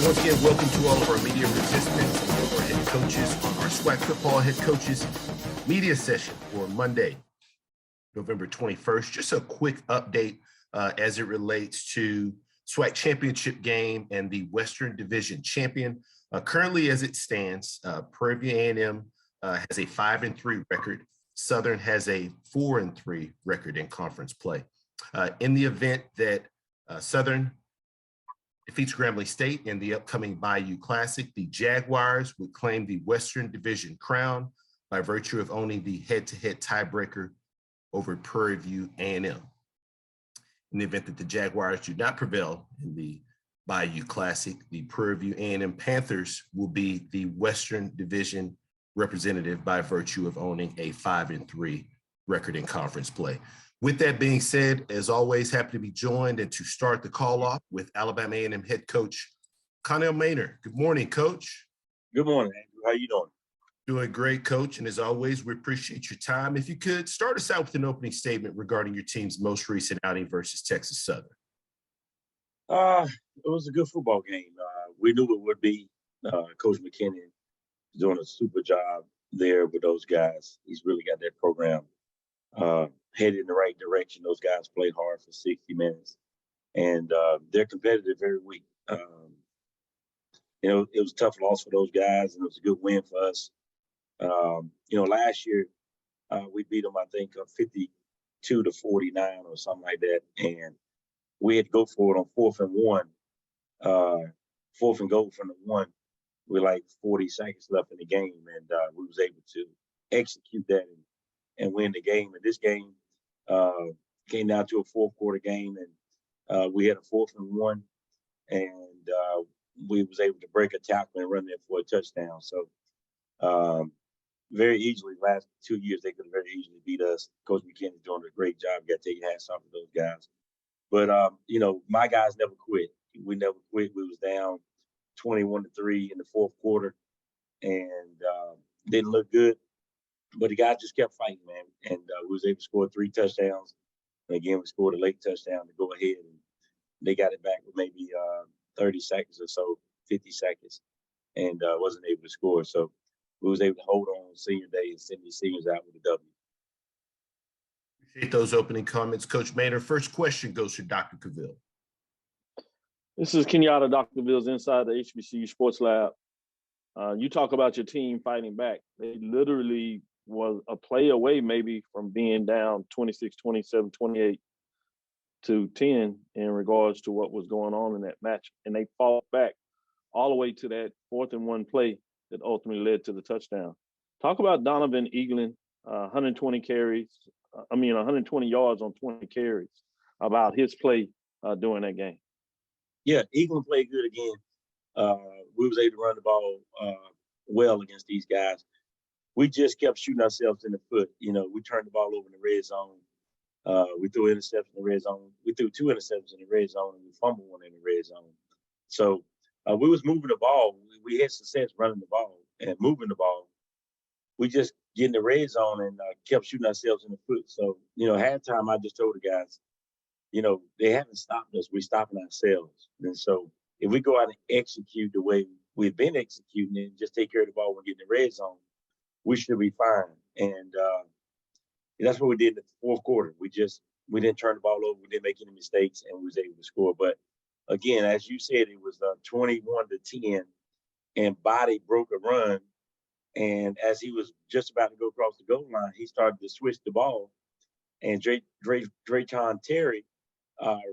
once again, welcome to all of our media participants and all of our head coaches on our SWAC Football Head Coaches media session for Monday, November 21st. Just a quick update as it relates to SWAC championship game and the Western Division champion. Currently, as it stands, Prairie View A&M has a 5-3 record. Southern has a 4-3 record in conference play. In the event that Southern defeats Grambling State in the upcoming Bayou Classic, the Jaguars would claim the Western Division crown by virtue of owning the head-to-head tiebreaker over Prairie View A&M. In the event that the Jaguars do not prevail in the Bayou Classic, the Prairie View A&M Panthers will be the Western Division representative by virtue of owning a 5-3 record in conference play. With that being said, as always, happy to be joined and to start the call off with Alabama A&M head coach Connell Maynor. Good morning, Coach. Good morning, Andrew. How you doing? Doing great, Coach. And as always, we appreciate your time. If you could start us out with an opening statement regarding your team's most recent outing versus Texas Southern. It was a good football game. We knew it would be. Coach McKinney is doing a super job there with those guys. He's really got that program headed in the right direction. Those guys played hard for 60 minutes, and they're competitive every week. It was a tough loss for those guys, and it was a good win for us. Last year we beat them, I think, 52-49 or something like that, and we had to go for it on 4th and 1, 4th and goal from the 1 with like 40 seconds left in the game, and we was able to execute that and win the game. And this game came down to a fourth quarter game, and we had a 4th and 1, and we was able to break a tackle and run there for a touchdown. So very easily, last 2 years, they could have very easily beat us. Coach McKinney's doing a great job. Got to take your hats off to those guys. But, my guys never quit. We never quit. We was down 21-3 in the fourth quarter, and didn't look good. But the guys just kept fighting, man. And we was able to score 3 touchdowns. And again, we scored a late touchdown to go ahead. And they got it back with maybe 30 seconds or so, 50 seconds, and wasn't able to score. So we was able to hold on senior day and send these seniors out with a W. Appreciate those opening comments, Coach Maynor. First question goes to Dr. Cavill. This is Kenyatta, Dr. Cavill's inside the HBCU Sports Lab. You talk about your team fighting back. They literally was a play away maybe from being down 26, 27, 28 to 10 in regards to what was going on in that match. And they fought back all the way to that 4th and 1 play that ultimately led to the touchdown. Talk about Donovan Eaglin, 120 yards on 20 carries, about his play during that game. Yeah, Eaglin played good again. We was able to run the ball well against these guys. We just kept shooting ourselves in the foot. We turned the ball over in the red zone. We threw an interception in the red zone. We threw 2 interceptions in the red zone, and we fumbled one in the red zone. So we was moving the ball. We had success running the ball and moving the ball. We just get in the red zone and kept shooting ourselves in the foot. So, halftime, I just told the guys, they haven't stopped us. We're stopping ourselves. And so if we go out and execute the way we've been executing and just take care of the ball when we get in the red zone, we should be fine. And that's what we did in the fourth quarter. We didn't turn the ball over. We didn't make any mistakes, and we was able to score. But again, as you said, it was 21-10, and Body broke a run. And as he was just about to go across the goal line, he started to switch the ball, and Drayton Terry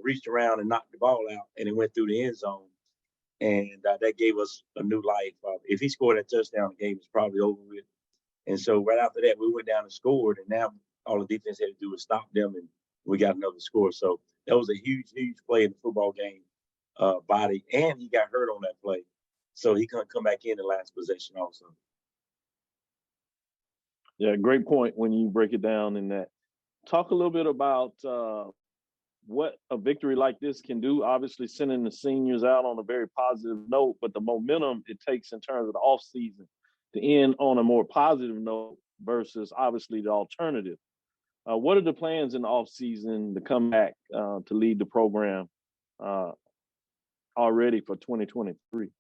reached around and knocked the ball out, and it went through the end zone. And that gave us a new life. If he scored that touchdown, the game was probably over with. And so right after that, we went down and scored, and now all the defense had to do was stop them, and we got another score. So that was a huge, huge play in the football game, Body. And he got hurt on that play, so he couldn't come back in the last possession also. Yeah, great point when you break it down in that. Talk a little bit about what a victory like this can do. Obviously, sending the seniors out on a very positive note, but the momentum it takes in terms of the offseason to end on a more positive note versus obviously the alternative. What are the plans in the offseason to come back to lead the program already for 2023?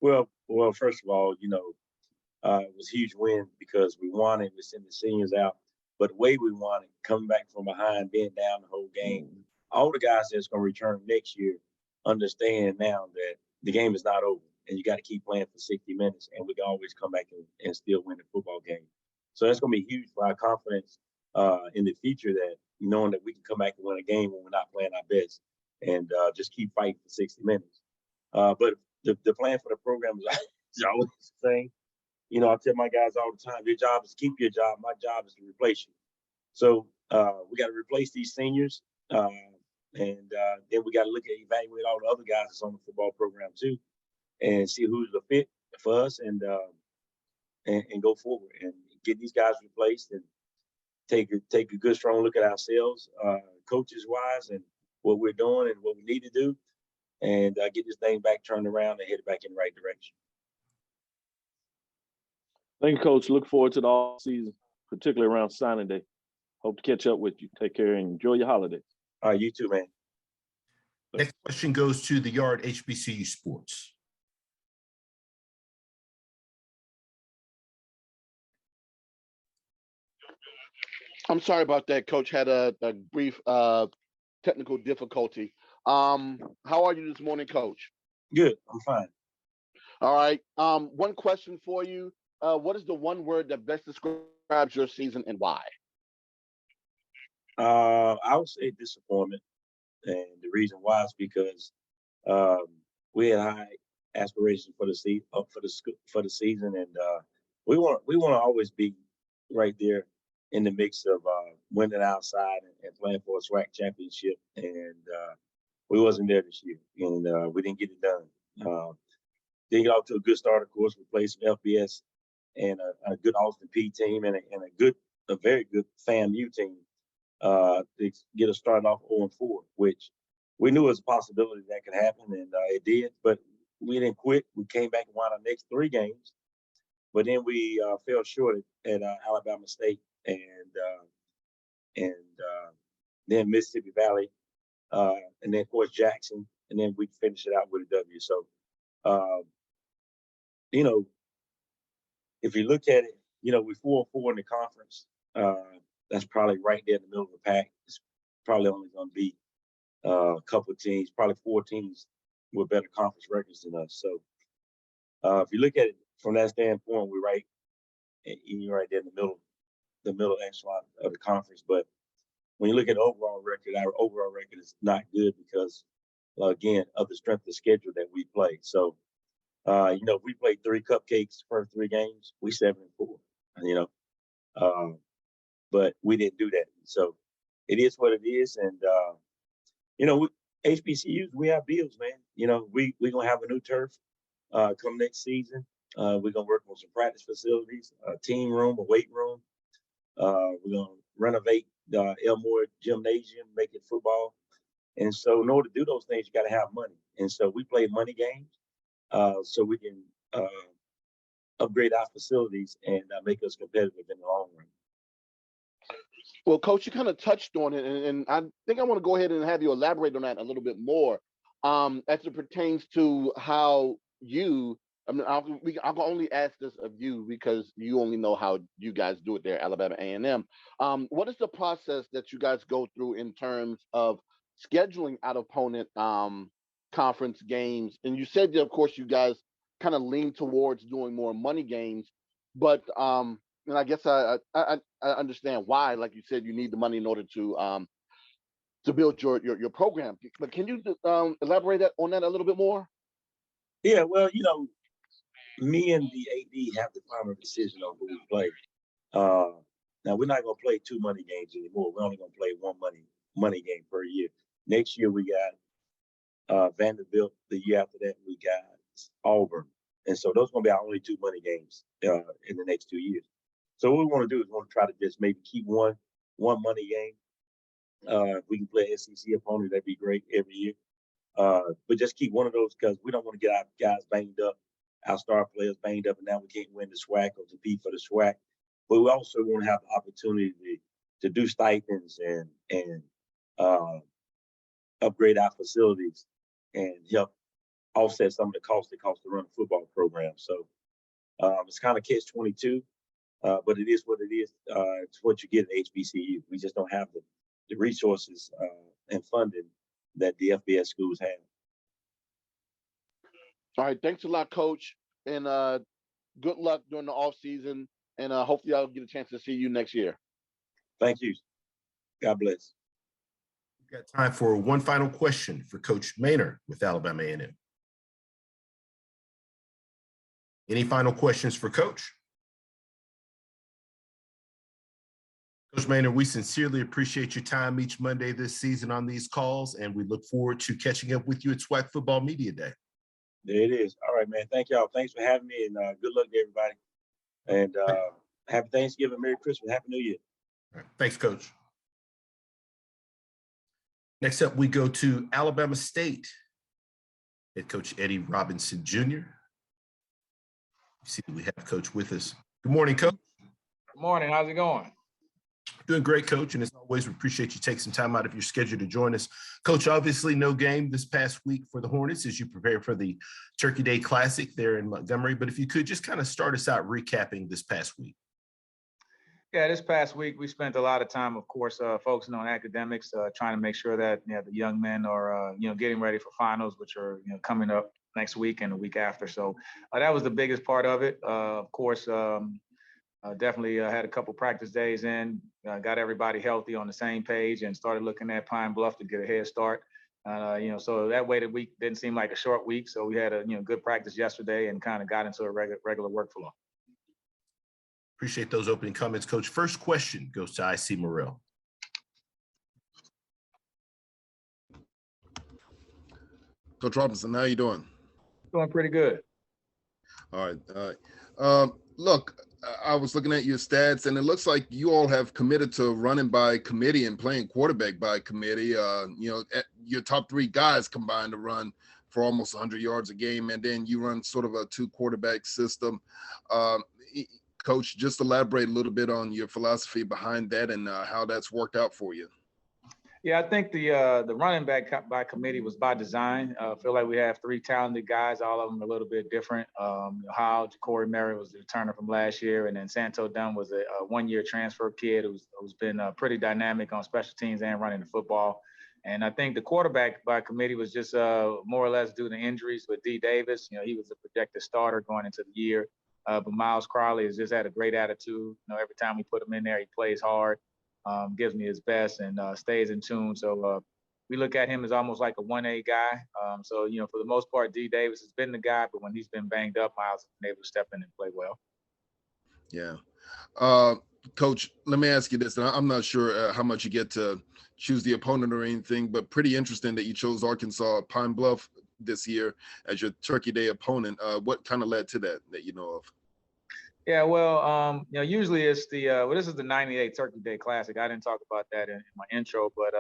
Well, first of all, it was a huge win because we won it. We sent the seniors out, but the way we won it, coming back from behind, being down the whole game, all the guys that's going to return next year understand now that the game is not over, and you got to keep playing for 60 minutes, and we can always come back and still win the football game. So that's going to be huge for our confidence in the future, that knowing that we can come back and win a game when we're not playing our best, and just keep fighting for 60 minutes. But the plan for the program is always the same. I tell my guys all the time, your job is to keep your job. My job is to replace you. So we got to replace these seniors. And then we got to evaluate all the other guys that's on the football program too, and see who's the fit for us, and go forward and get these guys replaced, and take a good, strong look at ourselves, coaches wise, and what we're doing and what we need to do, and get this thing back turned around and head back in the right direction. Thank you, Coach. Look forward to the off season, particularly around signing day. Hope to catch up with you. Take care and enjoy your holidays. All right, you too, man. Next question goes to the Yard HBCU Sports. I'm sorry about that, Coach. Had a brief technical difficulty. How are you this morning, Coach? Good. I'm fine. All right. One question for you. What is the one word that best describes your season and why? I would say disappointment, and the reason why is because we had high aspirations for the season, and we want to always be right there in the mix of winning outside and playing for a SWAC championship, and we wasn't there this year, and we didn't get it done. Didn't get off to a good start. Of course, we played some FBS and a good Austin P team, and a very good FAMU team. To get us started off 0-4, which we knew was a possibility that could happen, and it did. But we didn't quit. We came back and won our next 3 games, but then we fell short at Alabama State and then Mississippi Valley, and then of course Jackson, and then we finished it out with a W. So, if you look at it, we're 4-4 in the conference. That's probably right there in the middle of the pack. It's probably only going to be a couple of teams, probably 4 teams with better conference records than us. So if you look at it from that standpoint, we're right there in the middle echelon of the conference. But when you look at the overall record, our overall record is not good because, again, of the strength of schedule that we play. So, if we played 3 cupcakes first 3 games, we 7-4. But we didn't do that. So it is what it is. And, HBCUs, we have bills, man. We're going to have a new turf come next season. We're going to work on some practice facilities, a team room, a weight room. We're going to renovate the Elmore Gymnasium, make it football. And so in order to do those things, you got to have money. And so we play money games so we can upgrade our facilities and make us competitive in the long run. Well, Coach, you kind of touched on it, and I think I want to go ahead and have you elaborate on that a little bit more as it pertains to how I'll only ask this of you because you only know how you guys do it there at Alabama A&M. What is the process that you guys go through in terms of scheduling out-opponent conference games? And you said that, of course, you guys kind of lean towards doing more money games, but and I guess I understand why. Like you said, you need the money in order to build your program. But can you elaborate on that a little bit more? Yeah, well, me and the AD have the final decision on who we play. Now we're not going to play 2 money games anymore. We're only going to play 1 money game per year. Next year we got Vanderbilt. The year after that we got Auburn, and so those are going to be our only 2 money games in the next 2 years. So what we want to do is we want to try to just maybe keep one money game. If we can play SEC opponent, that'd be great every year. But just keep one of those because we don't want to get our guys banged up, our star players banged up, and now we can't win the SWAC or compete for the SWAC. But we also want to have the opportunity to do stipends and upgrade our facilities and help offset some of the costs it costs to run a football program. So it's kind of catch-22, but it is what it is. It's what you get at HBCU. We just don't have the resources and funding that the FBS schools have. All right, thanks a lot, Coach, and good luck during the off season. And hopefully, I'll get a chance to see you next year. Thank you. God bless. We've got time for one final question for Coach Maynor with Alabama A&M. Any final questions for Coach? Coach Maynor, we sincerely appreciate your time each Monday this season on these calls, and we look forward to catching up with you at SWAC Football Media Day. There it is. All right, man. Thank y'all. Thanks for having me, and good luck to everybody. And happy Thanksgiving, Merry Christmas, Happy New Year. All right. Thanks, Coach. Next up, we go to Alabama State. Head coach Eddie Robinson Jr. You see, we have Coach with us. Good morning, Coach. Good morning. How's it going? Doing great, Coach. And as always, we appreciate you taking some time out of your schedule to join us. Coach, obviously no game this past week for the Hornets as you prepare for the Turkey Day Classic there in Montgomery. But if you could just kind of start us out recapping this past week. Yeah, this past week we spent a lot of time, of course, focusing on academics, trying to make sure that the young men are getting ready for finals, which are coming up next week and the week after. So that was the biggest part of it. Of course, definitely had a couple practice days in, got everybody healthy on the same page, and started looking at Pine Bluff to get a head start. So that way the week didn't seem like a short week. So we had a good practice yesterday and kind of got into a regular workflow. Appreciate those opening comments, Coach. First question goes to IC Morrell. Coach Robinson, how you doing? Doing pretty good. All right. All right. Look, I was looking at your stats, and it looks like you all have committed to running by committee and playing quarterback by committee. Your top three guys combined to run for almost 100 yards a game, and then you run sort of a two quarterback system. Coach, just elaborate a little bit on your philosophy behind that and how that's worked out for you. Yeah, I think the running back by committee was by design. I feel like we have three talented guys, all of them a little bit different. How Corey Merritt was the returner from last year, and then Santo Dunn was a one-year transfer kid who's been pretty dynamic on special teams and running the football. And I think the quarterback by committee was just more or less due to injuries with D. Davis. He was a projected starter going into the year. But Miles Crowley has just had a great attitude. Every time we put him in there, he plays hard, gives me his best, and stays in tune. So we look at him as almost like a 1A guy. So for the most part, D. Davis has been the guy, but when he's been banged up, Miles has been able to step in and play well. Yeah. Coach, let me ask you this, and I'm not sure how much you get to choose the opponent or anything, but pretty interesting that you chose Arkansas Pine Bluff this year as your Turkey Day opponent. What kind of led to that you know of? Yeah, well, usually it's this is the 98 Turkey Day Classic. I didn't talk about that in my intro, but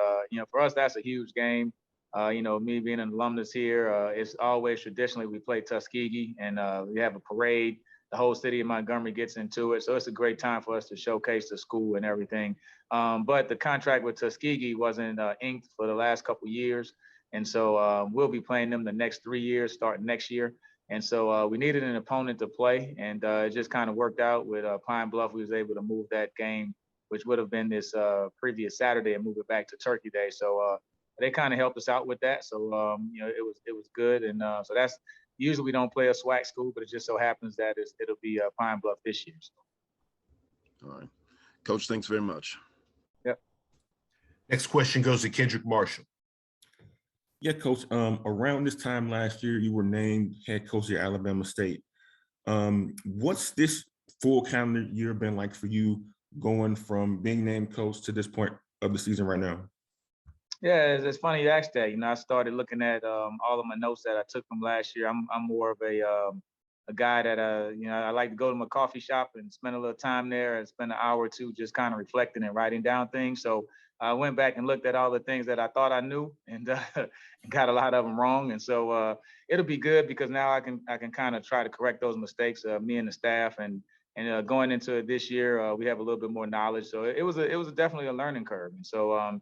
for us, that's a huge game. Me being an alumnus here, it's always traditionally we play Tuskegee, and we have a parade. The whole city of Montgomery gets into it, so it's a great time for us to showcase the school and everything. But the contract with Tuskegee wasn't inked for the last couple of years, and so we'll be playing them the next 3 years, starting next year. And so we needed an opponent to play, and it just kind of worked out with Pine Bluff. We was able to move that game, which would have been this previous Saturday, and move it back to Turkey Day. So they kind of helped us out with that. So it was good, and so that's usually we don't play a SWAC school, but it just so happens that it'll be Pine Bluff this year. So. All right, Coach. Thanks very much. Yep. Next question goes to Kendrick Marshall. Yeah, Coach. Around this time last year, you were named head coach at Alabama State. What's this full calendar year been like for you, going from being named coach to this point of the season right now? Yeah, it's funny you asked that. I started looking at all of my notes that I took from last year. I'm more of a guy that I like to go to my coffee shop and spend a little time there and spend an hour or two just kind of reflecting and writing down things. So I went back and looked at all the things that I thought I knew and got a lot of them wrong. And so it'll be good because now I can kind of try to correct those mistakes, me and the staff, and going into it this year, we have a little bit more knowledge. So it was definitely a learning curve. And so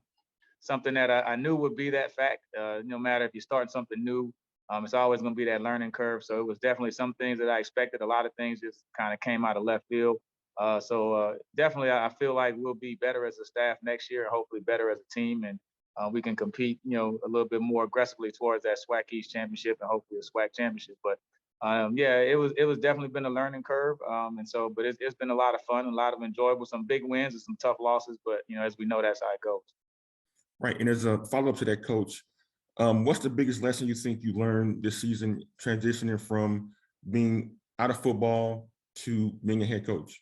something that I knew would be that fact, no matter if you start something new, It's always going to be that learning curve. So it was definitely some things that I expected. A lot of things just kind of came out of left field. Definitely, I feel like we'll be better as a staff next year, and hopefully better as a team, and we can compete, a little bit more aggressively towards that SWAC East championship and hopefully a SWAC championship. But yeah, it was definitely been a learning curve, but it's been a lot of fun, a lot of enjoyable, some big wins and some tough losses. But as we know, that's how it goes. Right, and as a follow up to that, Coach, what's the biggest lesson you think you learned this season, transitioning from being out of football to being a head coach?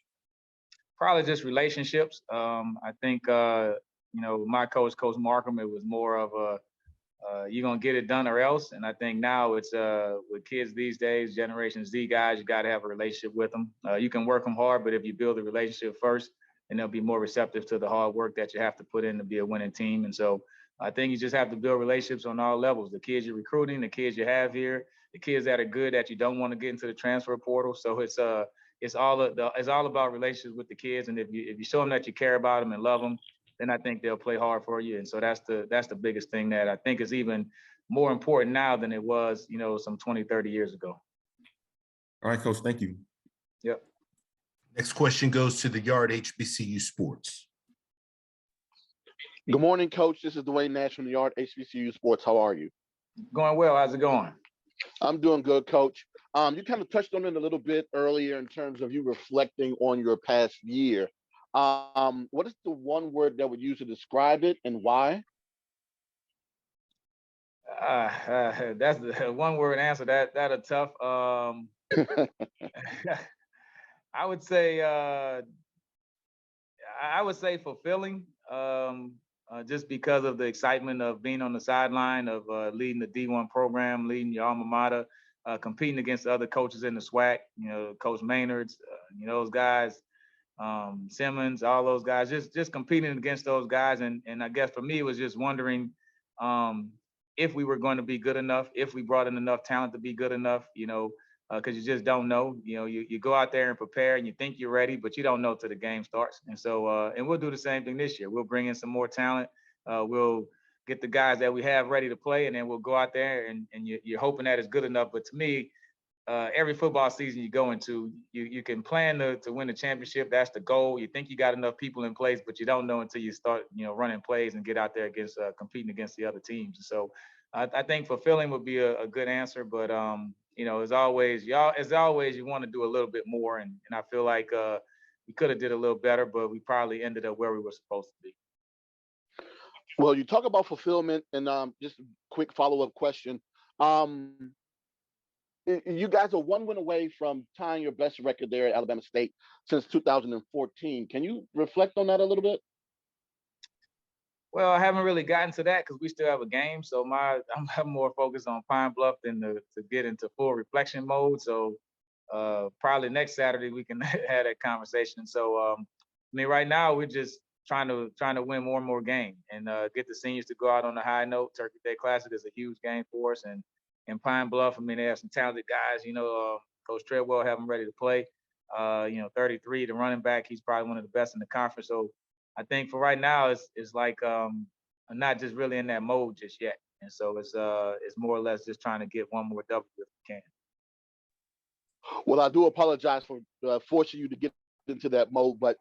Probably just relationships. I think my coach, Coach Markham, it was more of a you're gonna get it done or else. And I think now it's with kids these days, Generation Z guys, you got to have a relationship with them. You can work them hard, but if you build a relationship first, and they'll be more receptive to the hard work that you have to put in to be a winning team. And so I think you just have to build relationships on all levels. The kids you're recruiting, the kids you have here, the kids that are good that you don't want to get into the transfer portal. So it's all about relationships with the kids. And if you show them that you care about them and love them, then I think they'll play hard for you. And so that's the biggest thing that I think is even more important now than it was, some 20, 30 years ago. All right, Coach, thank you. Yep. Next question goes to the Yard HBCU Sports. Good morning, Coach. This is Dwayne Nash from the Yard HBCU Sports. How are you? Going well. How's it going? I'm doing good, Coach. You kind of touched on it a little bit earlier in terms of you reflecting on your past year. What is the one word that would use to describe it, and why? That's the one word answer. That a tough. I would say fulfilling. Just because of the excitement of being on the sideline, of leading the D1 program, leading your alma mater, competing against other coaches in the SWAC. Coach Maynard's, those guys. Simmons, all those guys, just competing against those guys. And I guess for me, it was just wondering if we were going to be good enough, if we brought in enough talent to be good enough, because you just don't know. You go out there and prepare and you think you're ready, but you don't know till the game starts. And so, and we'll do the same thing this year. We'll bring in some more talent. We'll get the guys that we have ready to play, and then we'll go out there and you're hoping that it's good enough. But to me, every football season you go into, you can plan to win the championship. That's the goal. You think you got enough people in place, but you don't know until you start, running plays and get out there against competing against the other teams. So I think fulfilling would be a good answer. But as always, you want to do a little bit more, and I feel like we could have did a little better, but we probably ended up where we were supposed to be. Well, you talk about fulfillment, and just a quick follow-up question. You guys are one win away from tying your best record there at Alabama State since 2014. Can you reflect on that a little bit? Well, I haven't really gotten to that because we still have a game. So I'm more focused on Pine Bluff than to get into full reflection mode. So probably next Saturday we can have that conversation. So right now we're just trying to win more and more games and get the seniors to go out on a high note. Turkey Day Classic is a huge game for us, and in Pine Bluff, they have some talented guys. Coach Treadwell have them ready to play. 33, the running back, he's probably one of the best in the conference. So I think for right now, it's like I'm not just really in that mode just yet. And so it's more or less just trying to get one more W if we can. Well, I do apologize for forcing you to get into that mode, but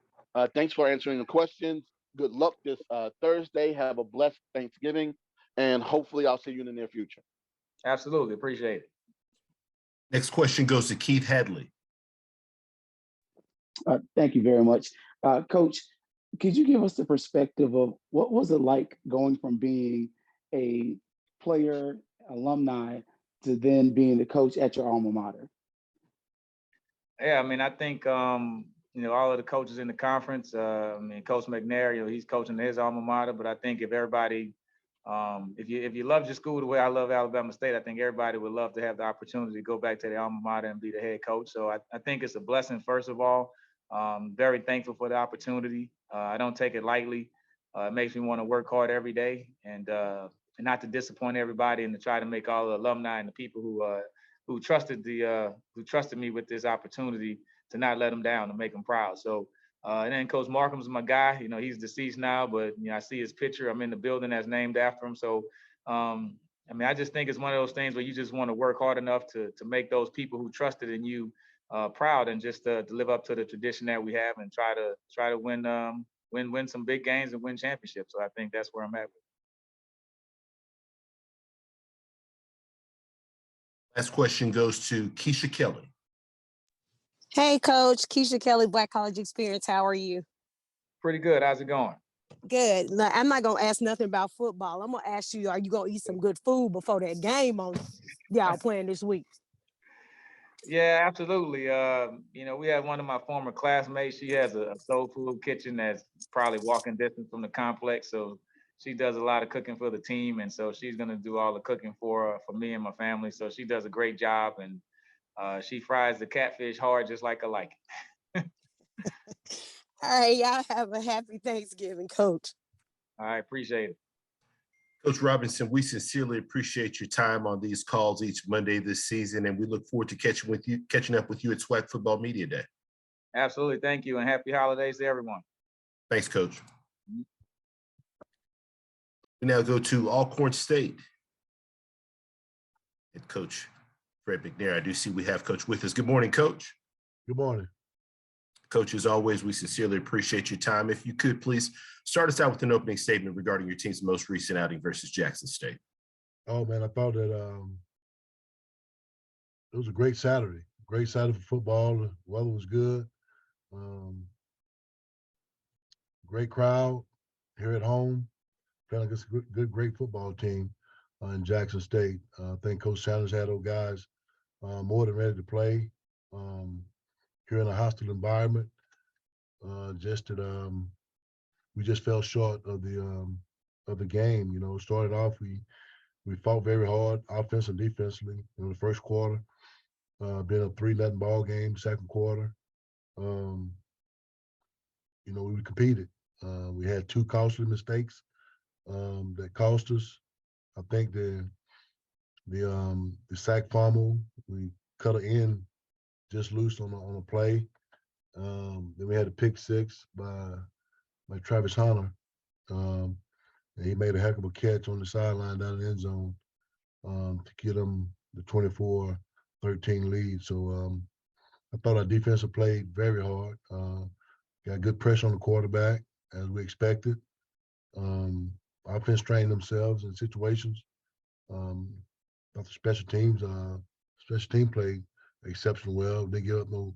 thanks for answering the questions. Good luck this Thursday. Have a blessed Thanksgiving, and hopefully I'll see you in the near future. Absolutely. Appreciate it. Next question goes to Keith Hadley. Thank you very much. Coach, could you give us the perspective of what was it like going from being a player, alumni, to then being the coach at your alma mater? Yeah, I think, all of the coaches in the conference, Coach McNair, he's coaching his alma mater, but I think if everybody, if you love your school the way I love Alabama State, I think everybody would love to have the opportunity to go back to their alma mater and be the head coach. So I think it's a blessing, first of all. Very thankful for the opportunity. I don't take it lightly. It makes me want to work hard every day and not to disappoint everybody, and to try to make all the alumni and the people who trusted me with this opportunity, to not let them down, to make them proud. So. And then Coach Markham's my guy. He's deceased now, but I see his picture. I'm in the building that's named after him. So I mean, I just think it's one of those things where you just want to work hard enough to make those people who trusted in you proud, and just to live up to the tradition that we have, and try to win some big games and win championships. So I think that's where I'm at. Last question goes to Keisha Kelly. Hey, Coach. Keisha Kelly, Black College Experience. How are you? Pretty good. How's it going? Good. Now, I'm not going to ask nothing about football. I'm going to ask you, are you going to eat some good food before that game on y'all playing this week? Yeah, absolutely. We have one of my former classmates. She has a soul food kitchen that's probably walking distance from the complex. So she does a lot of cooking for the team. And so she's going to do all the cooking for me and my family. So she does a great job. And she fries the catfish hard, just like I like it. All right, y'all have a happy Thanksgiving, Coach. I appreciate it. Coach Robinson, we sincerely appreciate your time on these calls each Monday this season, and we look forward to catching up with you at SWAC Football Media Day. Absolutely. Thank you, and happy holidays to everyone. Thanks, Coach. We now go to Alcorn State. And Coach Fred McNair, I do see we have Coach with us. Good morning, Coach. Good morning. Coach, as always, we sincerely appreciate your time. If you could, please start us out with an opening statement regarding your team's most recent outing versus Jackson State. Oh, man, I thought that it was a great Saturday for football. The weather was good. Great crowd here at home. Felt like it's a great football team in Jackson State. I think Coach Sanders had those guys more than ready to play here in a hostile environment. We just fell short of the game. You know, started off, we fought very hard, offense and defensively in the first quarter. Been a 3-0 ball game, second quarter. We competed. We had 2 costly mistakes that cost us. I think the sack fumble, we cut an end just loose on a play. Then we had a pick 6 by Travis Hunter. And he made a heck of a catch on the sideline down in the end zone to get him the 24-13 lead. So I thought our defense played very hard. Got good pressure on the quarterback, as we expected. Offense trained themselves in situations. Thought the special team played exceptionally well. They give up no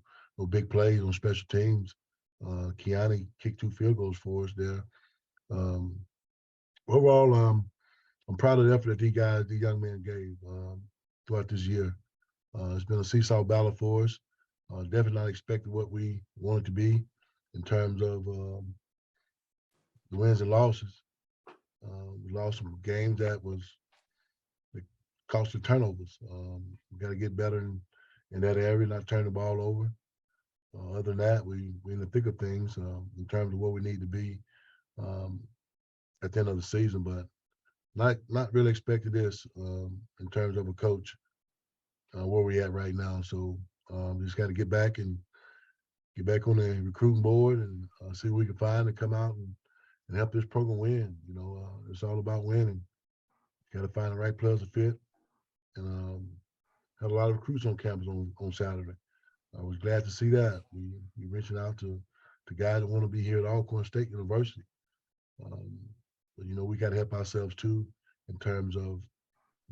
big plays on special teams. Kiani kicked 2 field goals for us there. Overall, I'm proud of the effort that these young men gave throughout this year. It's been a seesaw battle for us. Definitely not expected what we wanted to be in terms of the wins and losses. We lost some games that cost the turnovers. We got to get better in that area, not turn the ball over. Other than that, we're in the thick of things in terms of what we need to be at the end of the season, but not really expected this in terms of a coach where we at right now. So just got to get back on the recruiting board and see what we can find and come out and help this program win. It's all about winning. Got to find the right players to fit, and had a lot of recruits on campus on Saturday. I was glad to see that. We reaching out to guys that want to be here at Alcorn State University. But we got to help ourselves too in terms of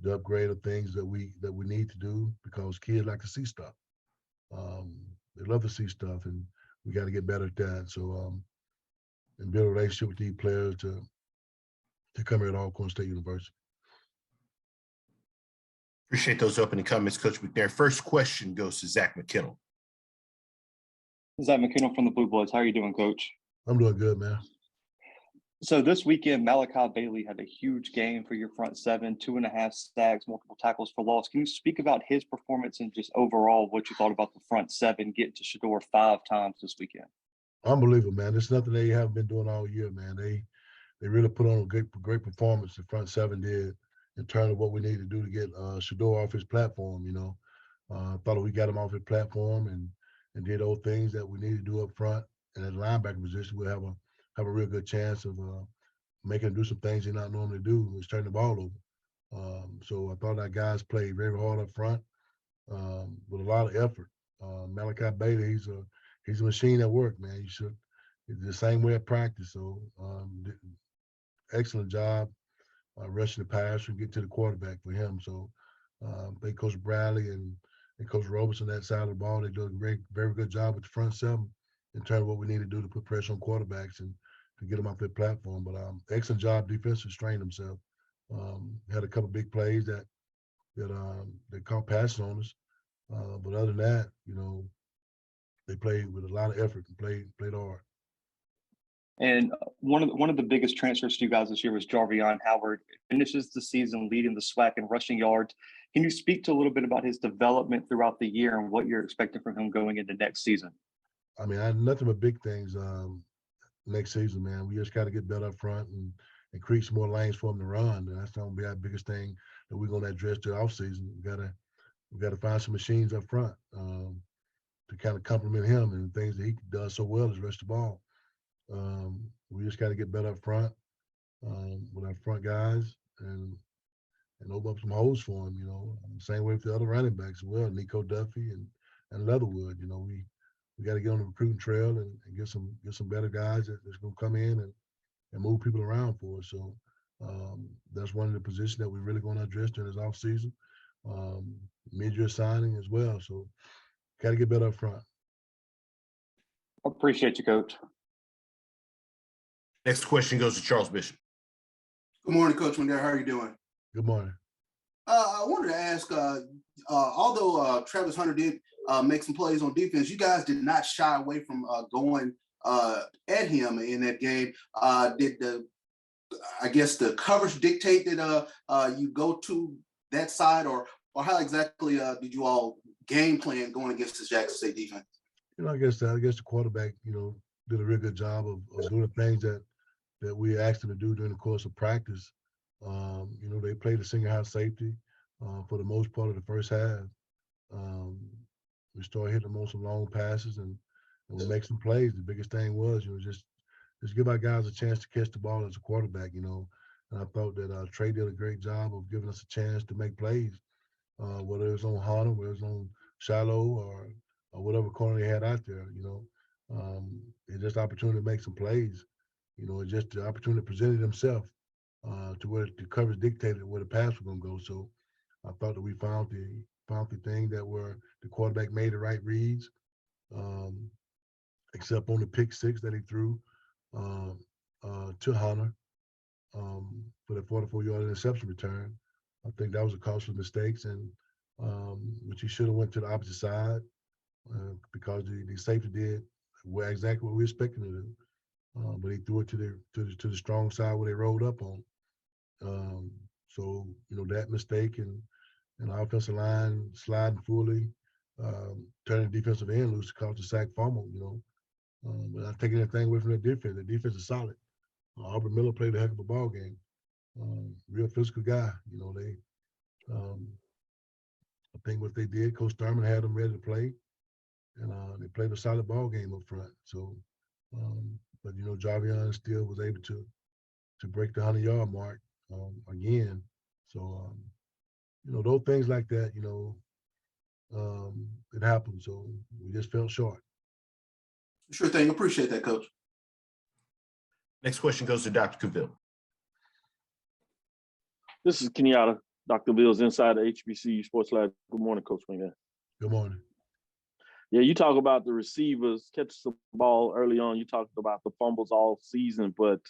the upgrade of things that we need to do, because kids like to see stuff. They love to see stuff, and we got to get better at that. So and build a relationship with these players to come here at Alcorn State University. Appreciate those opening comments, Coach McNair. First question goes to Zach McKinnell. Zach McKinnell from the Blue Bloods. How are you doing, Coach? I'm doing good, man. So this weekend, Malachi Bailey had a huge game for your front 7, 2.5 sacks, multiple tackles for loss. Can you speak about his performance and just overall what you thought about the front 7 getting to Shedeur 5 times this weekend? Unbelievable, man. It's nothing they haven't been doing all year, man. They really put on a great performance. The front 7 did in terms of what we need to do to get Shedeur off his platform. Thought we got him off his platform and did those things that we need to do up front. And at the linebacker position, we'll have a real good chance of making him do some things he not normally do, is turn the ball over. So I thought our guys played very hard up front with a lot of effort. Malachi Bailey, he's a machine at work, man. He's the same way at practice. So excellent job rushing the pass and get to the quarterback for him. So they Coach Bradley and Coach Robertson that side of the ball. They do a very good job with the front seven in terms of what we need to do to put pressure on quarterbacks and to get them off their platform. But excellent job defensive strained themselves. Had a couple big plays that caught passes on us. But other than that, they played with a lot of effort and played hard. And one of the biggest transfers to you guys this year was Jarvion Howard. Finishes the season leading the SWAC in rushing yards. Can you speak to a little bit about his development throughout the year and what you're expecting from him going into next season? I mean, I have nothing but big things next season, man. We just got to get better up front and create some more lanes for him to run. And that's going to be our biggest thing that we're going to address the offseason. We got to find some machines up front to kind of complement him and things that he does so well is rush the ball. We just got to get better up front with our front guys and open up some holes for him. Same way with the other running backs as well, Nico Duffy and Leatherwood. We got to get on the recruiting trail and get some better guys that's going to come in and move people around for us. So that's one of the positions that we're really going to address during this offseason. Mid-year signing as well. So got to get better up front. I appreciate you, Coach. Next question goes to Charles Bishop. Good morning, Coach Mondale. How are you doing? Good morning. I wanted to ask, although Travis Hunter did make some plays on defense, you guys did not shy away from going at him in that game. Did the coverage dictate that you go to that side, or how exactly did you all game plan going against the Jackson State defense? I guess the quarterback, did a real good job of doing the things that we asked him to do during the course of practice. They played a single high safety for the most part of the first half. We started hitting them on some long passes and we make some plays. The biggest thing was, just give our guys a chance to catch the ball as a quarterback, And I thought that Trey did a great job of giving us a chance to make plays, whether it was on Hunter, whether it was on Shiloh or whatever corner they had out there, It's just opportunity to make some plays. It's just the opportunity presented himself to where the coverage dictated where the pass was going to go. So I thought that we found the thing that where the quarterback made the right reads, except on the pick six that he threw to Hunter for the 44-yard interception return. I think that was a costly mistakes, and which he should have went to the opposite side because the safety did exactly what we expected him to do. But he threw it to the strong side where they rolled up on. So that mistake and the offensive line sliding fully, turning the defensive end loose to cause the sack fumble. But not taking anything away from the defense. The defense is solid. Aubrey Miller played a heck of a ball game. Real physical guy. I think what they did, Coach Thurman had them ready to play, and they played a solid ball game up front. So. But Jarvion still was able to break the 100-yard mark again. So those things like that, it happened. So we just fell short. Sure thing. Appreciate that, Coach. Next question goes to Dr. Cavill. This is Kenyatta, Dr. Bill's inside the HBCU Sports Lab. Good morning, Coach Wayne. Good morning. Yeah, you talk about the receivers catch the ball early on. You talked about the fumbles all season, but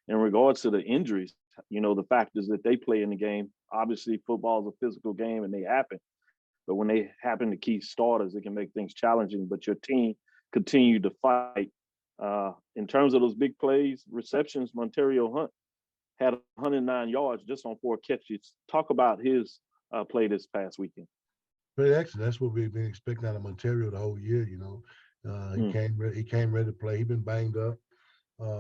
in regards to the injuries, the factors that they play in the game, obviously football is a physical game and they happen. But when they happen to key starters, it can make things challenging. But your team continued to fight. In terms of those big plays, receptions, Montario Hunt had 109 yards just on 4 catches. Talk about his play this past weekend. Very excellent. That's what we've been expecting out of Montario the whole year. He came ready to play. He's been banged up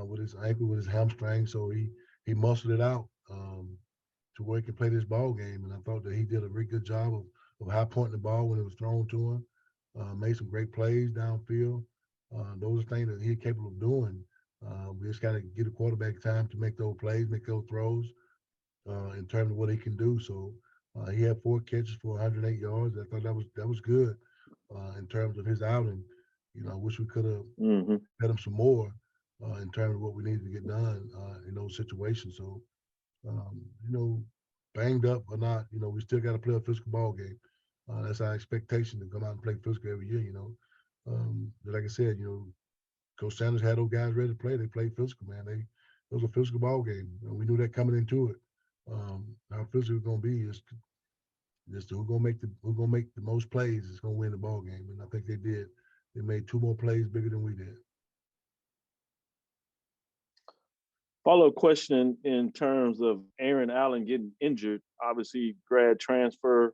with his ankle, with his hamstring, so he muscled it out to where he can play this ball game. And I thought that he did a really good job of high pointing the ball when it was thrown to him. Made some great plays downfield. Those are things that he's capable of doing. We just got to get a quarterback time to make those plays, make those throws. in terms of what he can do. So he had 4 catches for 108 yards. I thought that was good in terms of his outing. You know, I wish we could have had him some more in terms of what we needed to get done in those situations. So, you know, banged up or not, you know, we still got to play a physical ball game. That's our expectation, to come out and play physical every year, you know. But like I said, you know, Coach Sanders had those guys ready to play. They played physical, man. It was a physical ball game. And we knew that coming into it. How physical it's gonna be is just who's gonna make the most plays is gonna win the ball game. And I think they did. They made 2 more plays bigger than we did. Follow-up question in terms of Aaron Allen getting injured. Obviously, grad transfer,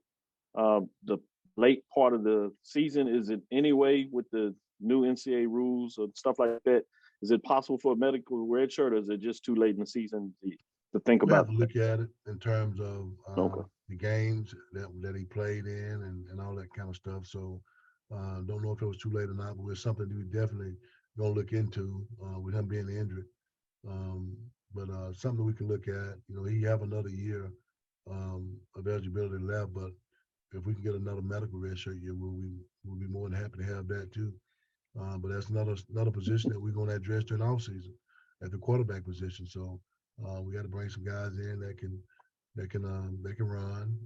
the late part of the season. Is it anyway with the new NCAA rules or stuff like that? Is it possible for a medical redshirt, or is it just too late in the season to think We have about to look at it in terms of Okay. the games that he played in and all that kind of stuff. So don't know if it was too late or not, but it's something that we definitely gonna look into with him being injured. But something we can look at. You know, he have another year of eligibility left, but if we can get another medical redshirt year, we'll be more than happy to have that too. But that's another position that we're going to address during the offseason at the quarterback position. So we got to bring some guys in that can run,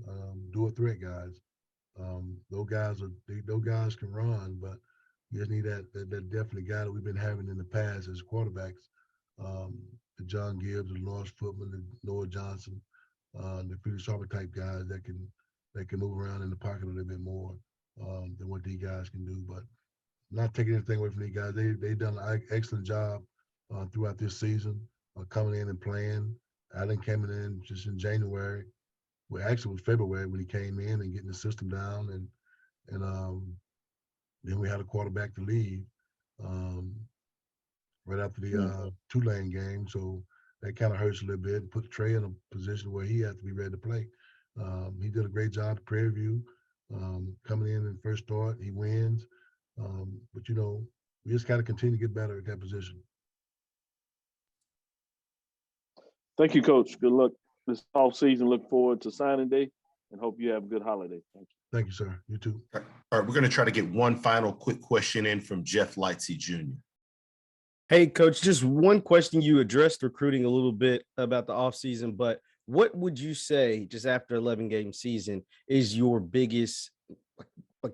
dual threat guys. Those guys can run, but you just need that definitely guy that we've been having in the past as quarterbacks. The John Gibbs, the Lawrence Footman, the Noah Johnson, the Felix Harper type guys that can move around in the pocket a little bit more than what these guys can do. But not taking anything away from these guys. They done an excellent job throughout this season coming in and playing. Allen came in just in January. Well, actually it was February when he came in and getting the system down, and then we had a quarterback to leave right after the Tulane game. So that kind of hurts a little bit and put Trey in a position where he had to be ready to play. He did a great job at Prairie View, coming in first start. He wins. But, you know, we just got to continue to get better at that position. Thank you, Coach. Good luck this off season. Look forward to signing day and hope you have a good holiday. Thank you. Thank you, sir. You too. All right, we're going to try to get one final quick question in from Jeff Lightsey Jr. Hey, Coach, just one question. You addressed recruiting a little bit about the offseason, but what would you say, just after 11-game season, is your biggest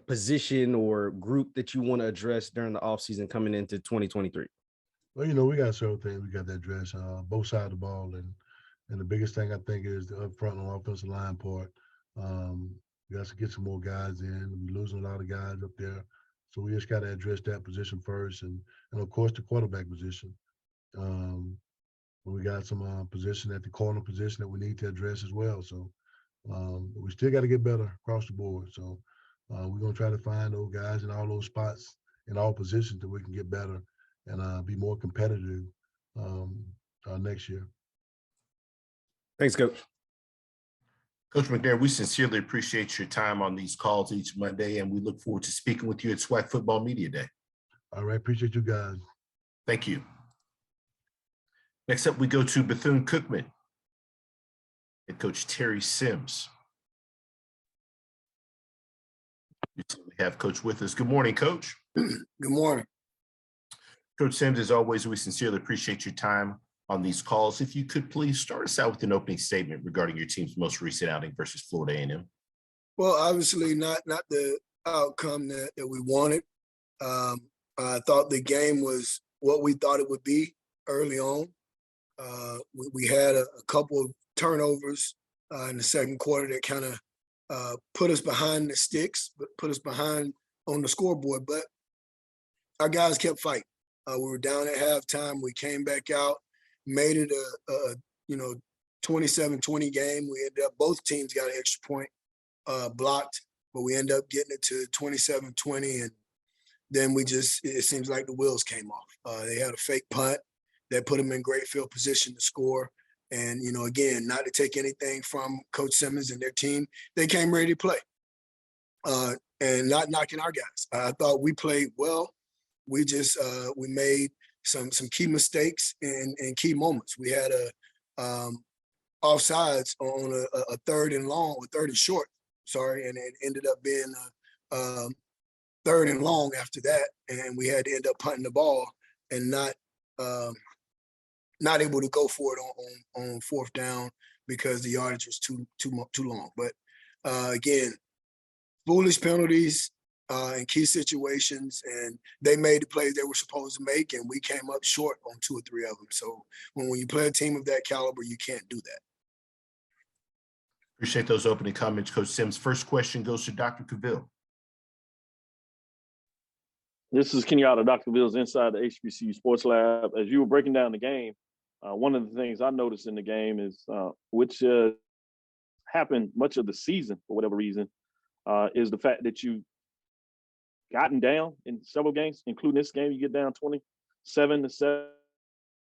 position or group that you want to address during the offseason coming into 2023? Well, you know, we got several things we got to address, both sides of the ball. And the biggest thing I think is the up front on offensive line part. We got to get some more guys in. We're losing a lot of guys up there. So we just got to address that position first. And of course, the quarterback position. We got some position at the corner position that we need to address as well. So we still got to get better across the board. So we're going to try to find those guys in all those spots in all positions that we can get better and be more competitive next year. Thanks, Coach. Coach McNair, we sincerely appreciate your time on these calls each Monday, and we look forward to speaking with you at SWAC Football Media Day. All right. Appreciate you guys. Thank you. Next up, we go to Bethune-Cookman. Head coach Terry Sims. We have Coach with us. Good morning, Coach. Good morning. Coach Sims, as always, we sincerely appreciate your time on these calls. If you could please start us out with an opening statement regarding your team's most recent outing versus Florida A&M. Well, obviously not the outcome that we wanted. I thought the game was what we thought it would be early on. We had a couple of turnovers in the second quarter that kind of put us behind the sticks, put us behind on the scoreboard. But our guys kept fighting. We were down at halftime. We came back out, made it a 27-20 game. We ended up, both teams got an extra point blocked, but we ended up getting it to 27-20. And then it seems like the wheels came off. They had a fake punt that put them in great field position to score. And, you know, again, not to take anything from Coach Simmons and their team, they came ready to play and not knocking our guys. I thought we played well. We just we made some key mistakes in key moments. We had offsides on a third and long, or third and short, sorry, and it ended up being third and long after that, and we had to end up punting the ball and not able to go for it on fourth down because the yardage was too long. But again, foolish penalties in key situations, and they made the plays they were supposed to make, and we came up short on 2 or 3 of them. So when you play a team of that caliber, you can't do that. Appreciate those opening comments, Coach Sims. First question goes to Dr. Cavill. This is Kenyatta, Dr. Bill's inside the HBCU Sports Lab. As you were breaking down the game, one of the things I noticed in the game is, which happened much of the season for whatever reason, is the fact that you gotten down in several games, including this game. You get down 27-7,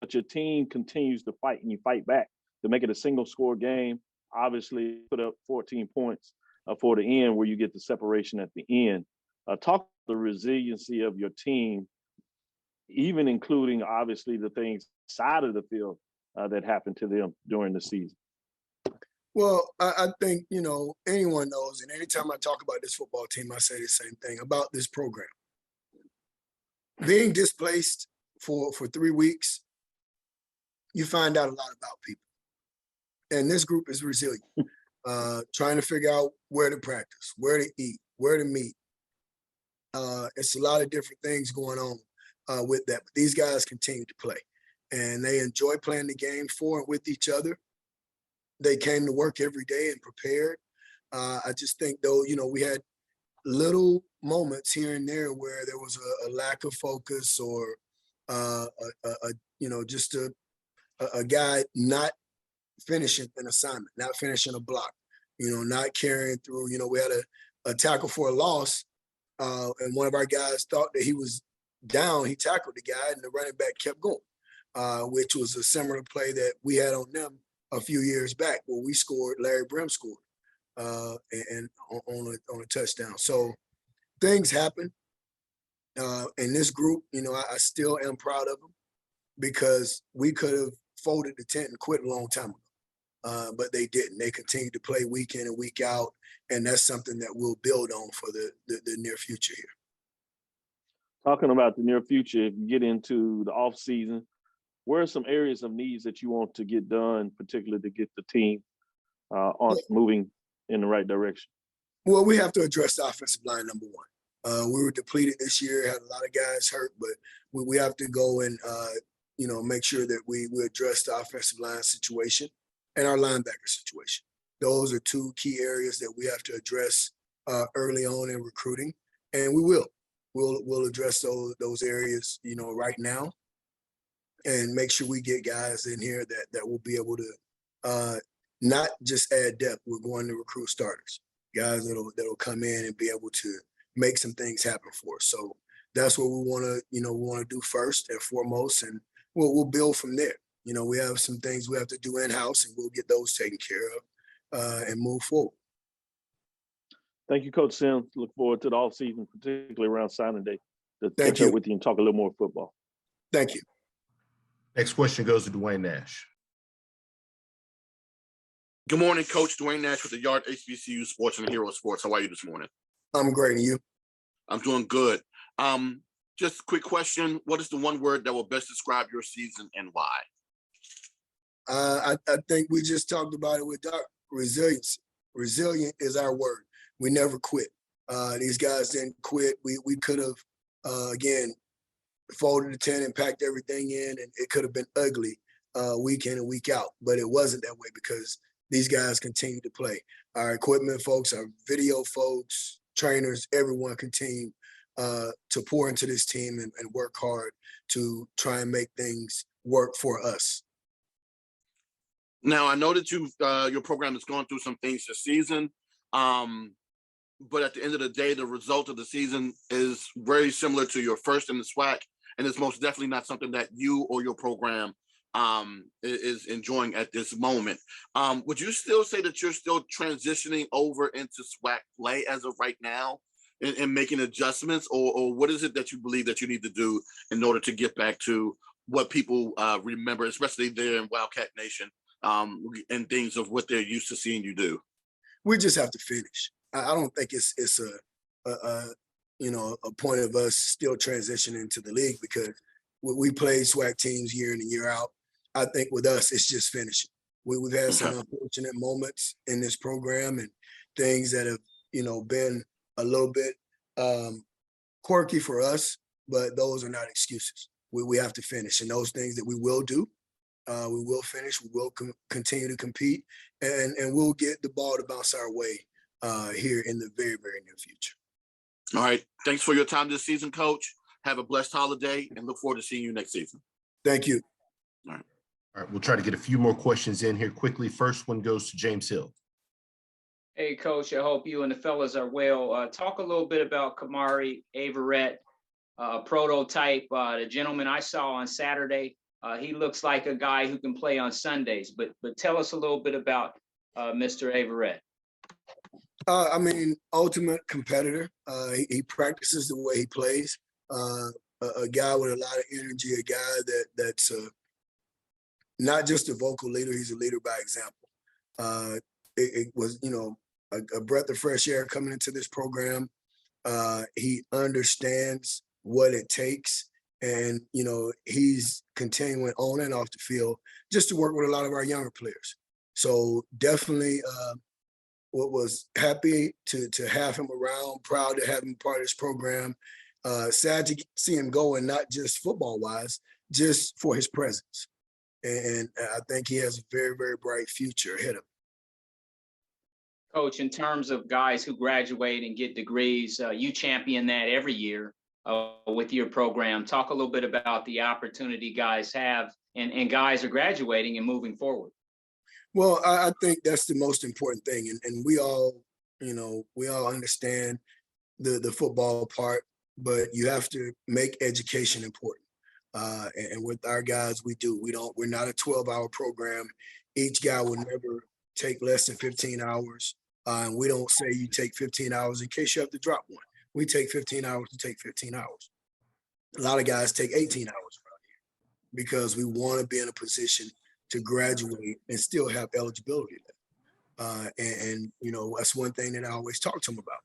but your team continues to fight and you fight back to make it a single score game. Obviously, put up 14 points for the end where you get the separation at the end. Talk the resiliency of your team, even including obviously the things side of the field that happened to them during the season. Well, I think, anyone knows, and anytime I talk about this football team, I say the same thing about this program. Being displaced for 3 weeks, you find out a lot about people. And this group is resilient, trying to figure out where to practice, where to eat, where to meet. It's a lot of different things going on with that. But these guys continue to play, and they enjoy playing the game for and with each other. They came to work every day and prepared. I just think, though, we had little moments here and there where there was a lack of focus, or just a guy not finishing an assignment, not finishing a block, not carrying through. We had a tackle for a loss, and one of our guys thought that he was down. He tackled the guy, and the running back kept going, which was a similar play that we had on them a few years back where we scored. Larry Brim scored and on a touchdown. So things happen in this group. I still am proud of them because we could have folded the tent and quit a long time ago, but they didn't. They continued to play week in and week out, and that's something that we'll build on for the near future here. Talking about the near future, if you get into the off season, where are some areas of needs that you want to get done, particularly to get the team on moving in the right direction? Well, we have to address the offensive line, number one. We were depleted this year, had a lot of guys hurt, but we have to go and make sure that we address the offensive line situation and our linebacker situation. Those are 2 key areas that we have to address early on in recruiting, and we will. We'll address those areas, right now, and make sure we get guys in here that will be able to not just add depth. We're going to recruit starters, guys that'll come in and be able to make some things happen for us. So that's what we want to do first and foremost, and we'll build from there. We have some things we have to do in-house, and we'll get those taken care of and move forward. Thank you, Coach Sims. Look forward to the offseason, particularly around signing day, to catch up with you and talk a little more football. Thank you. Next question goes to Dwayne Nash. Good morning, Coach. Dwayne Nash with the Yard HBCU Sports and Hero Sports. How are you this morning? I'm great. And you? I'm doing good. Just a quick question. What is the one word that will best describe your season and why? I think we just talked about it with Doc. Resilience. Resilient is our word. We never quit. These guys didn't quit. We could have, again, folded the tent and packed everything in, and it could have been ugly week in and week out, but it wasn't that way because these guys continue to play. Our equipment folks, our video folks, trainers, everyone continue to pour into this team and work hard to try and make things work for us. Now, I know that your program has gone through some things this season, but at the end of the day, the result of the season is very similar to your first in the SWAC, and it's most definitely not something that you or your program is enjoying at this moment. Would you still say that you're still transitioning over into SWAC play as of right now and making adjustments, or what is it that you believe that you need to do in order to get back to what people remember, especially there in Wildcat Nation, and things of what they're used to seeing you do? We just have to finish. I don't think it's a point of us still transitioning to the league because we play SWAC teams year in and year out. I think with us, it's just finishing. We've had some unfortunate moments in this program and things that have, been a little bit quirky for us, but those are not excuses. We have to finish, and those things that we will do, we will finish. We will continue to compete, and we'll get the ball to bounce our way here in the very, very near future. All right. Thanks for your time this season, Coach. Have a blessed holiday and look forward to seeing you next season. Thank you. All right. All right, we'll try to get a few more questions in here quickly. First one goes to James Hill. Hey, Coach, I hope you and the fellas are well. Talk a little bit about Kamari Averett, prototype. The gentleman I saw on Saturday, he looks like a guy who can play on Sundays, but tell us a little bit about Mr. Averett. Ultimate competitor. He practices the way he plays. A guy with a lot of energy, a guy that's not just a vocal leader, he's a leader by example. It was, a breath of fresh air coming into this program. He understands what it takes, and he's continuing on and off the field just to work with a lot of our younger players. So definitely was happy to have him around, proud to have him part of this program. Sad to see him go, and not just football wise, just for his presence. And I think he has a very, very bright future ahead of him. Coach, in terms of guys who graduate and get degrees, you champion that every year with your program. Talk a little bit about the opportunity guys have and guys are graduating and moving forward. Well, I think that's the most important thing. And we all, we all understand the football part, but you have to make education important. And with our guys, we're not a 12-hour program. Each guy will never take less than 15 hours. And we don't say you take 15 hours in case you have to drop one. We take 15 hours to take 15 hours. A lot of guys take 18 hours around here because we want to be in a position to graduate and still have eligibility there. And that's one thing that I always talk to them about.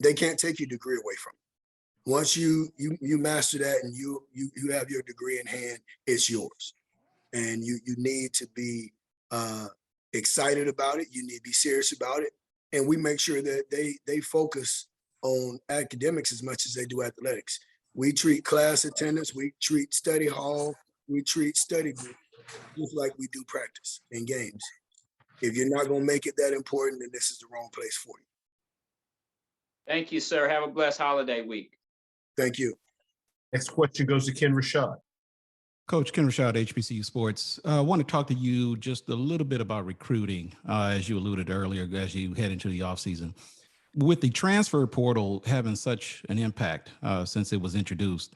They can't take your degree away from you. Once you master that and you have your degree in hand, it's yours. And you need to be excited about it. You need to be serious about it. And we make sure that they focus on academics as much as they do athletics. We treat class attendance, we treat study hall, we treat study group just like we do practice and games. If you're not going to make it that important, then this is the wrong place for you. Thank you, sir. Have a blessed holiday week. Thank you. Next question goes to Ken Rashad. Coach Ken Rashad, HBCU Sports. I want to talk to you just a little bit about recruiting, as you alluded earlier, as you head into the offseason. With the transfer portal having such an impact since it was introduced,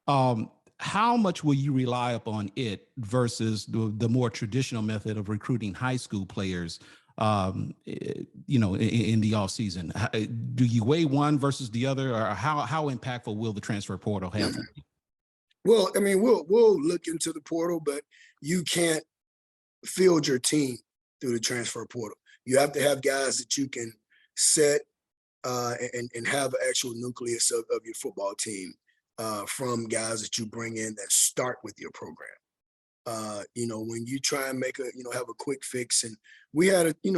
how much will you rely upon it versus the more traditional method of recruiting high school players, in the offseason? Do you weigh one versus the other, or how impactful will the transfer portal have? Well, we'll look into the portal, but you can't field your team through the transfer portal. You have to have guys that you can set and have an actual nucleus of your football team from guys that you bring in that start with your program. When you try and have a quick fix, and we had 3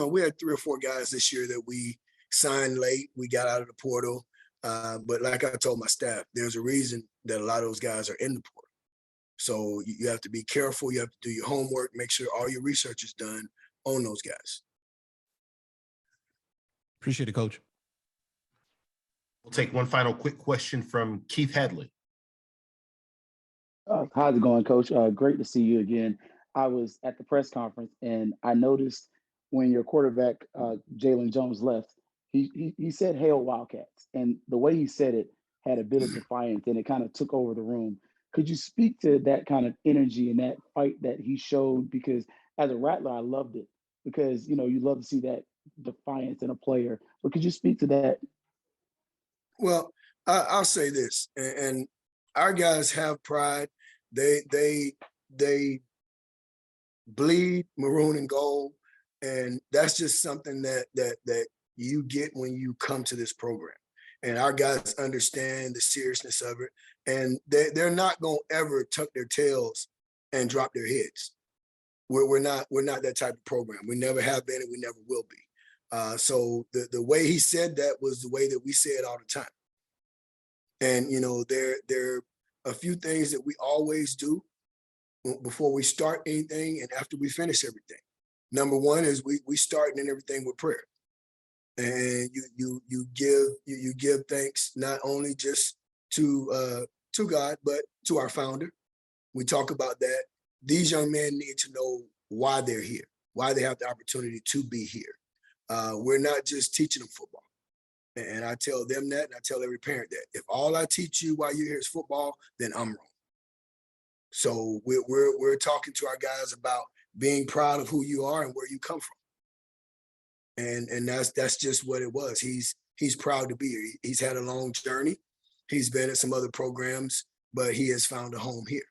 or 4 guys this year that we signed late. We got out of the portal. But like I told my staff, there's a reason that a lot of those guys are in the portal. So you have to be careful. You have to do your homework, make sure all your research is done on those guys. Appreciate it, Coach. We'll take one final quick question from Keith Hadley. How's it going, Coach? Great to see you again. I was at the press conference, and I noticed when your quarterback, Jalen Jones, left, he said, "Hail Wildcats." And the way he said it had a bit of defiance, and it kind of took over the room. Could you speak to that kind of energy and that fight that he showed? Because as a Rattler, I loved it because, you love to see that defiance in a player. But could you speak to that? Well, I'll say this, and our guys have pride. They bleed maroon and gold. And that's just something that you get when you come to this program. And our guys understand the seriousness of it. And they're not going to ever tuck their tails and drop their heads. We're not that type of program. We never have been and we never will be. So the way he said that was the way that we say it all the time. And, you know, there are a few things that we always do before we start anything and after we finish everything. Number one is we start in everything with prayer. And you give thanks not only just to God, but to our founder. We talk about that. These young men need to know why they're here, why they have the opportunity to be here. We're not just teaching them football. And I tell them that, and I tell every parent that. If all I teach you while you're here is football, then I'm wrong. So we're talking to our guys about being proud of who you are and where you come from. And that's just what it was. He's proud to be here. He's had a long journey. He's been at some other programs, but he has found a home here.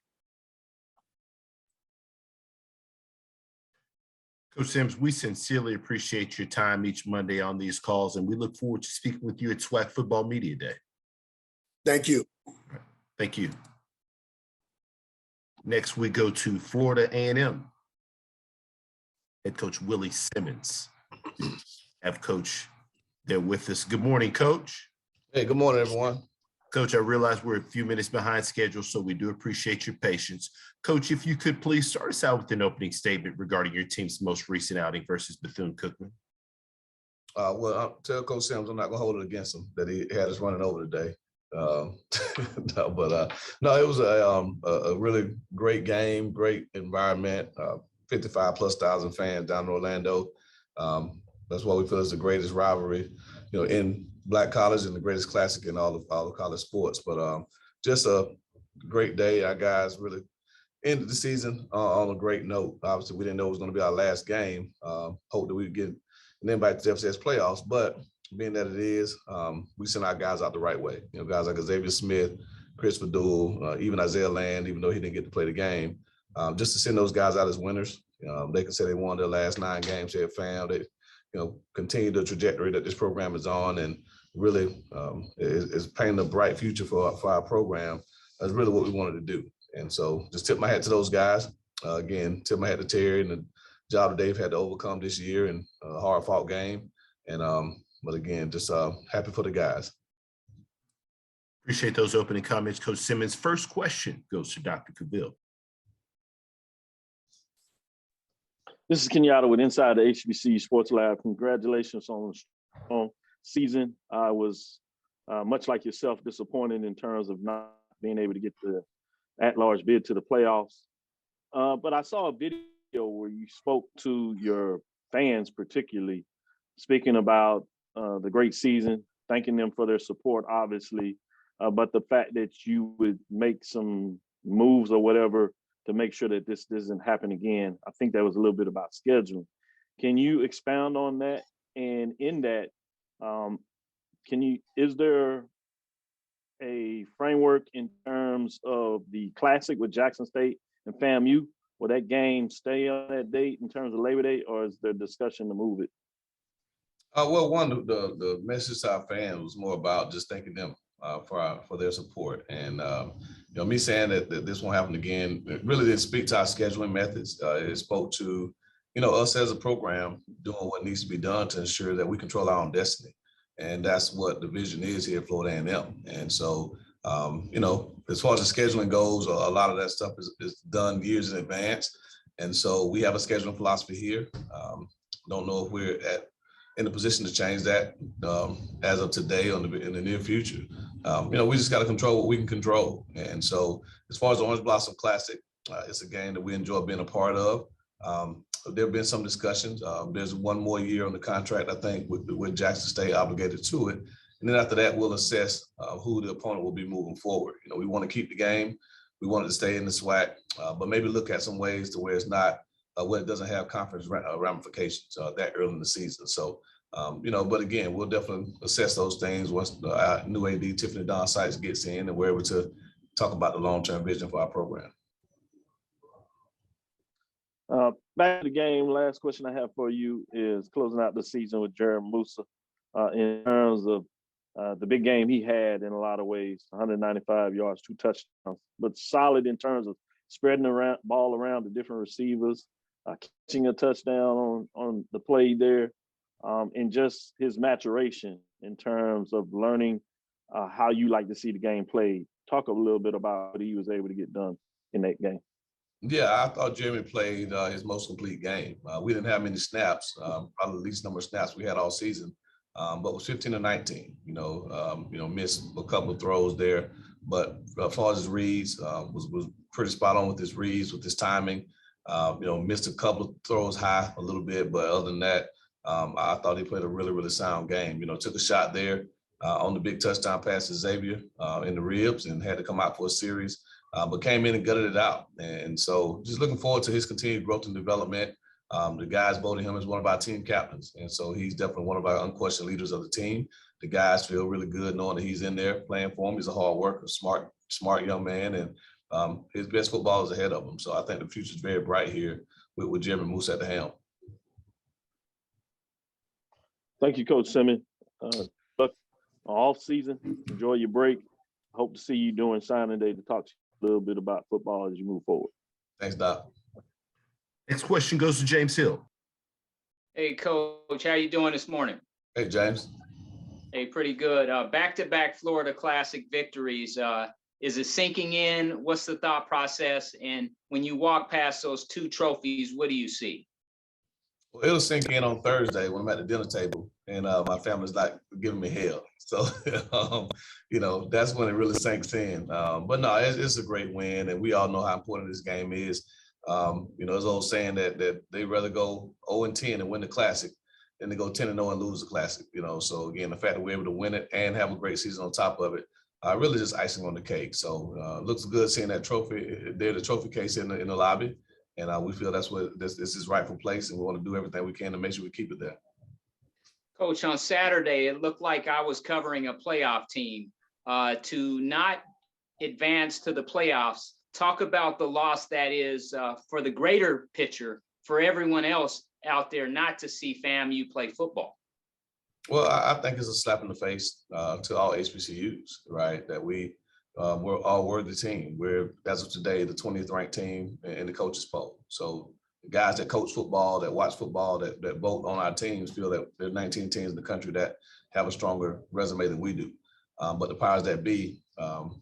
Coach Sims, we sincerely appreciate your time each Monday on these calls, and we look forward to speaking with you at SWAC Football Media Day. Thank you. Thank you. Next, we go to Florida A&M. Head coach Willie Simmons. Have Coach there with us. Good morning, Coach. Hey, good morning, everyone. Coach, I realize we're a few minutes behind schedule, so we do appreciate your patience. Coach, if you could please start us out with an opening statement regarding your team's most recent outing versus Bethune-Cookman. Well, tell Coach Sims I'm not going to hold it against him that he had us running over today. No, it was a really great game, great environment, 55,000+ fans down in Orlando. That's why we feel it's the greatest rivalry, you know, in Black college and the greatest classic in all of college sports. But just a great day. Our guys really ended the season on a great note. Obviously, we didn't know it was going to be our last game. Hope that we would get an invite to the FCS playoffs, but being that it is, we sent our guys out the right way. You know, guys like Xavier Smith, Chris Fadoul, even Isaiah Land, even though he didn't get to play the game, just to send those guys out as winners. They can say they won their last 9 games they have found. They, you know, continue the trajectory that this program is on, and really is painting a bright future for our program. That's really what we wanted to do. And so just tip my hat to those guys. Again, tip my hat to Terry and the job that they've had to overcome this year in a hard fought game. And but again, just happy for the guys. Appreciate those opening comments, Coach Simmons. First question goes to Dr. Cavill. This is Kenyatta with Inside the HBCU Sports Lab. Congratulations on season. I was much like yourself, disappointed in terms of not being able to get the at-large bid to the playoffs. But I saw a video where you spoke to your fans, particularly speaking about the great season, thanking them for their support, obviously, but the fact that you would make some moves or whatever to make sure that this doesn't happen again. I think that was a little bit about scheduling. Can you expound on that? And in that, is there a framework in terms of the Classic with Jackson State and FAMU? Will that game stay on that date in terms of Labor Day, or is there discussion to move it? Well, one, the message to our fans was more about just thanking them for their support. And, you know, me saying that this won't happen again, it really didn't speak to our scheduling methods. It spoke to, you know, us as a program doing what needs to be done to ensure that we control our own destiny. And that's what the vision is here at Florida A&M. And so, you know, as far as the scheduling goes, a lot of that stuff is done years in advance. And so we have a scheduling philosophy here. Don't know if we're in a position to change that as of today or in the near future. You know, we just got to control what we can control. And so as far as the Orange Blossom Classic, it's a game that we enjoy being a part of. There have been some discussions. There's one more year on the contract, I think, with Jackson State obligated to it. And then after that, we'll assess who the opponent will be moving forward. You know, we want to keep the game. We want it to stay in the SWAC, but maybe look at some ways to where it's not, where it doesn't have conference ramifications that early in the season. So, you know, but again, we'll definitely assess those things once our new AD, Tiffany Don Sykes, gets in and we're able to talk about the long-term vision for our program. back to the game. Last question I have for you is closing out the season with Jared Musa in terms of the big game he had in a lot of ways, 195 yards, 2 touchdowns, but solid in terms of spreading the ball around to different receivers, catching a touchdown on the play there, and just his maturation in terms of learning how you like to see the game played. Talk a little bit about what he was able to get done in that game. Yeah, I thought Jeremy played his most complete game. We didn't have many snaps, probably the least number of snaps we had all season, but was 15 to 19. Missed a couple of throws there, but as far as his reads, was pretty spot on with his reads, with his timing. Missed a couple of throws high a little bit, but other than that, I thought he played a really, really sound game. Took a shot there on the big touchdown pass to Xavier in the ribs and had to come out for a series. But came in and gutted it out. And so just looking forward to his continued growth and development. The guys voted him as one of our team captains. And so he's definitely one of our unquestioned leaders of the team. The guys feel really good knowing that he's in there playing for him. He's a hard worker, smart young man, and his best football is ahead of him. So I think the future is very bright here with Jeremy Moose at the helm. Thank you, Coach Simmons. Look, off season, enjoy your break. Hope to see you during signing day to talk to you a little bit about football as you move forward. Thanks, Doc. Next question goes to James Hill. Hey, Coach, how you doing this morning? Hey, James. Hey, pretty good. Back-to-back Florida Classic victories. Is it sinking in? What's the thought process? And when you walk past those 2 trophies, what do you see? Well, it'll sink in on Thursday when I'm at the dinner table and my family's like giving me hell. So, that's when it really sinks in. But no, it's a great win, and we all know how important this game is. There's old saying that they'd rather go 0-10 and win the Classic than to go 10-0 and lose the Classic. So again, the fact that we're able to win it and have a great season on top of it, really just icing on the cake. So looks good seeing that trophy there, the trophy case in the lobby. And we feel that's what this is rightful place, and we want to do everything we can to make sure we keep it there. Coach, on Saturday, it looked like I was covering a playoff team. To not advance to the playoffs, talk about the loss that is for the greater picture, for everyone else out there not to see FAMU play football. Well, I think it's a slap in the face to all HBCUs, right? That we're all worthy team. We're, as of today, the 20th ranked team in the coaches poll. So the guys that coach football, that watch football, that vote on our teams feel that there are 19 teams in the country that have a stronger resume than we do. But the powers that be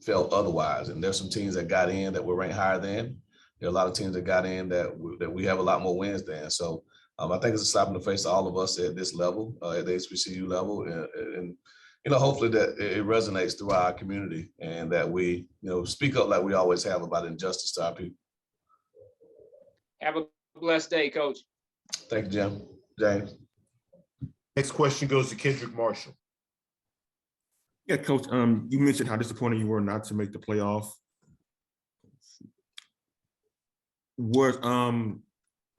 felt otherwise. And there's some teams that got in that were ranked higher than. There are a lot of teams that got in that we have a lot more wins than. So I think it's a slap in the face to all of us at this level, at the HBCU level. And hopefully that it resonates through our community and that we, speak up like we always have about injustice to our people. Have a blessed day, Coach. Thank you, Jim. James. Next question goes to Kendrick Marshall. Yeah, Coach, you mentioned how disappointed you were not to make the playoff.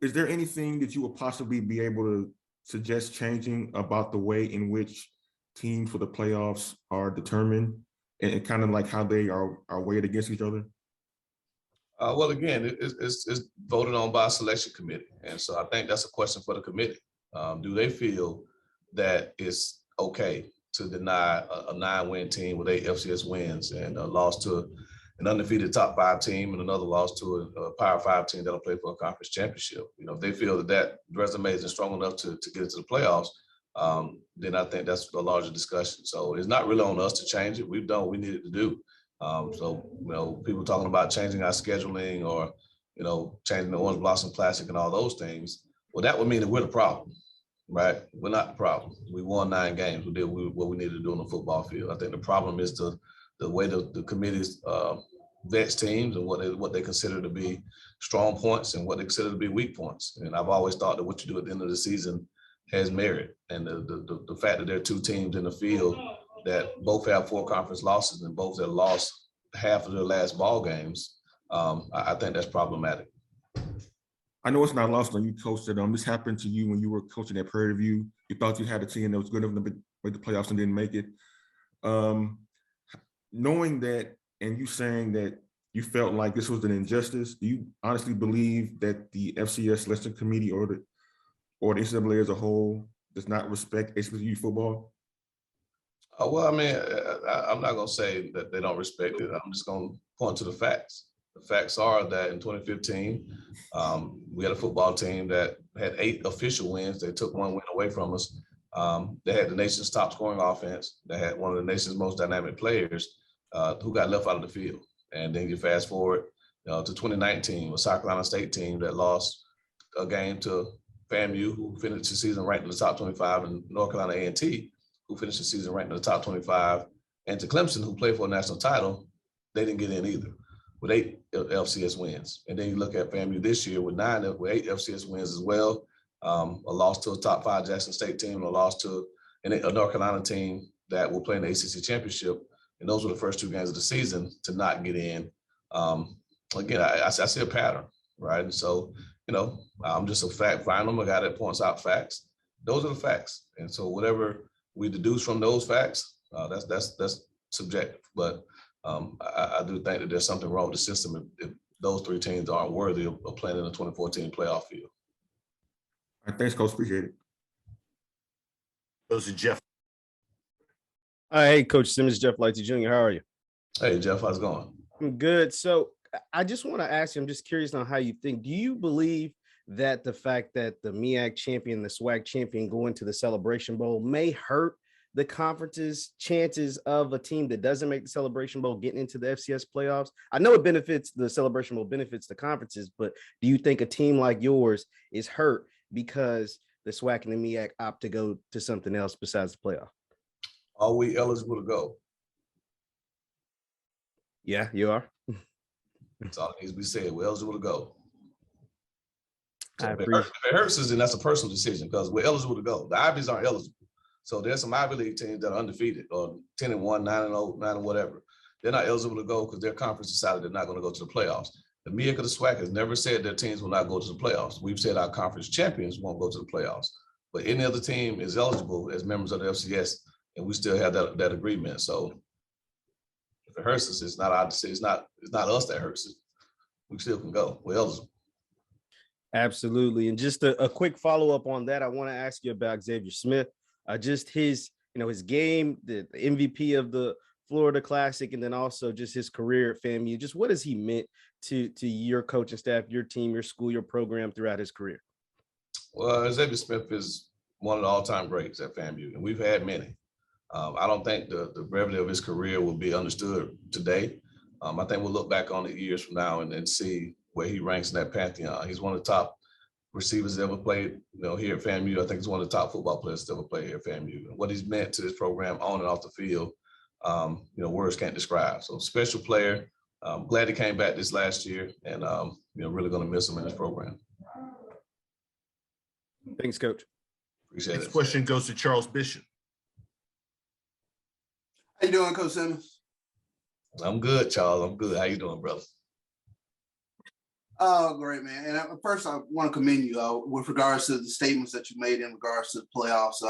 Is there anything that you would possibly be able to suggest changing about the way in which teams for the playoffs are determined and kind of like how they are weighed against each other? Well, again, it's voted on by a selection committee. And so I think that's a question for the committee. Do they feel that it's okay to deny a 9-win team with 8 FCS wins and a loss to an undefeated top 5 team and another loss to a Power 5 team that'll play for a conference championship? If they feel that resume isn't strong enough to get into the playoffs, then I think that's a larger discussion. So it's not really on us to change it. We've done what we needed to do. People talking about changing our scheduling or, changing the Orange Blossom Classic and all those things. Well, that would mean that we're the problem, right? We're not the problem. We won 9 games. We did what we needed to do on the football field. I think the problem is the way the committees vets teams and what they consider to be strong points and what they consider to be weak points. And I've always thought that what you do at the end of the season has merit. And the fact that there are 2 teams in the field that both have 4 conference losses and both have lost half of their last ball games, I think that's problematic. I know it's not lost on you, Coach, that this happened to you when you were coaching at Prairie View. You thought you had a team that was good enough to make the playoffs and didn't make it. Knowing that, and you saying that you felt like this was an injustice? Do you honestly believe that the FCS selection committee or the NCAA as a whole does not respect HBCU football? Well, I mean, I'm not going to say that they don't respect it. I'm just going to point to the facts. The facts are that in 2015, we had a football team that had 8 official wins. They took 1 win away from us. They had the nation's top scoring offense. They had one of the nation's most dynamic players who got left out of the field. And then you fast forward to 2019, a South Carolina State team that lost a game to FAMU, who finished the season ranked in the top 25, and North Carolina A&T, who finished the season ranked in the top 25, and to Clemson, who played for a national title. They didn't get in either, with 8 FCS wins. And then you look at FAMU this year with 8 FCS wins as well. A loss to a top 5 Jackson State team, and a loss to a North Carolina team that will play in the ACC championship. And those were the first 2 games of the season to not get in. Again, I see a pattern, right? And so, I'm just a fact finder. I'm a guy that points out facts. Those are the facts. And so whatever we deduce from those facts, that's subjective. But I do think that there's something wrong with the system if those 3 teams aren't worthy of playing in the 2014 playoff field. All right, thanks, Coach. Appreciate it. Goes to Jeff. Hey, Coach Simmons, Jeff Lighty Jr. How are you? Hey, Jeff, how's it going? I'm good. So I just want to ask you, I'm just curious on how you think. Do you believe that the fact that the MEAC champion, the SWAC champion go into the Celebration Bowl may hurt the conference's chances of a team that doesn't make the Celebration Bowl getting into the FCS playoffs? I know it benefits the Celebration Bowl, benefits the conferences, but do you think a team like yours is hurt because the SWAC and the MEAC opt to go to something else besides the playoff? Are we eligible to go? Yeah, you are. That's all that needs to be said. We're eligible to go. So if it hurts us, then that's a personal decision because we're eligible to go. The Ivies aren't eligible. So there's some Ivy League teams that are undefeated or 10-1, 9-0, 9 whatever. They're not eligible to go because their conference decided they're not going to go to the playoffs. The MEAC or the SWAC has never said their teams will not go to the playoffs. We've said our conference champions won't go to the playoffs. But any other team is eligible as members of the FCS, and we still have that agreement. So if it hurts us, it's not our decision. It's not us that hurts it. We still can go. We're eligible. Absolutely. And just a quick follow-up on that, I want to ask you about Xavier Smith. Just his game, the MVP of the Florida Classic, and then also just his career at FAMU. Just what has he meant to your coaching staff, your team, your school, your program throughout his career? Well, Xavier Smith is one of the all-time greats at FAMU, and we've had many. I don't think the brevity of his career will be understood today. I think we'll look back on it years from now and see where he ranks in that pantheon. He's one of the top receivers that ever played, here at FAMU. I think he's one of the top football players that ever played here at FAMU. And what he's meant to this program on and off the field, words can't describe. So special player. Glad he came back this last year, and really going to miss him in this program. Thanks, Coach. Appreciate it. Next question goes to Charles Bishop. How you doing, Coach Simmons? I'm good, Charles. I'm good. How you doing, brother? Oh, great, man. And first, I want to commend you with regards to the statements that you made in regards to the playoffs.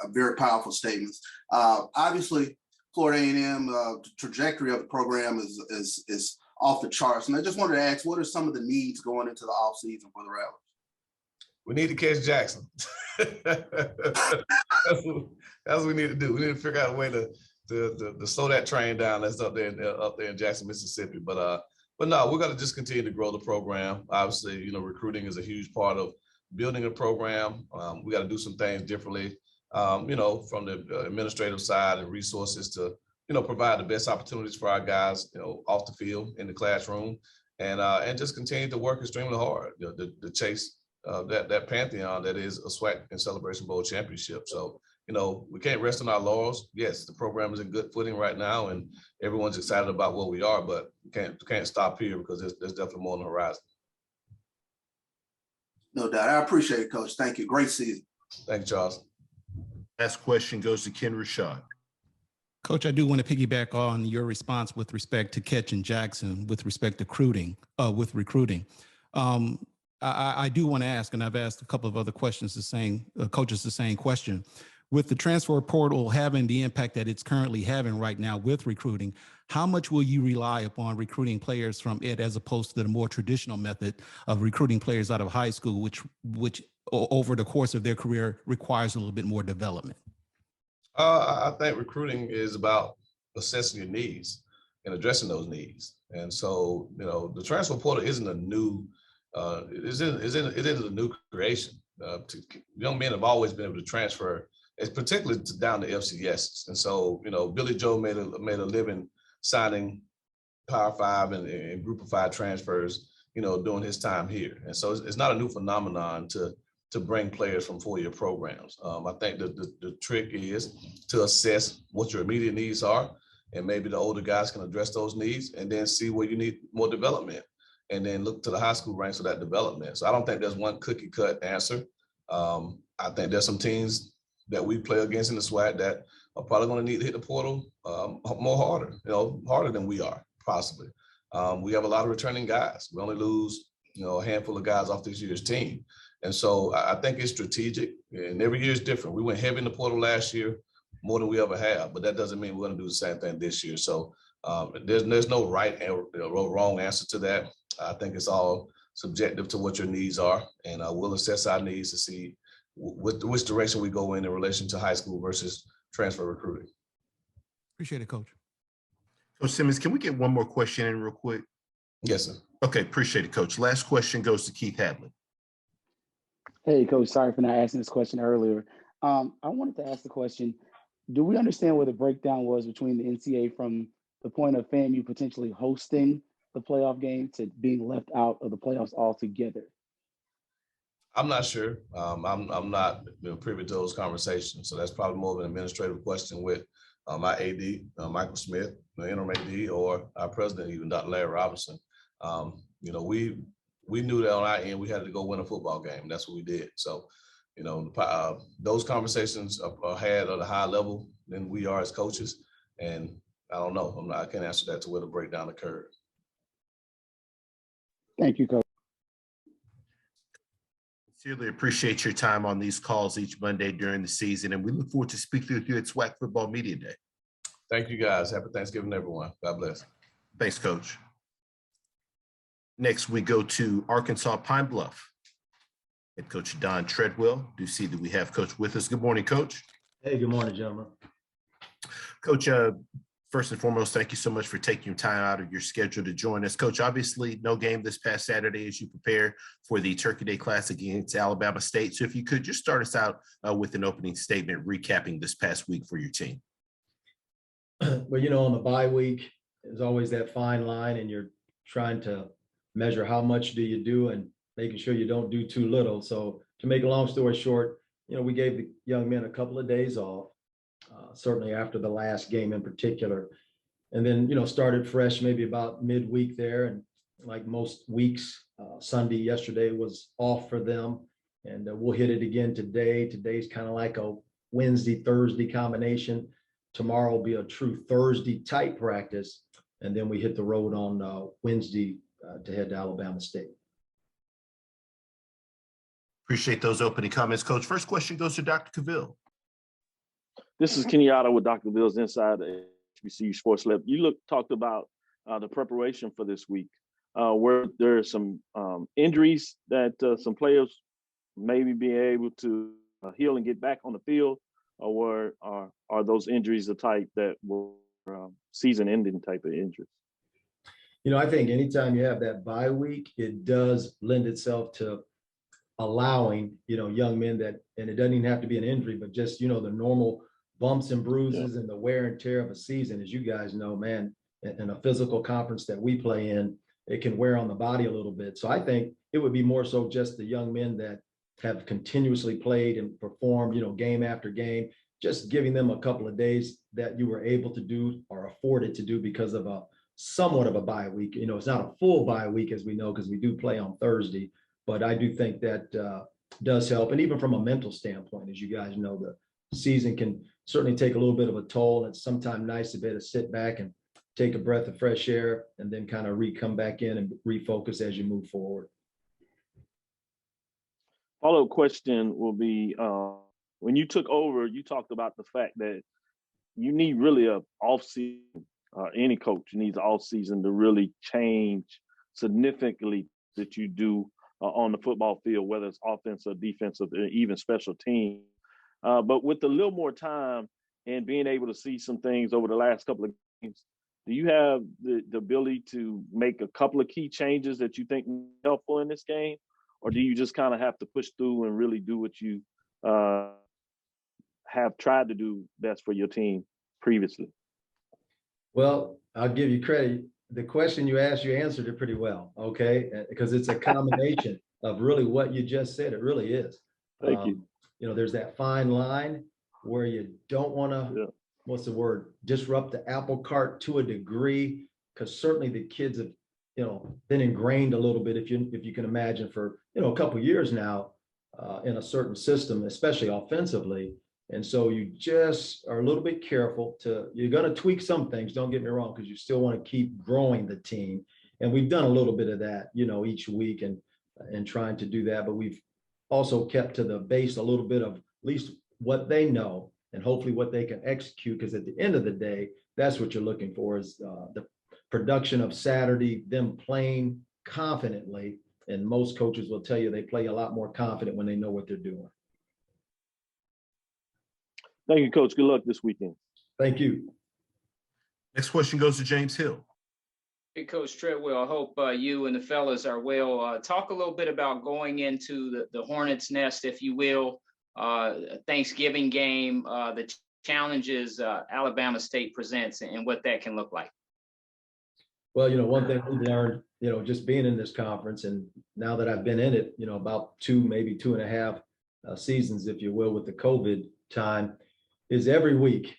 Very powerful statements. Obviously, Florida A&M trajectory of the program is off the charts. And I just wanted to ask, what are some of the needs going into the offseason for the Rattlers? We need to catch Jackson. That's what we need to do. We need to figure out a way to slow that train down that's up there in Jackson, Mississippi. But no, we're going to just continue to grow the program. Obviously, recruiting is a huge part of building a program. We got to do some things differently, from the administrative side and resources to, provide the best opportunities for our guys, off the field, in the classroom, and just continue to work extremely hard, to chase that pantheon that is a SWAC and Celebration Bowl championship. So, we can't rest on our laurels. Yes, the program is in good footing right now, and everyone's excited about what we are, but can't stop here because there's definitely more on the horizon. No doubt. I appreciate it, Coach. Thank you. Great season. Thank you, Charles. Last question goes to Ken Rashad. Coach, I do want to piggyback on your response with respect to catching Jackson, with respect to recruiting. I do want to ask, and I've asked a couple of other questions, coaches the same question. with the transfer portal having the impact that it's currently having right now with recruiting, how much will you rely upon recruiting players from it as opposed to the more traditional method of recruiting players out of high school, which over the course of their career requires a little bit more development? I think recruiting is about assessing your needs and addressing those needs. And so, the transfer portal isn't a new, it isn't a new creation. Young men have always been able to transfer, it's particularly down to FCS. And so, Billy Joe made a living signing Power 5 and Group of 5 transfers, during his time here. And so it's not a new phenomenon to bring players from 4-year programs. I think the trick is to assess what your immediate needs are, and maybe the older guys can address those needs, and then see where you need more development, and then look to the high school ranks for that development. So I don't think there's one cookie cut answer. I think there's some teams that we play against in the SWAC that are probably going to need to hit the portal harder than we are, possibly. We have a lot of returning guys. We only lose, a handful of guys off this year's team. And so I think it's strategic, and every year is different. We went heavy in the portal last year, more than we ever have, but that doesn't mean we're going to do the same thing this year. So there's no right or wrong answer to that. I think it's all subjective to what your needs are, and we'll assess our needs to see which direction we go in relation to high school versus transfer recruiting. Appreciate it, Coach. Coach Simmons, can we get one more question in real quick? Yes, sir. Okay, appreciate it, Coach. Last question goes to Keith Hadley. Hey, Coach, sorry for not asking this question earlier. I wanted to ask the question, do we understand where the breakdown was between the NCAA from the point of FAMU potentially hosting the playoff game to being left out of the playoffs altogether? I'm not sure. I'm not privy to those conversations. So that's probably more of an administrative question with my AD, Michael Smith, the interim AD, or our president, even Dr. Larry Robinson. We knew that on our end, we had to go win a football game. That's what we did. So, those conversations are had at a higher level than we are as coaches. And I don't know. I can't answer that to where the breakdown occurred. Thank you, Coach. Sincerely appreciate your time on these calls each Monday during the season, and we look forward to speaking with you at SWAC Football Media Day. Thank you, guys. Happy Thanksgiving, everyone. God bless. Thanks, Coach. Next, we go to Arkansas Pine Bluff. Head Coach Don Treadwell. Do see that we have Coach with us. Good morning, Coach. Hey, good morning, gentlemen. Coach, first and foremost, thank you so much for taking time out of your schedule to join us. Coach, obviously no game this past Saturday as you prepare for the Turkey Day Classic against Alabama State. So if you could just start us out with an opening statement recapping this past week for your team. Well, on the bye week, there's always that fine line, and you're trying to measure how much do you do and making sure you don't do too little. So to make a long story short, we gave the young men a couple of days off, certainly after the last game in particular. And then, started fresh maybe about midweek there. And like most weeks, Sunday yesterday was off for them. And we'll hit it again today. Today's kind of like a Wednesday, Thursday combination. Tomorrow will be a true Thursday type practice. And then we hit the road on Wednesday to head to Alabama State. Appreciate those opening comments, Coach. First question goes to Dr. Cavill. This is Kenyatta with Dr. Cavill's Inside the HBCU Sports Lab. You talked about the preparation for this week. Where there are some injuries that some players maybe being able to heal and get back on the field, or are those injuries the type that were season-ending type of injuries? I think anytime you have that bye week, it does lend itself to allowing, young men that, and it doesn't even have to be an injury, but just, the normal bumps and bruises and the wear and tear of a season, as you guys know, man, in a physical conference that we play in, it can wear on the body a little bit. So I think it would be more so just the young men that have continuously played and performed, game after game, just giving them a couple of days that you were able to do or afforded to do because of somewhat of a bye week. It's not a full bye week, as we know, because we do play on Thursday, but I do think that does help. And even from a mental standpoint, as you guys know, the season can certainly take a little bit of a toll. It's sometimes nice to be able to sit back and take a breath of fresh air and then kind of come back in and refocus as you move forward. Follow-up question will be, when you took over, you talked about the fact that you need really a off season. Any coach needs an off season to really change significantly that you do on the football field, whether it's offensive, defensive, even special teams. But with a little more time and being able to see some things over the last couple of games, do you have the ability to make a couple of key changes that you think are helpful in this game? Or do you just kind of have to push through and really do what you have tried to do best for your team previously? Well, I'll give you credit. The question you asked, you answered it pretty well, okay? Because it's a combination of really what you just said. It really is. Thank you. You know, there's that fine line where you don't want to, what's the word, disrupt the apple cart to a degree, because certainly the kids have, you know, been ingrained a little bit, if you can imagine, for, you know, a couple of years now in a certain system, especially offensively. And so you just are a little bit careful you're going to tweak some things, don't get me wrong, because you still want to keep growing the team. And we've done a little bit of that, you know, each week and trying to do that. But we've also kept to the base a little bit of at least what they know and hopefully what they can execute. Because at the end of the day, that's what you're looking for, is the production of Saturday, them playing confidently. And most coaches will tell you they play a lot more confident when they know what they're doing. Thank you, Coach. Good luck this weekend. Thank you. Next question goes to James Hill. Hey, Coach Treadwell, I hope you and the fellas are well. Talk a little bit about going into the Hornets' nest, if you will, Thanksgiving game, the challenges Alabama State presents and what that can look like. Well, you know, one thing we've learned, you know, just being in this conference, and now that I've been in it, you know, about maybe 2.5 seasons, if you will, with the COVID time, is every week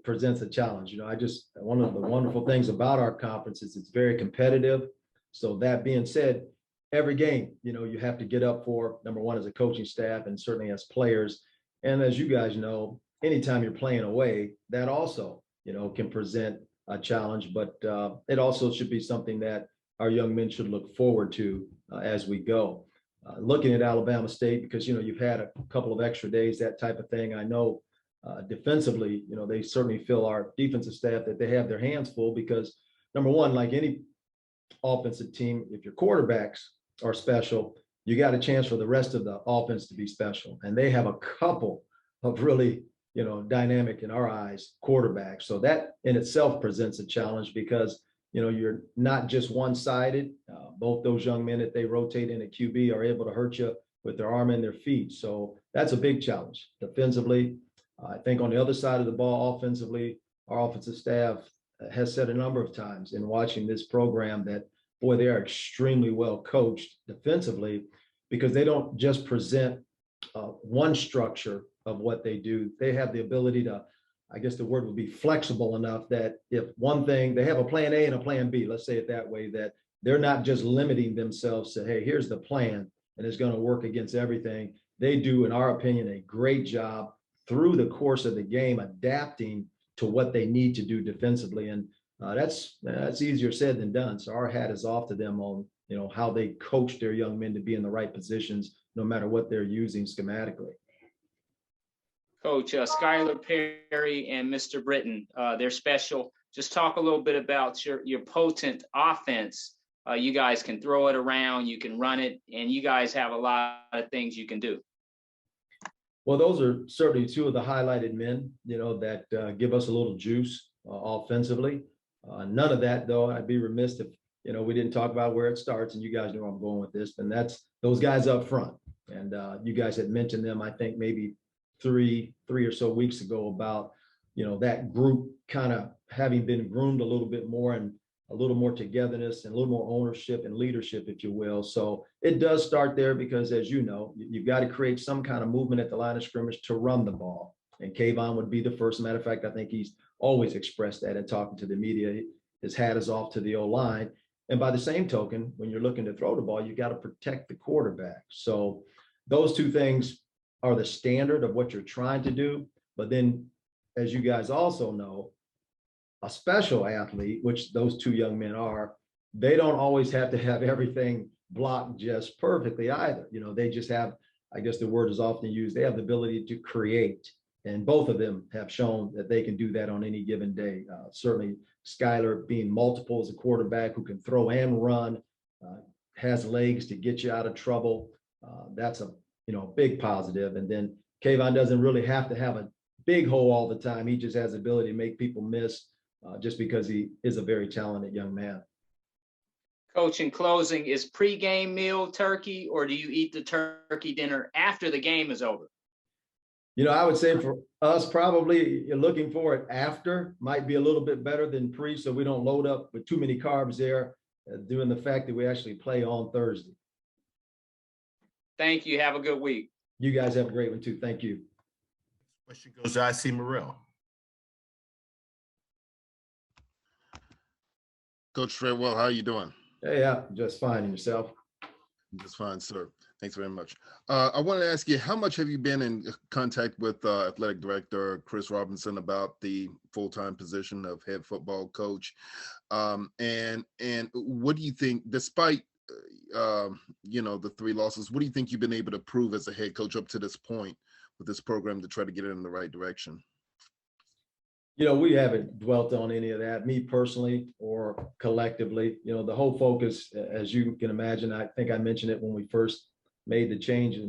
presents a challenge. You know, one of the wonderful things about our conference is it's very competitive. So that being said, every game, you know, you have to get up for, number one, as a coaching staff and certainly as players. And as you guys know, anytime you're playing away, that also, you know, can present a challenge, but it also should be something that our young men should look forward to as we go. Looking at Alabama State, because, you know, you've had a couple of extra days, that type of thing. I know defensively, you know, they certainly feel, our defensive staff, that they have their hands full because, number one, like any offensive team, if your quarterbacks are special, you got a chance for the rest of the offense to be special. And they have a couple of really, you know, dynamic, in our eyes, quarterbacks. So that in itself presents a challenge because, you know, you're not just one-sided. Both those young men, if they rotate in a QB, are able to hurt you with their arm and their feet. So that's a big challenge. Defensively, I think on the other side of the ball, offensively, our offensive staff has said a number of times in watching this program that, boy, they are extremely well coached defensively, because they don't just present one structure of what they do. They have the ability to, I guess the word would be flexible enough that if one thing, they have a plan A and a plan B, let's say it that way, that they're not just limiting themselves to, hey, here's the plan and it's going to work against everything. They do, in our opinion, a great job through the course of the game, adapting to what they need to do defensively. And that's easier said than done. So our hat is off to them on, you know, how they coach their young men to be in the right positions, no matter what they're using schematically. Coach, Skylar Perry and Mr. Britton, they're special. Just talk a little bit about your potent offense. You guys can throw it around, you can run it, and you guys have a lot of things you can do. Well, those are certainly two of the highlighted men, you know, that give us a little juice offensively. None of that, though, I'd be remiss if, you know, we didn't talk about where it starts, and you guys know where I'm going with this, and that's those guys up front. And you guys had mentioned them, I think maybe three or so weeks ago, about, you know, that group kind of having been groomed a little bit more, and a little more togetherness and a little more ownership and leadership, if you will. So it does start there because, as you know, you've got to create some kind of movement at the line of scrimmage to run the ball. And Kayvon would be the first. Matter of fact, I think he's always expressed that in talking to the media. His hat is off to the O-line. And by the same token, when you're looking to throw the ball, you got to protect the quarterback. So those two things are the standard of what you're trying to do. But then, as you guys also know, a special athlete, which those two young men are, they don't always have to have everything blocked just perfectly either. You know, they just have I guess the word is often used, they have the ability to create. And both of them have shown that they can do that on any given day. Certainly Skylar being multiple as a quarterback who can throw and run, has legs to get you out of trouble. That's a big positive. And then Kayvon doesn't really have to have a big hole all the time. He just has the ability to make people miss just because he is a very talented young man. Coach, in closing, is pregame meal turkey, or do you eat the turkey dinner after the game is over? I would say for us, probably you're looking for it after, might be a little bit better than pre, so we don't load up with too many carbs there, due to the fact that we actually play on Thursday. Thank you. Have a good week. You guys have a great one too. Thank you. Question goes to IC Morrell. Coach Treadwell, how are you doing? Hey, yeah, just fine. And yourself? Just fine, sir. Thanks very much. I wanted to ask you, how much have you been in contact with athletic director Chris Robinson about the full-time position of head football coach? And what do you think, despite the 3 losses, what do you think you've been able to prove as a head coach up to this point with this program to try to get it in the right direction? We haven't dwelt on any of that, me personally or collectively. The whole focus, as you can imagine, I think I mentioned it when we first made the change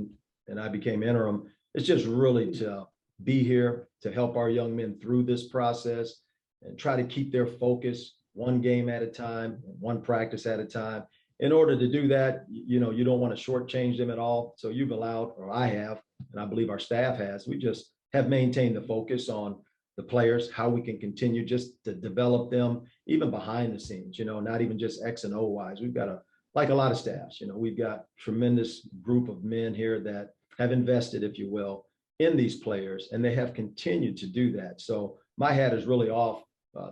and I became interim, it's just really to be here to help our young men through this process and try to keep their focus one game at a time, one practice at a time. In order to do that, you don't want to shortchange them at all. So you've allowed, or I have, and I believe our staff has, we just have maintained the focus on the players, how we can continue just to develop them, even behind the scenes, not even just X and O wise. We've got like a lot of staffs, we've got tremendous group of men here that have invested, if you will, in these players, and they have continued to do that. So my hat is really off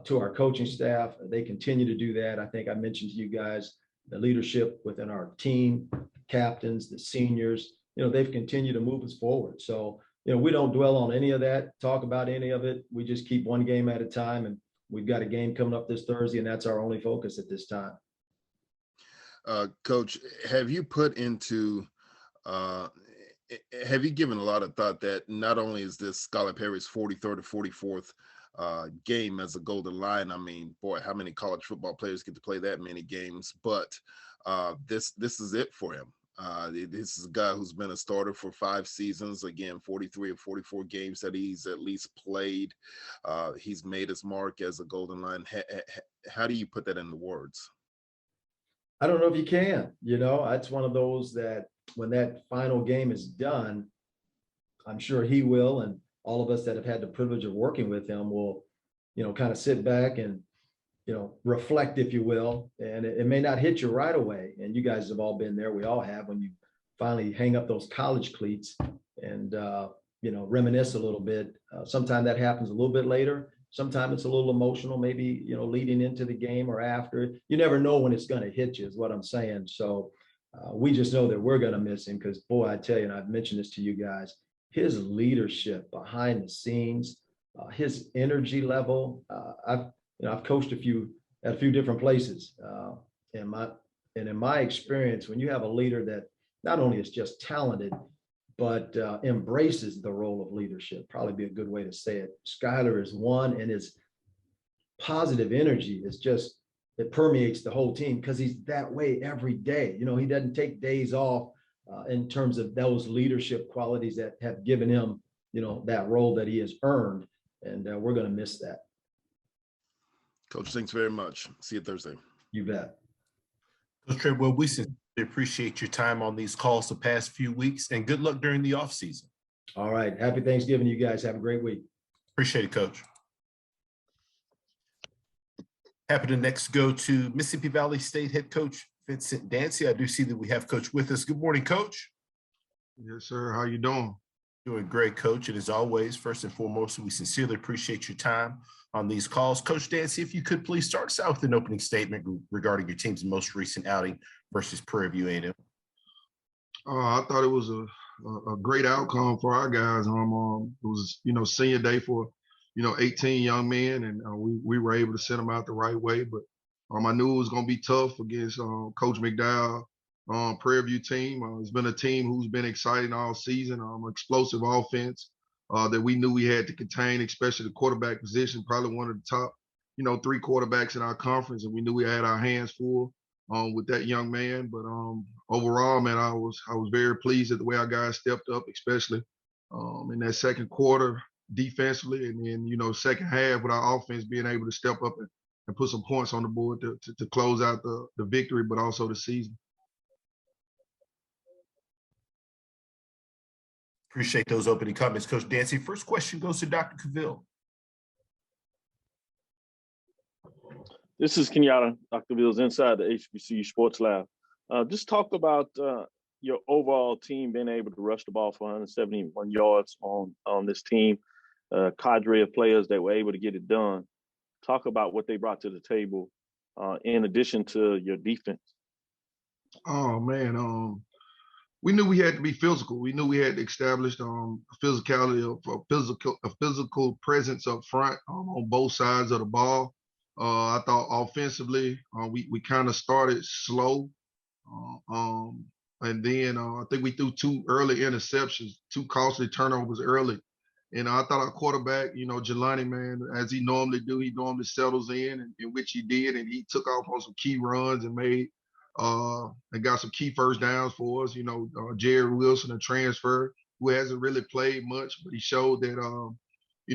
to our coaching staff. They continue to do that. I think I mentioned to you guys the leadership within our team, captains, the seniors, they've continued to move us forward. So we don't dwell on any of that, talk about any of it. We just keep one game at a time, and we've got a game coming up this Thursday, and that's our only focus at this time. Coach, have you given a lot of thought that not only is this Skylar Perry's 43rd or 44th game as a golden line? I mean, boy, how many college football players get to play that many games? But this is it for him. This is a guy who's been a starter for 5 seasons. Again, 43 or 44 games that he's at least played. He's made his mark as a golden line. How do you put that into words? I don't know if you can. It's one of those that when that final game is done, I'm sure he will, and all of us that have had the privilege of working with him will, kind of sit back and, reflect, if you will. And it may not hit you right away. And you guys have all been there. We all have, when you finally hang up those college cleats and, reminisce a little bit. Sometimes that happens a little bit later. Sometimes it's a little emotional, maybe, leading into the game or after. You never know when it's going to hit you, is what I'm saying. So we just know that we're going to miss him because, boy, I tell you, and I've mentioned this to you guys, his leadership behind the scenes, his energy level. I've coached at a few different places. In my experience, when you have a leader that not only is just talented, but embraces the role of leadership, probably be a good way to say it. Skylar is one, and his positive energy is just, it permeates the whole team because he's that way every day. He doesn't take days off in terms of those leadership qualities that have given him, that role that he has earned. And we're going to miss that. Coach, thanks very much. See you Thursday. You bet. Coach Treadwell, we sincerely appreciate your time on these calls the past few weeks, and good luck during the off season. All right. Happy Thanksgiving, you guys. Have a great week. Appreciate it, Coach. Happy to next go to Mississippi Valley State head coach Vincent Dancy. I do see that we have Coach with us. Good morning, Coach. Yes, sir. How you doing? Doing great, Coach. And as always, first and foremost, we sincerely appreciate your time on these calls. Coach Dancy, if you could please start us out with an opening statement regarding your team's most recent outing versus Prairie View A&M. I thought it was a great outcome for our guys. It was, senior day for, 18 young men, and we were able to send them out the right way. But I knew it was going to be tough against Coach McDowell, Prairie View team. It's been a team who's been exciting all season. Explosive offense that we knew we had to contain, especially the quarterback position. Probably one of the top, 3 quarterbacks in our conference, and we knew we had our hands full with that young man. But overall, man, I was very pleased at the way our guys stepped up, especially in that second quarter defensively, and then second half with our offense being able to step up and put some points on the board to close out the victory, but also the season. Appreciate those opening comments, Coach Dancy. First question goes to Dr. Cavill. This is Kenyatta, Dr. Ville's inside the HBCU Sports Lab. Just talk about your overall team being able to rush the ball for 171 yards on this team, cadre of players that were able to get it done. Talk about what they brought to the table in addition to your defense. Oh, man. We knew we had to be physical. We knew we had to establish physicality of a physical presence up front on both sides of the ball. I thought offensively, we kind of started slow. And then I think we threw 2 early interceptions, 2 costly turnovers early. And I thought our quarterback, Jelani, man, as he normally do, he normally settles in which he did. And he took off on some key runs and made and got some key first downs for us. Jared Wilson, a transfer who hasn't really played much, but he showed that,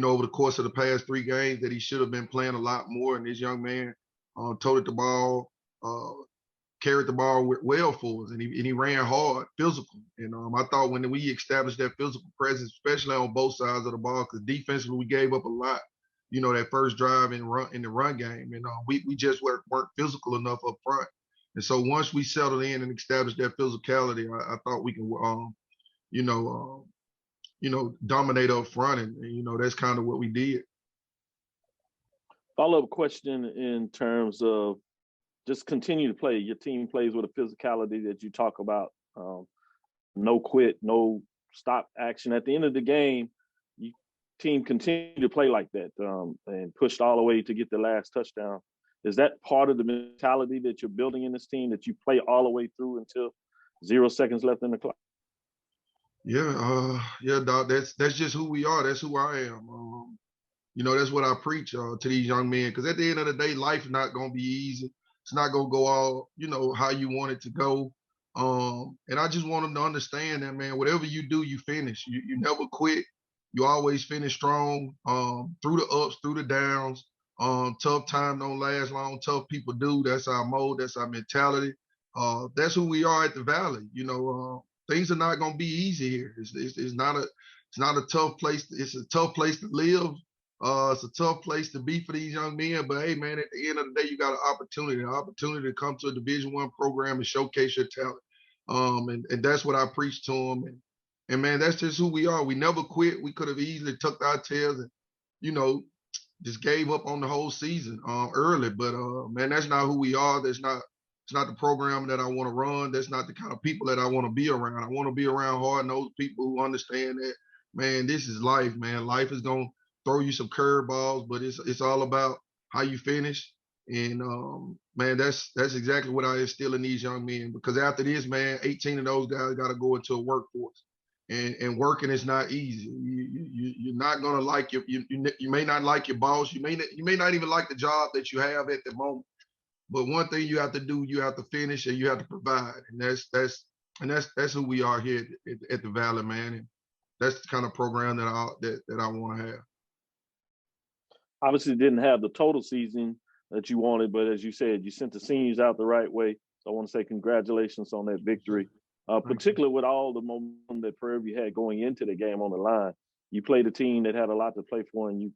over the course of the past 3 games that he should have been playing a lot more. And this young man toted the ball, carried the ball well for us, and he ran hard, physical. And I thought when we established that physical presence, especially on both sides of the ball, because defensively we gave up a lot, that first drive in the run game. And we just weren't physical enough up front. And so once we settled in and established that physicality, I thought we can, dominate up front. And that's kind of what we did. Follow-up question in terms of just continue to play. Your team plays with a physicality that you talk about. No quit, no stop action. At the end of the game, your team continued to play like that and pushed all the way to get the last touchdown. Is that part of the mentality that you're building in this team, that you play all the way through until 0 seconds left in the clock? Yeah, Doc, that's just who we are. That's who I am. That's what I preach to these young men. Because at the end of the day, life is not going to be easy. It's not going to go all, how you want it to go. And I just want them to understand that, man, whatever you do, you finish. You never quit. You always finish strong through the ups, through the downs. Tough time don't last long. Tough people do. That's our mode. That's our mentality. That's who we are at the Valley. Things are not going to be easy here. It's not a tough place. It's a tough place to live. It's a tough place to be for these young men. But hey, man, at the end of the day, you got an opportunity to come to a Division I program and showcase your talent. And that's what I preach to them. And man, that's just who we are. We never quit. We could have easily tucked our tails and, just gave up on the whole season early. But man, that's not who we are. It's not the program that I want to run. That's not the kind of people that I want to be around. I want to be around hard-nosed people who understand that, man, this is life, man. Life is going to throw you some curveballs, but it's all about how you finish. And man, that's exactly what I instill in these young men. Because after this, man, 18 of those guys got to go into a workforce. And working is not easy. You're not gonna like you may not like your boss. You may not even like the job that you have at the moment. But one thing you have to do, you have to finish and you have to provide. And that's who we are here at the Valley, man. And that's the kind of program that I want to have. Obviously, didn't have the total season that you wanted, but as you said, you sent the seniors out the right way. So I want to say congratulations on that victory. Particularly with all the momentum that Prairie View had going into the game on the line. You played a team that had a lot to play for, and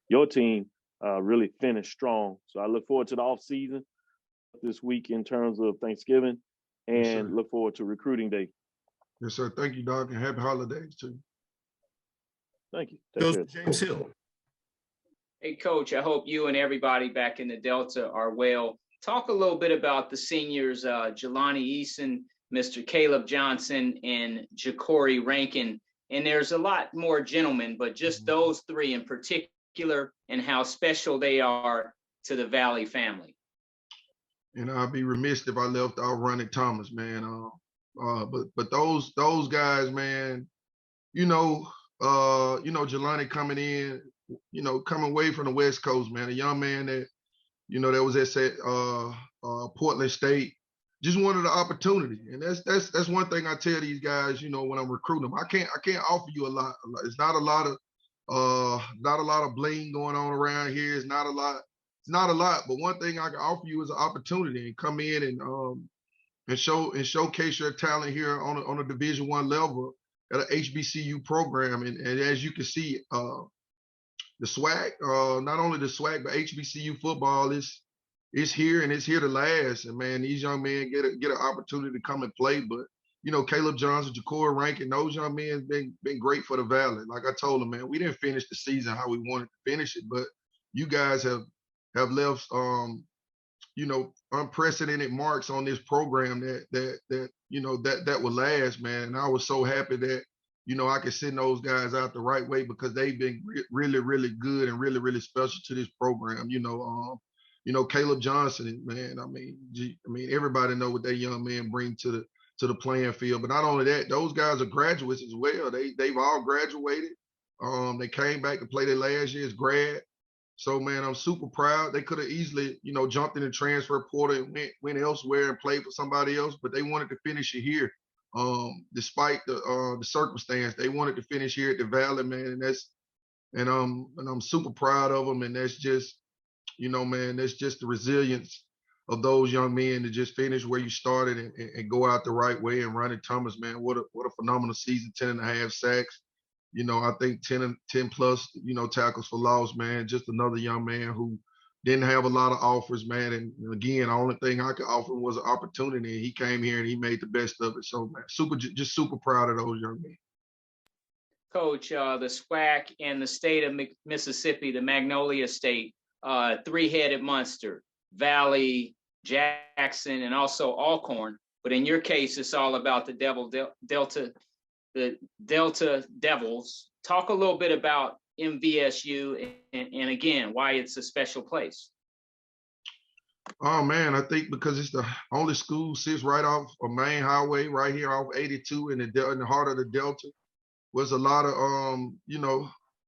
your team really finished strong. So I look forward to the off season this week in terms of Thanksgiving, and look forward to recruiting day. Yes, sir. Thank you, Doc, and happy holidays too. Thank you. Goes to James Hill. Hey, Coach, I hope you and everybody back in the Delta are well. Talk a little bit about the seniors, Jelani Eason, Mr. Caleb Johnson, and Ja'Cory Rankin. And there's a lot more gentlemen, but just those 3 in particular and how special they are to the Valley family. and I'd be remiss if I left out Ronnie Thomas, man. But those guys, man, Jelani coming in, coming away from the West Coast, man, a young man that, that was at Portland State, just wanted the opportunity. And that's one thing I tell these guys, when I'm recruiting them. I can't offer you a lot. It's not a lot of bling going on around here. It's not a lot. But one thing I can offer you is an opportunity and come in and showcase your talent here on a Division I level at an HBCU program. And as you can see, the SWAC, not only the SWAC, but HBCU football is here, and it's here to last. And man, these young men get an opportunity to come and play. But Caleb Johnson, Ja'Cory Rankin, those young men been great for the Valley. Like I told them, man, we didn't finish the season how we wanted to finish it, but you guys have left unprecedented marks on this program that will last, man. And I was so happy that I could send those guys out the right way, because they've been really, really good and really, really special to this program. Caleb Johnson, man. I mean, everybody know what that young man bring to the playing field. But not only that, those guys are graduates as well. They've all graduated. They came back to play their last year's grad. So man, I'm super proud. They could have easily, jumped in the transfer portal and went elsewhere and played for somebody else, but they wanted to finish it here. Despite the circumstance, they wanted to finish here at the Valley, man, and I'm super proud of them. And that's just, man, that's just the resilience of those young men to just finish where you started and go out the right way. And Ronnie Thomas, man, what a phenomenal season, 10.5 sacks. I think 10 plus, tackles for loss, man. Just another young man who didn't have a lot of offers, man. And again, the only thing I could offer was an opportunity. And he came here and he made the best of it. So, man, super proud of those young men. Coach, the SWAC and the state of Mississippi, the Magnolia State, three-headed monster, Valley, Jackson, and also Alcorn. But in your case, it's all about the Delta Devils. Talk a little bit about MVSU and again, why it's a special place. Oh man, I think because it's the only school sits right off a main highway right here off 82 in the heart of the Delta. Was a lot of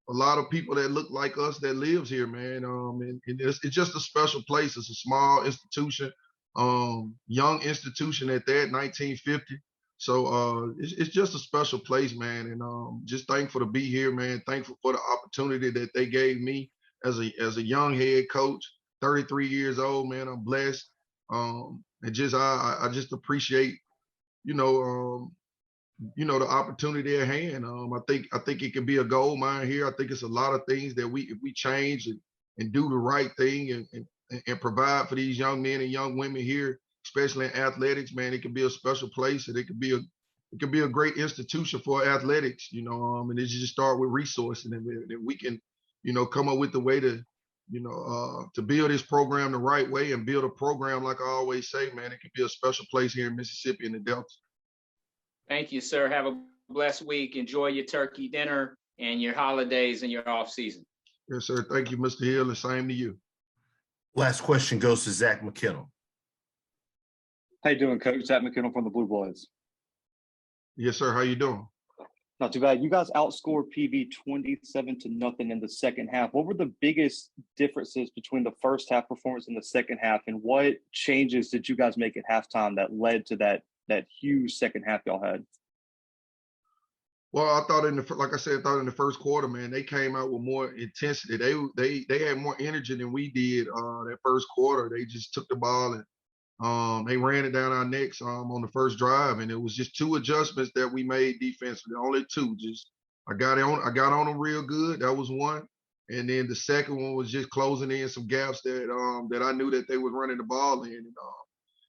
a lot of people that look like us that lives here, man. And it's just a special place. It's a small institution, young institution at that, 1950. So it's just a special place, man. And just thankful to be here, man. Thankful for the opportunity that they gave me as a young head coach, 33 years old, man. I'm blessed. And just I just appreciate, the opportunity at hand. I think it could be a gold mine here. I think it's a lot of things that if we change and do the right thing and provide for these young men and young women here, especially in athletics, man, it could be a special place, and it could be a great institution for athletics, and it just start with resources, and we can, come up with the way to, to build this program the right way and build a program, like I always say, man, it could be a special place here in Mississippi in the Delta. Thank you, sir. Have a blessed week. Enjoy your turkey dinner and your holidays and your off season. Yes, sir. Thank you, Mr. Hill, and same to you. Last question goes to Zach McKinnell. How you doing, Coach? Zach McKinnell from the Blue Bloods. Yes, sir. How you doing? Not too bad. You guys outscored PV 27-0 in the second half. What were the biggest differences between the first half performance and the second half, and what changes did you guys make at halftime that led to that huge second half y'all had? Well, I thought in the first quarter, man, they came out with more intensity. They had more energy than we did that first quarter. They just took the ball and they ran it down our necks on the first drive, and it was just two adjustments that we made defensively. Only two. Just I got on them real good. That was one, and then the second one was just closing in some gaps that I knew that they was running the ball in.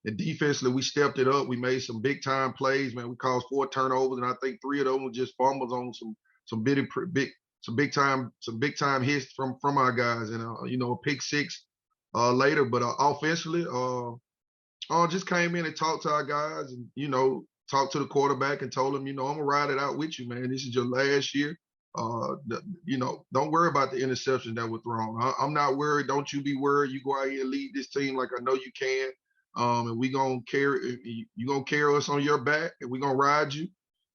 And defensively, we stepped it up. We made some big time plays, man. We caused 4 turnovers, and I think 3 of them were just fumbles on some big time hits from our guys, and a pick 6 later. But offensively, just came in and talked to our guys, and talked to the quarterback and told him, I'm gonna ride it out with you, man. This is your last year. Don't worry about the interceptions that were thrown. I'm not worried. Don't you be worried. You go out here and lead this team like I know you can. And we gonna carry you gonna carry us on your back, and we gonna ride you.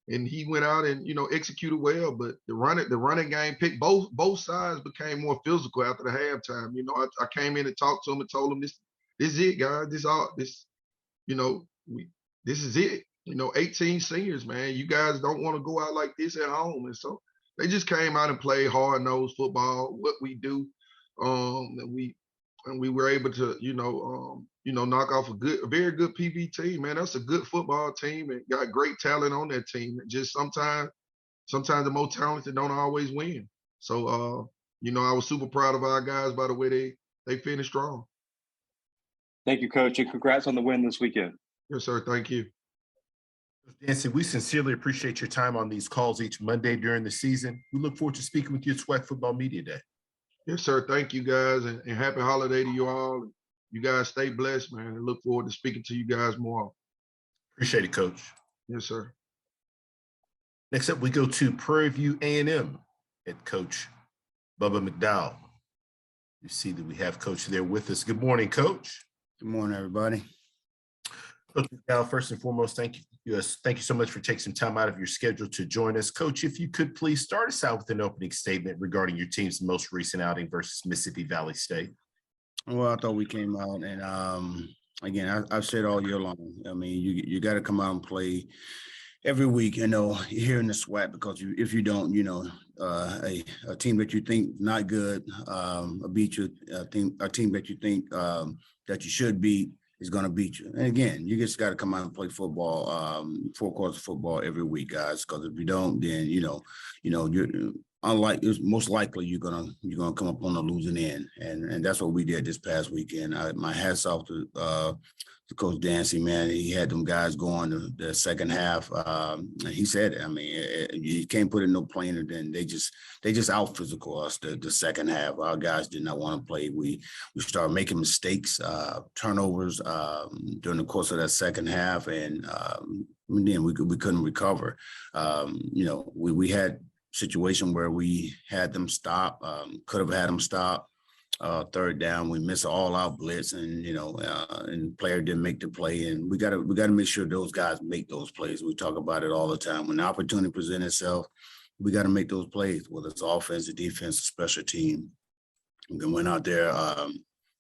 And he went out and executed well. But the running game picked both sides became more physical after the halftime. I came in and talked to him and told him this is it, guys. This is it. 18 seniors, man. You guys don't want to go out like this at home. And so they just came out and played hard-nosed football, what we do. And we were able to, knock off a very good PV team, man. That's a good football team and got great talent on that team. And just sometimes the most talented don't always win. So, I was super proud of our guys by the way they finished strong. Thank you, Coach, and congrats on the win this weekend. Yes, sir. Thank you. Dancy, we sincerely appreciate your time on these calls each Monday during the season. We look forward to speaking with you at SWAC Football Media Day. Yes, sir. Thank you, guys, and happy holiday to you all. You guys stay blessed, man, and look forward to speaking to you guys more. Appreciate it, Coach. Yes, sir. Next up, we go to Prairie View A&M head coach Bubba McDowell. You see that we have Coach there with us. Good morning, Coach. Good morning, everybody. Coach McDowell, first and foremost, thank you. Yes, thank you so much for taking some time out of your schedule to join us. Coach, if you could please start us out with an opening statement regarding your team's most recent outing versus Mississippi Valley State. Well, I thought we came out and again, I've said all year long, I mean, you got to come out and play every week, here in the SWAC, because if you don't, a team that you think not good, beat you, a team that you think that you should beat is going to beat you. And again, you just got to come out and play football, 4 quarters of football every week, guys. Because if you don't, then you're it's most likely you're gonna come up on the losing end, and that's what we did this past weekend. My hats off to Coach Dancy, man. He had them guys going the second half. He said it. I mean, you can't put in no plainer than they just out physical us the second half. Our guys did not want to play. We started making mistakes, turnovers during the course of that second half, and then we couldn't recover. We had situation where we had them stop, could have had them stop. Third down, we missed all our blitz, and and player didn't make the play, and we gotta make sure those guys make those plays. We talk about it all the time. When the opportunity presents itself, we got to make those plays, whether it's offense, defense, special team. We went out there,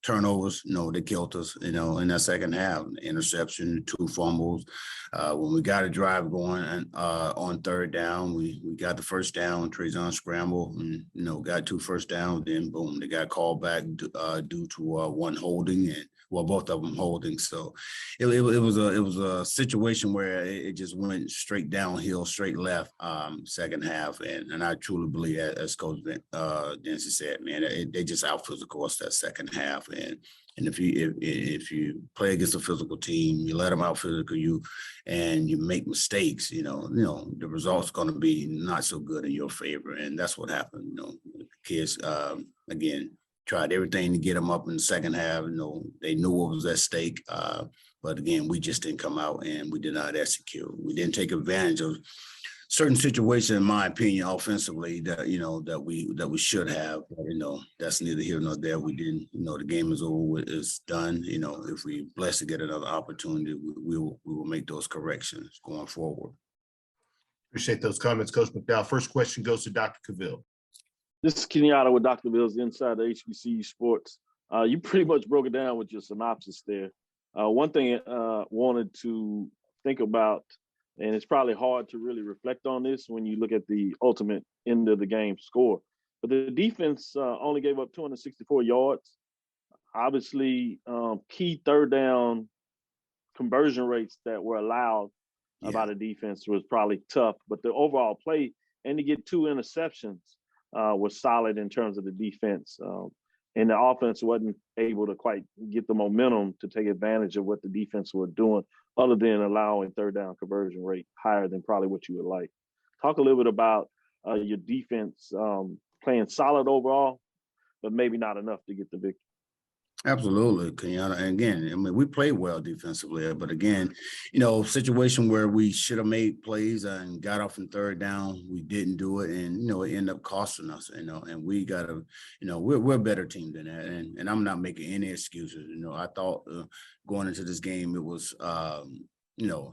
turnovers, they killed us, in that second half. Interception, 2 fumbles. When we got a drive going on third down, we got the first down, Trezon scramble, and got 2 first downs. Then boom, they got called back due to one holding, and both of them holding. So it was a situation where it just went straight downhill, straight left, second half, and I truly believe, as Coach Dancy said, man, they just out physical us that second half. And if you play against a physical team, you let them out physical you, and you make mistakes, the result's going to be not so good in your favor, and that's what happened. The kids again tried everything to get them up in the second half. They knew what was at stake, but again, we just didn't come out and we did not execute. We didn't take advantage of certain situation, in my opinion, offensively that we should have. But, that's neither here nor there. We didn't. The game is over. It's done. If we blessed to get another opportunity, we will make those corrections going forward. Appreciate those comments, Coach McDowell. First question goes to Dr. Cavill. This is Kenyatta with Dr. Bill's Inside the HBCU Sports. You pretty much broke it down with your synopsis there. One thing I wanted to think about, and it's probably hard to really reflect on this when you look at the ultimate end of the game score, but the defense only gave up 264 yards. Obviously, key third down conversion rates that were allowed by the defense was probably tough, but the overall play, and to get 2 interceptions was solid in terms of the defense. And the offense wasn't able to quite get the momentum to take advantage of what the defense were doing, other than allowing third down conversion rate higher than probably what you would like. Talk a little bit about your defense playing solid overall, but maybe not enough to get the victory. Absolutely, Kenyatta. And again, I mean, we played well defensively, but again, situation where we should have made plays and got off in third down, we didn't do it, and it ended up costing us. And we gotta, we're a better team than that. And I'm not making any excuses. I thought going into this game it was.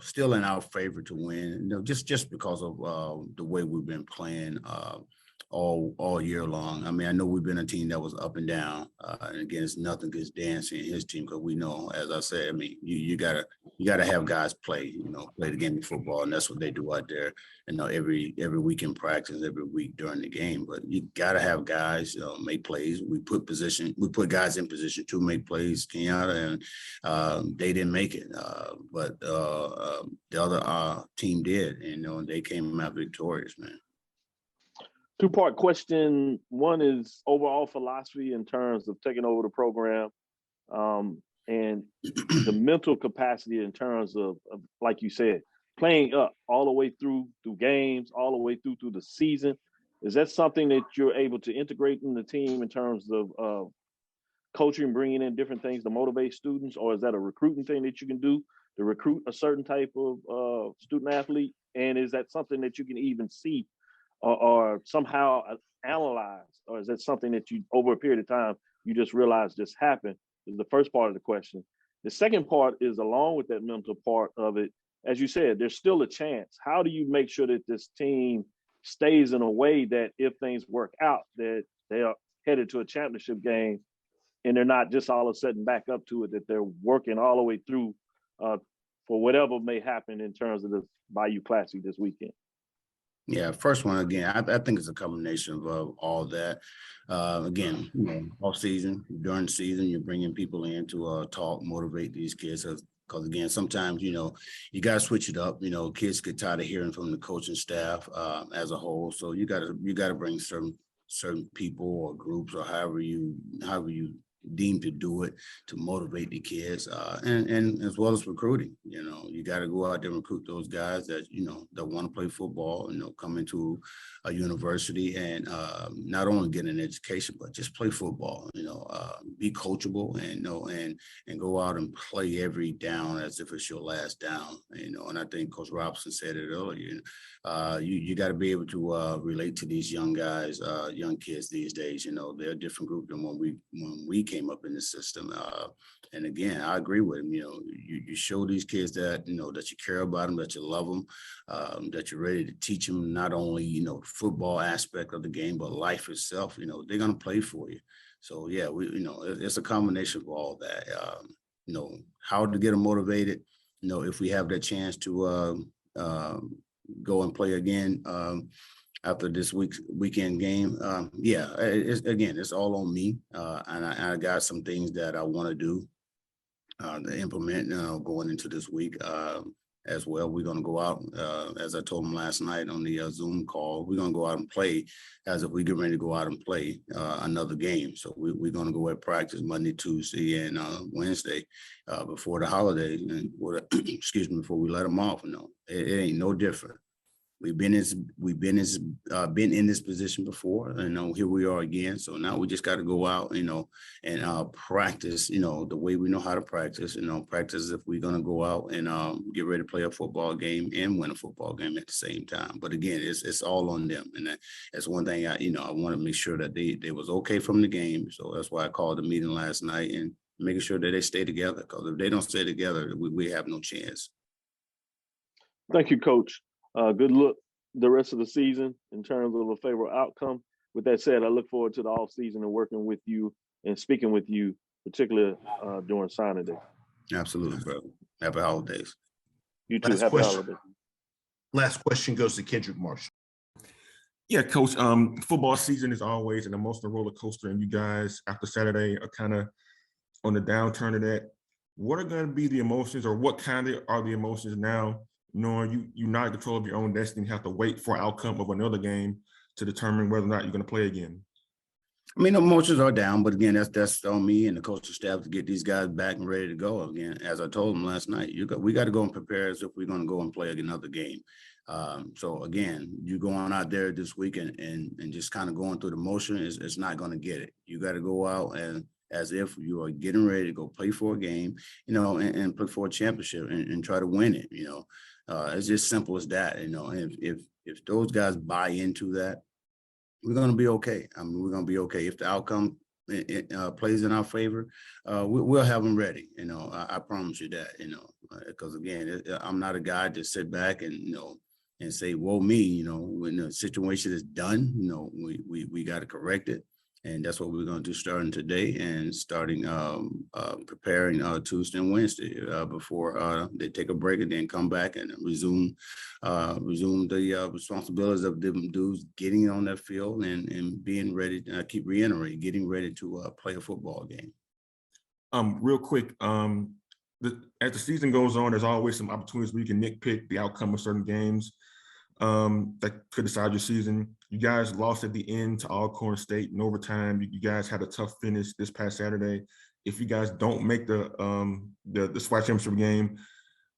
Still in our favor to win. Just because of the way we've been playing. All year long. I mean, I know we've been a team that was up and down, and again, it's nothing against Dancy and his team because we know, as I said, I mean, you gotta have guys play the game of football, and that's what they do out there. Every week in practice, every week during the game. But you gotta have guys make plays. We put guys in position to make plays, Kenyatta, and they didn't make it, but the other team did, and they came out victorious, man. Two-part question. One is overall philosophy in terms of taking over the program, and the mental capacity in terms of, like you said, playing up all the way through games, all the way through the season. Is that something that you're able to integrate in the team in terms of coaching, bringing in different things to motivate students, or is that a recruiting thing that you can do to recruit a certain type of student athlete? And is that something that you can even see or somehow analyze, or is that something that you, over a period of time, you just realize just happened? Is the first part of the question. The second part is along with that mental part of it. As you said, there's still a chance. How do you make sure that this team stays in a way that if things work out, that they are headed to a championship game and they're not just all of a sudden back up to it, that they're working all the way through for whatever may happen in terms of the Bayou Classic this weekend? Yeah, first one again. I think it's a combination of all that. Again, off season, during the season, you're bringing people in to talk, motivate these kids. Because again, sometimes you got to switch it up. Kids get tired of hearing from the coaching staff as a whole. So you got to bring certain people or groups or however you deem to do it to motivate the kids, and as well as recruiting. You got to go out there and recruit those guys that that want to play football, come into a university and not only get an education but just play football. Be coachable and go out and play every down as if it's your last down. And I think Coach Robinson said it earlier. You got to be able to relate to these young guys, young kids these days. They're a different group than when we came up in the system. And again, I agree with him. You show these kids that that you care about them, that you love them, that you're ready to teach them not only the football aspect of the game but life itself. They're gonna play for you. So yeah, it's a combination of all that. How to get them motivated. If we have that chance to go and play again after this weekend game. It's all on me. And I got some things that I want to do to implement going into this week as well. We're going to go out, as I told them last night on the Zoom call, we're going to go out and play as if we get ready to go out and play another game. So we're going to go at practice Monday, Tuesday, and Wednesday before the holidays, and before we let them off. It ain't no different. We've been in this position before, and here we are again. So now we just got to go out, and practice, the way we know how to practice. Practice if we're gonna go out and get ready to play a football game and win a football game at the same time. But again, it's all on them, and that's one thing I want to make sure that they was okay from the game. So that's why I called the meeting last night and making sure that they stay together. Because if they don't stay together, we have no chance. Thank you, Coach. Good luck the rest of the season in terms of a favorable outcome. With that said, I look forward to the off season and working with you and speaking with you, particularly during signing day. Absolutely, brother. Happy holidays. You too. Happy holidays. Last question goes to Kendrick Marshall. Yeah, Coach. Football season is always an emotional roller coaster, and you guys after Saturday are kind of on the downturn of that. What are going to be the emotions, or what kind of are the emotions now, knowing you're not in control of your own destiny, you have to wait for outcome of another game to determine whether or not you're going to play again? I mean, emotions are down, but again, that's on me and the coaching staff to get these guys back and ready to go again. As I told them last night, we got to go and prepare as if we're going to go and play another game. So again, you going out there this week and just kind of going through the motion is not going to get it. You got to go out and as if you are getting ready to go play for a game, and play for a championship and try to win it. It's just simple as that. And if those guys buy into that, we're going to be okay. I mean, we're going to be okay. If the outcome plays in our favor, we'll have them ready. I promise you that. Because again, I'm not a guy to sit back and and say, "Whoa, me." When the situation is done, we got to correct it, and that's what we're going to do starting today and starting preparing Tuesday and Wednesday before they take a break and then come back and resume the responsibilities of them dudes getting on that field and being ready. Keep reiterating, getting ready to play a football game. Real quick, as the season goes on, there's always some opportunities where you can nitpick the outcome of certain games that could decide your season. You guys lost at the end to Alcorn State in overtime. You guys had a tough finish this past Saturday. If you guys don't make the SWAC championship game,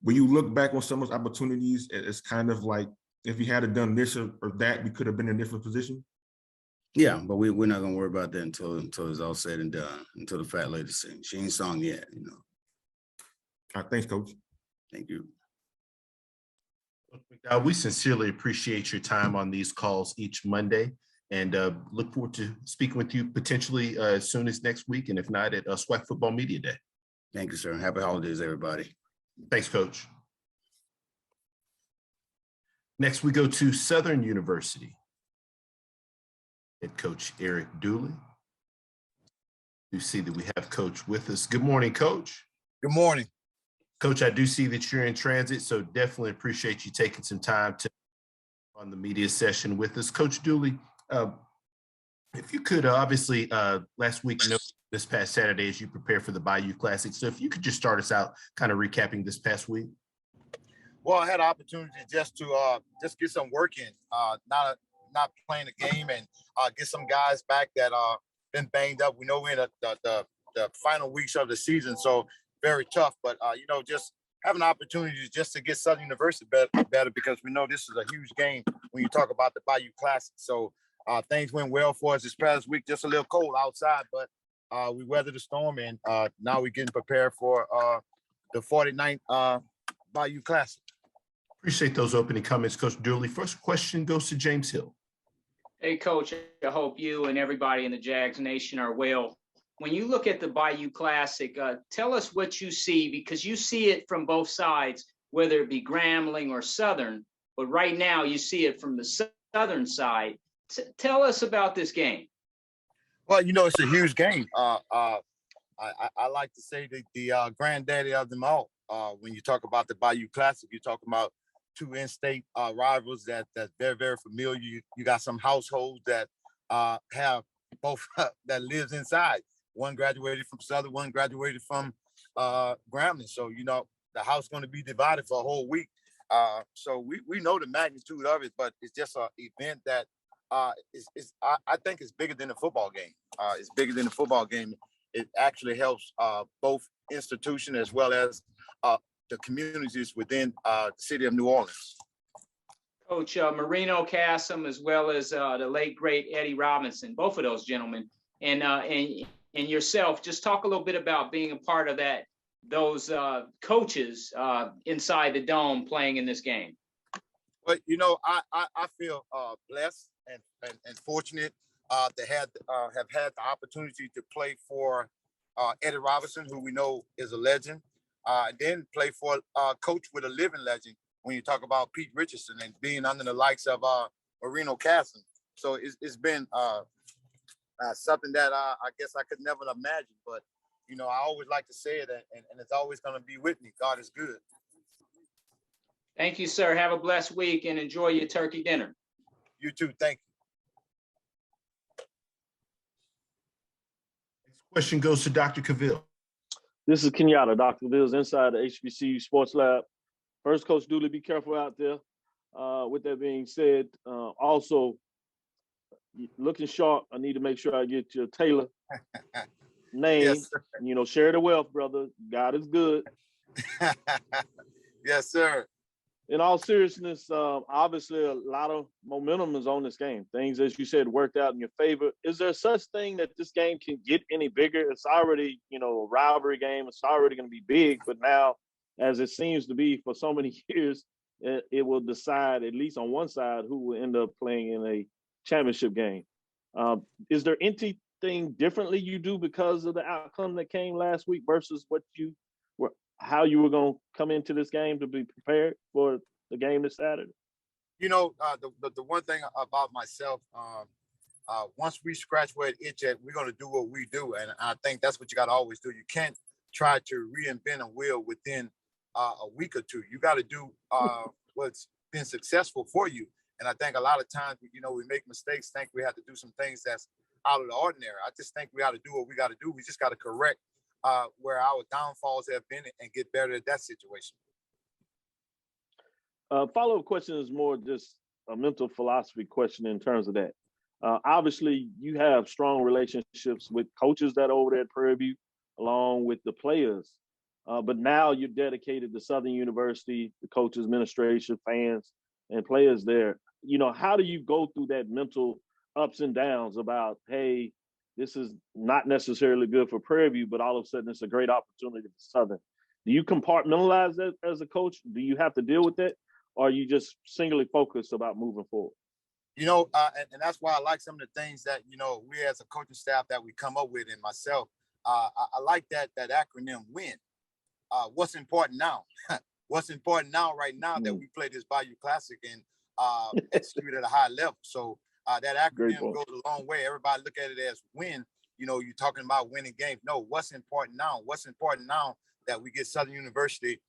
will you look back on some of those opportunities as kind of like, if you had done this or that, we could have been in a different position? Yeah, but we're not gonna worry about that until it's all said and done, until the fat lady sings. She ain't sung yet, All right, thanks, Coach. Thank you. We sincerely appreciate your time on these calls each Monday, and look forward to speaking with you potentially as soon as next week, and if not, at SWAC Football Media Day. Thank you, sir. Happy holidays, everybody. Thanks, Coach. Next, we go to Southern University. Head Coach Eric Dooley. You see that we have Coach with us. Good morning, Coach. Good morning. Coach, I do see that you're in transit, so definitely appreciate you taking some time on the media session with us. Coach Dooley, if you could, obviously, last week, this past Saturday, as you prepare for the Bayou Classic, so if you could just start us out kind of recapping this past week. Well, I had an opportunity just to get some work in, not playing the game, and get some guys back that been banged up. We know we're in the final weeks of the season, so very tough. But just have an opportunity just to get Southern University better because we know this is a huge game when you talk about the Bayou Classic. So things went well for us this past week. Just a little cold outside, but we weathered the storm, and now we're getting prepared for the 49th Bayou Classic. Appreciate those opening comments, Coach Dooley. First question goes to James Hill. Hey, Coach, I hope you and everybody in the Jags Nation are well. When you look at the Bayou Classic, tell us what you see, because you see it from both sides, whether it be Grambling or Southern, but right now you see it from the Southern side. Tell us about this game. Well, it's a huge game. I like to say that the granddaddy of them all. When you talk about the Bayou Classic, you're talking about two in-state rivals that's very, very familiar. You got some households that have both that lives inside. One graduated from Southern, one graduated from Grambling. So, the house is going to be divided for a whole week. So we know the magnitude of it, but it's just an event that I think it's bigger than a football game. It's bigger than a football game. It actually helps both institutions as well as the communities within the city of New Orleans. Coach Marino Cassim, as well as the late, great Eddie Robinson, both of those gentlemen, and yourself, just talk a little bit about being a part of those coaches inside the dome playing in this game. Well, I feel blessed and fortunate to have had the opportunity to play for Eddie Robinson, who we know is a legend, and then play for a coach with a living legend when you talk about Pete Richardson and being under the likes of Marino Cassim. So it's been something that I guess I could never imagine, but I always like to say it, and it's always going to be with me. God is good. Thank you, sir. Have a blessed week and enjoy your turkey dinner. You too. Thank you. Next question goes to Dr. Cavill. This is Kenyatta, Dr. Cavill's inside the HBCU Sports Lab. First, Coach Dooley, be careful out there. With that being said, also, looking sharp, I need to make sure I get your Taylor name. Yes, share the wealth, brother. God is good. Yes, sir. in all seriousness, obviously a lot of momentum is on this game. Things, as you said, worked out in your favor. Is there such thing that this game can get any bigger? It's already, a rivalry game. It's already going to be big, but now, as it seems to be for so many years, it will decide, at least on one side, who will end up playing in a championship game. Is there anything differently you do because of the outcome that came last week versus how you were going to come into this game to be prepared for the game this Saturday? The one thing about myself, once we scratch where it itch at, we're going to do what we do. And I think that's what you got to always do. You can't try to reinvent a wheel within a week or two. You got to do what's been successful for you. And I think a lot of times, we make mistakes, think we have to do some things that's out of the ordinary. I just think we got to do what we got to do. We just got to correct where our downfalls have been and get better at that situation. Follow-up question is more just a mental philosophy question in terms of that. Obviously, you have strong relationships with coaches that are over there at Prairie View, along with the players. But now you're dedicated to Southern University, the coaches, administration, fans, and players there. How do you go through that mental ups and downs about, hey, this is not necessarily good for Prairie View, but all of a sudden it's a great opportunity for Southern? Do you compartmentalize that as a coach? Do you have to deal with that? Or are you just singularly focused about moving forward? And that's why I like some of the things that, we as a coaching staff that we come up with, and myself, I like that acronym WIN. What's important now? What's important now, right now, that we play this Bayou Classic and execute at a high level. So that acronym goes a long way. Everybody look at it as win. You're talking about winning games. No, what's important now? What's important now that we get Southern University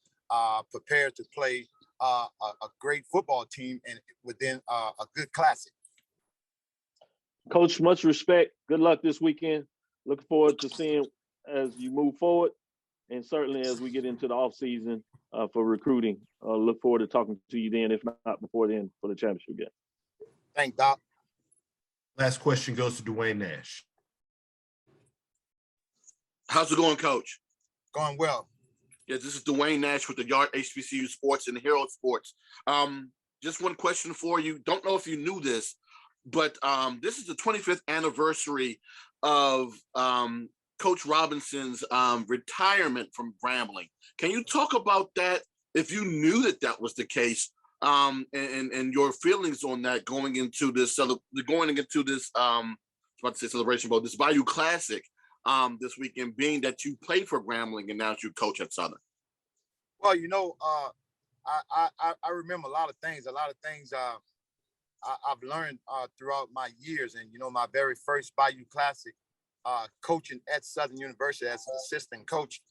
prepared to play a great football team and within a good classic. Coach, much respect. Good luck this weekend. Looking forward to seeing as you move forward, and certainly as we get into the off season for recruiting. Look forward to talking to you then, if not before then, for the championship game. Thanks, Doc. Last question goes to Dwayne Nash. How's it going, Coach? Going well. Yeah, this is Dwayne Nash with the Yard HBCU Sports and Hero Sports. Just one question for you. Don't know if you knew this, but this is the 25th anniversary of Coach Robinson's retirement from Grambling. Can you talk about that? If you knew that was the case, and your feelings on that going into this celebration bowl, this Bayou Classic this weekend, being that you played for Grambling and now you coach at Southern. Well, I remember a lot of things. I've learned throughout my years, and my very first Bayou Classic, coaching at Southern University as an assistant coach,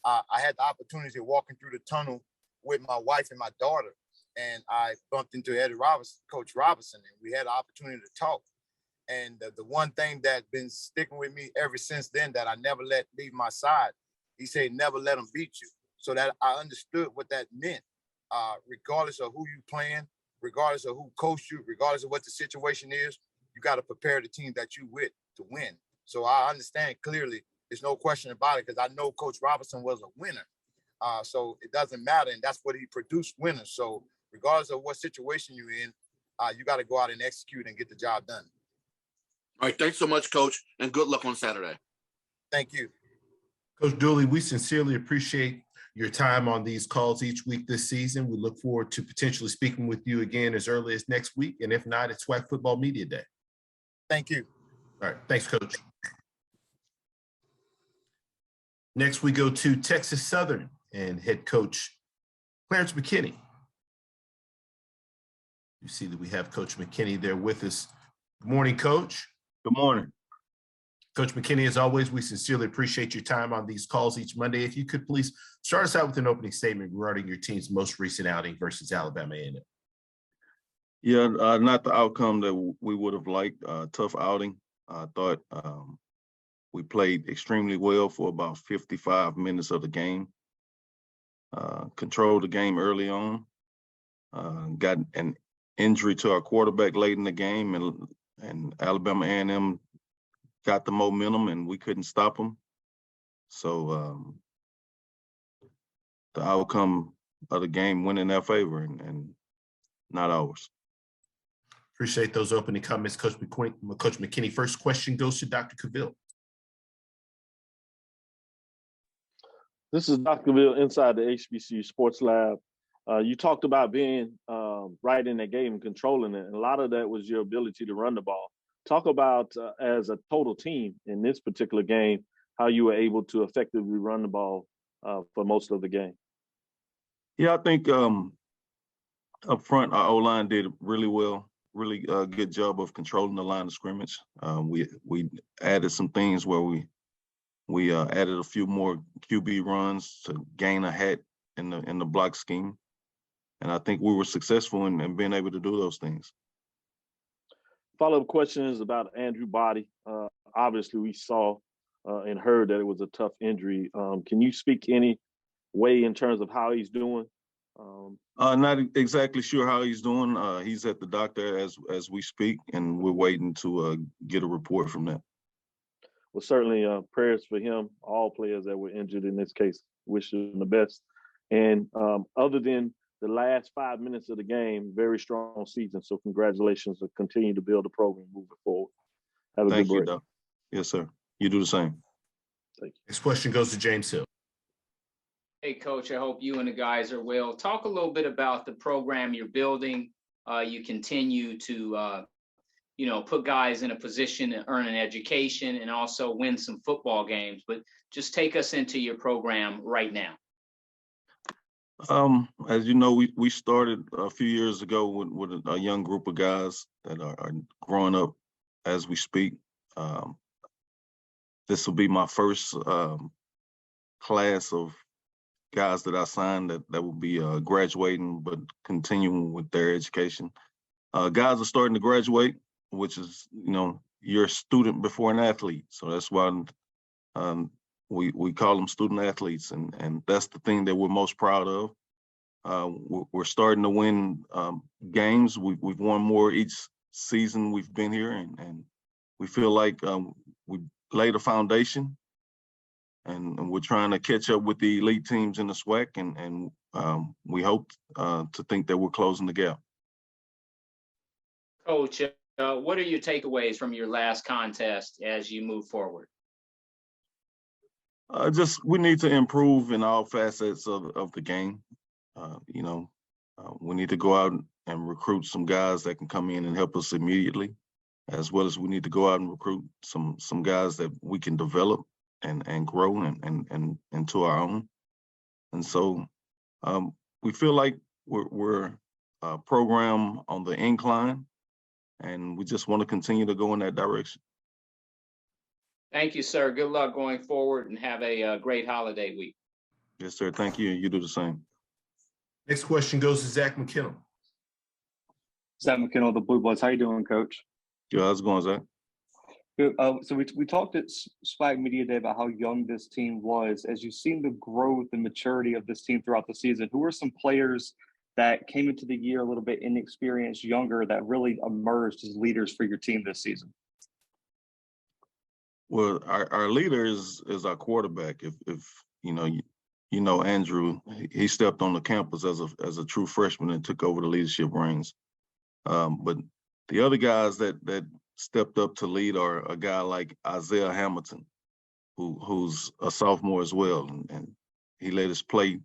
I had the opportunity of walking through the tunnel with my wife and my daughter, and I bumped into Eddie Robinson, Coach Robinson, and we had the opportunity to talk. And the one thing that's been sticking with me ever since then that I never let leave my side, he said, never let them beat you. So that I understood what that meant, regardless of who you playing, regardless of who coached you, regardless of what the situation is, you got to prepare the team that you with to win. So I understand clearly, there's no question about it, because I know Coach Robinson was a winner. So it doesn't matter, and that's what he produced, winners. So regardless of what situation you're in, you got to go out and execute and get the job done. All right, thanks so much, Coach, and good luck on Saturday. Thank you. Coach Dooley, we sincerely appreciate your time on these calls each week this season. We look forward to potentially speaking with you again as early as next week, and if not, it's SWAC Football Media Day. Thank you. All right, thanks, Coach. Next, we go to Texas Southern and head coach Clarence McKinney. You see that we have Coach McKinney there with us. Good morning, Coach. Good morning. Coach McKinney, as always, we sincerely appreciate your time on these calls each Monday. If you could please start us out with an opening statement regarding your team's most recent outing versus Alabama A&M. Yeah, not the outcome that we would have liked. Tough outing. I thought we played extremely well for about 55 minutes of the game. Controlled the game early on. Got an injury to our quarterback late in the game, and Alabama A&M got the momentum, and we couldn't stop them. So the outcome of the game went in their favor and not ours. Appreciate those opening comments, Coach McKinney. First question goes to Dr. Cavill. This is Dr. Cavill inside the HBCU Sports Lab. You talked about being right in that game and controlling it. And a lot of that was your ability to run the ball. Talk about as a total team in this particular game, how you were able to effectively run the ball for most of the game. Yeah, I think up front, our O-line did really well. Really good job of controlling the line of scrimmage. We added some things where we added a few more QB runs to gain a hat in the block scheme, and I think we were successful in being able to do those things. Follow-up question is about Andrew Body. Obviously, we saw and heard that it was a tough injury. Can you speak any way in terms of how he's doing? Not exactly sure how he's doing. He's at the doctor as we speak, and we're waiting to get a report from that. Well, certainly prayers for him, all players that were injured in this case. Wish them the best. And other than the last 5 minutes of the game, very strong season. So congratulations to continue to build the program moving forward. Have a Thank good you, break. Doc. Yes, sir. You do the same. Thank you. Next question goes to James Hill. Hey, Coach, I hope you and the guys are well. Talk a little bit about the program you're building. You continue to, put guys in a position to earn an education and also win some football games. But just take us into your program right now. As you know, we started a few years ago with a young group of guys that are growing up as we speak. This will be my first class of guys that I signed that will be graduating but continuing with their education. Guys are starting to graduate, which is, you're a student before an athlete. So that's why we call them student athletes, and that's the thing that we're most proud of. We're starting to win games. We've won more each season we've been here, and we feel like we laid a foundation, and we're trying to catch up with the elite teams in the SWAC, and we hope to think that we're closing the gap. Coach, what are your takeaways from your last contest as you move forward? We need to improve in all facets of the game. We need to go out and recruit some guys that can come in and help us immediately, as well as we need to go out and recruit some guys that we can develop and grow and into our own. And so we feel like we're a program on the incline, and we just want to continue to go in that direction. Thank you, sir. Good luck going forward, and have a great holiday week. Yes, sir. Thank you. You do the same. Next question goes to Zach McKinnell. Zach McKinnell, the Blue Bloods. How you doing, Coach? Good. How's it going, Zach? Good. So we talked at SWAC Media Day about how young this team was. As you've seen the growth and maturity of this team throughout the season, who are some players that came into the year a little bit inexperienced, younger, that really emerged as leaders for your team this season? Well, our leader is our quarterback. If Andrew, he stepped on the campus as a true freshman and took over the leadership reins. But the other guys that stepped up to lead are a guy like Isaiah Hamilton, who's a sophomore as well, and he let his play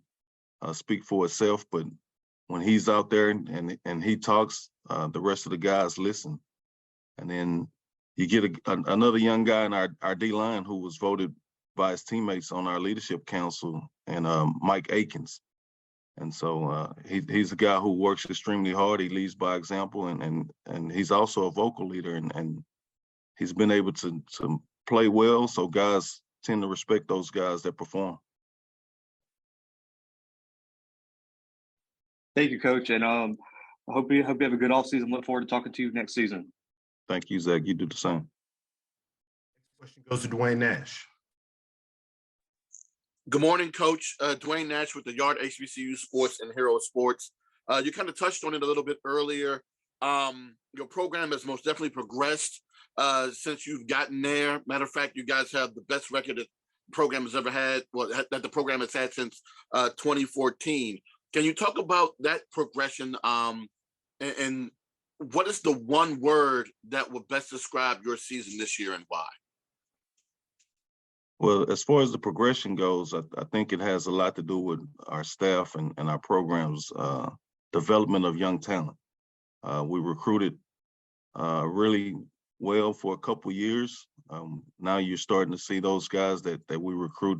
speak for itself. But when he's out there and he talks, the rest of the guys listen. And then you get another young guy in our D-line who was voted by his teammates on our leadership council, and Mike Akins. And so he's a guy who works extremely hard. He leads by example, and he's also a vocal leader, and he's been able to play well. So guys tend to respect those guys that perform. Thank you, Coach, and I hope you have a good offseason. Look forward to talking to you next season. Thank you, Zach. You do the same. Next question goes to Dwayne Nash. Good morning, Coach. Dwayne Nash with the Yard HBCU Sports and Hero Sports. You kind of touched on it a little bit earlier. Your program has most definitely progressed since you've gotten there. Matter of fact, you guys have the best record that the program has ever had, that the program has had since 2014. Can you talk about that progression? And what is the one word that would best describe your season this year and why? Well, as far as the progression goes, I think it has a lot to do with our staff and our programs, development of young talent. We recruited really well for a couple years. Now you're starting to see those guys that we recruit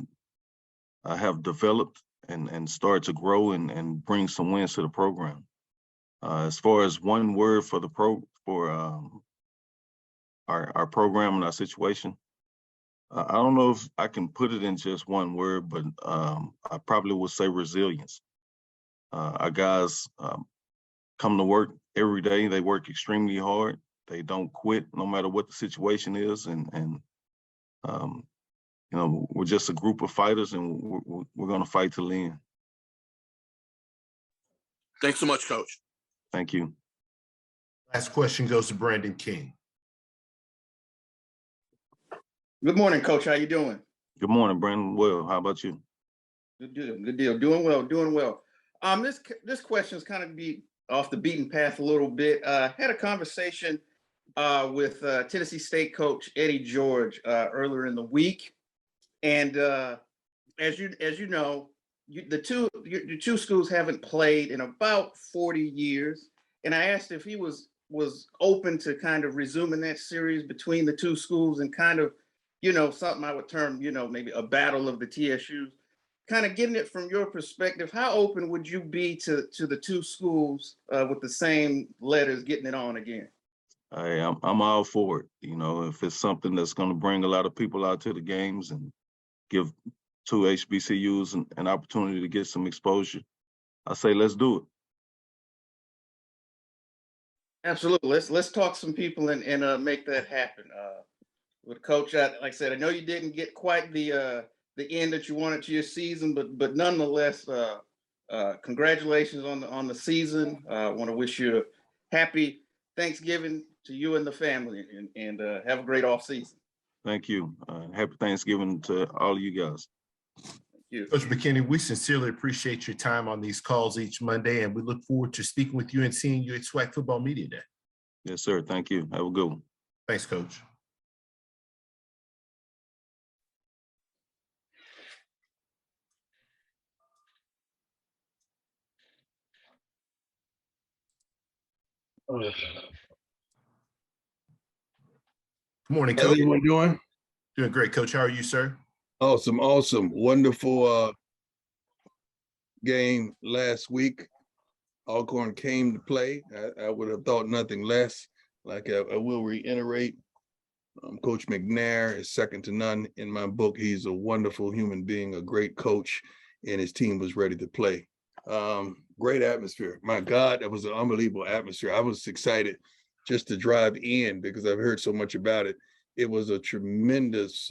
have developed and start to grow and bring some wins to the program. As far as one word for our program and our situation, I don't know if I can put it in just one word, but I probably would say resilience. Our guys come to work every day. They work extremely hard. They don't quit no matter what the situation is. And we're just a group of fighters, and we're going to fight to the end. Thanks so much, Coach. Thank you. Last question goes to Brandon King. Good morning, Coach. How you doing? Good morning, Brandon. Well, how about you? Good deal. Good deal. Doing well. Doing well. This question is kind of be off the beaten path a little bit. Had a conversation with Tennessee State coach Eddie George earlier in the week, and as you know, the two schools haven't played in about 40 years, and I asked if he was open to kind of resuming that series between the two schools and kind of, something I would term, maybe a battle of the TSUs. Kind of getting it from your perspective, how open would you be to the two schools with the same letters getting it on again? I'm all for it. If it's something that's going to bring a lot of people out to the games and give two HBCUs an opportunity to get some exposure, I say let's do it. Absolutely. Let's talk some people and make that happen. With Coach, like I said, I know you didn't get quite the end that you wanted to your season, but nonetheless, congratulations on the season. I want to wish you a happy Thanksgiving to you and the family, and have a great off season. Thank you. Happy Thanksgiving to all of you guys. Thank you. Coach McKinney, we sincerely appreciate your time on these calls each Monday, and we look forward to speaking with you and seeing you at SWAC Football Media Day. Yes, sir. Thank you. Have a good one. Thanks, Coach. Good morning, Coach. How's everyone doing? Doing great, Coach. How are you, sir? Awesome. Wonderful game last week. Alcorn came to play. I would have thought nothing less. Like I will reiterate, Coach McNair is second to none in my book. He's a wonderful human being, a great coach, and his team was ready to play. Great atmosphere. My God, that was an unbelievable atmosphere. I was excited just to drive in because I've heard so much about it. It was a tremendous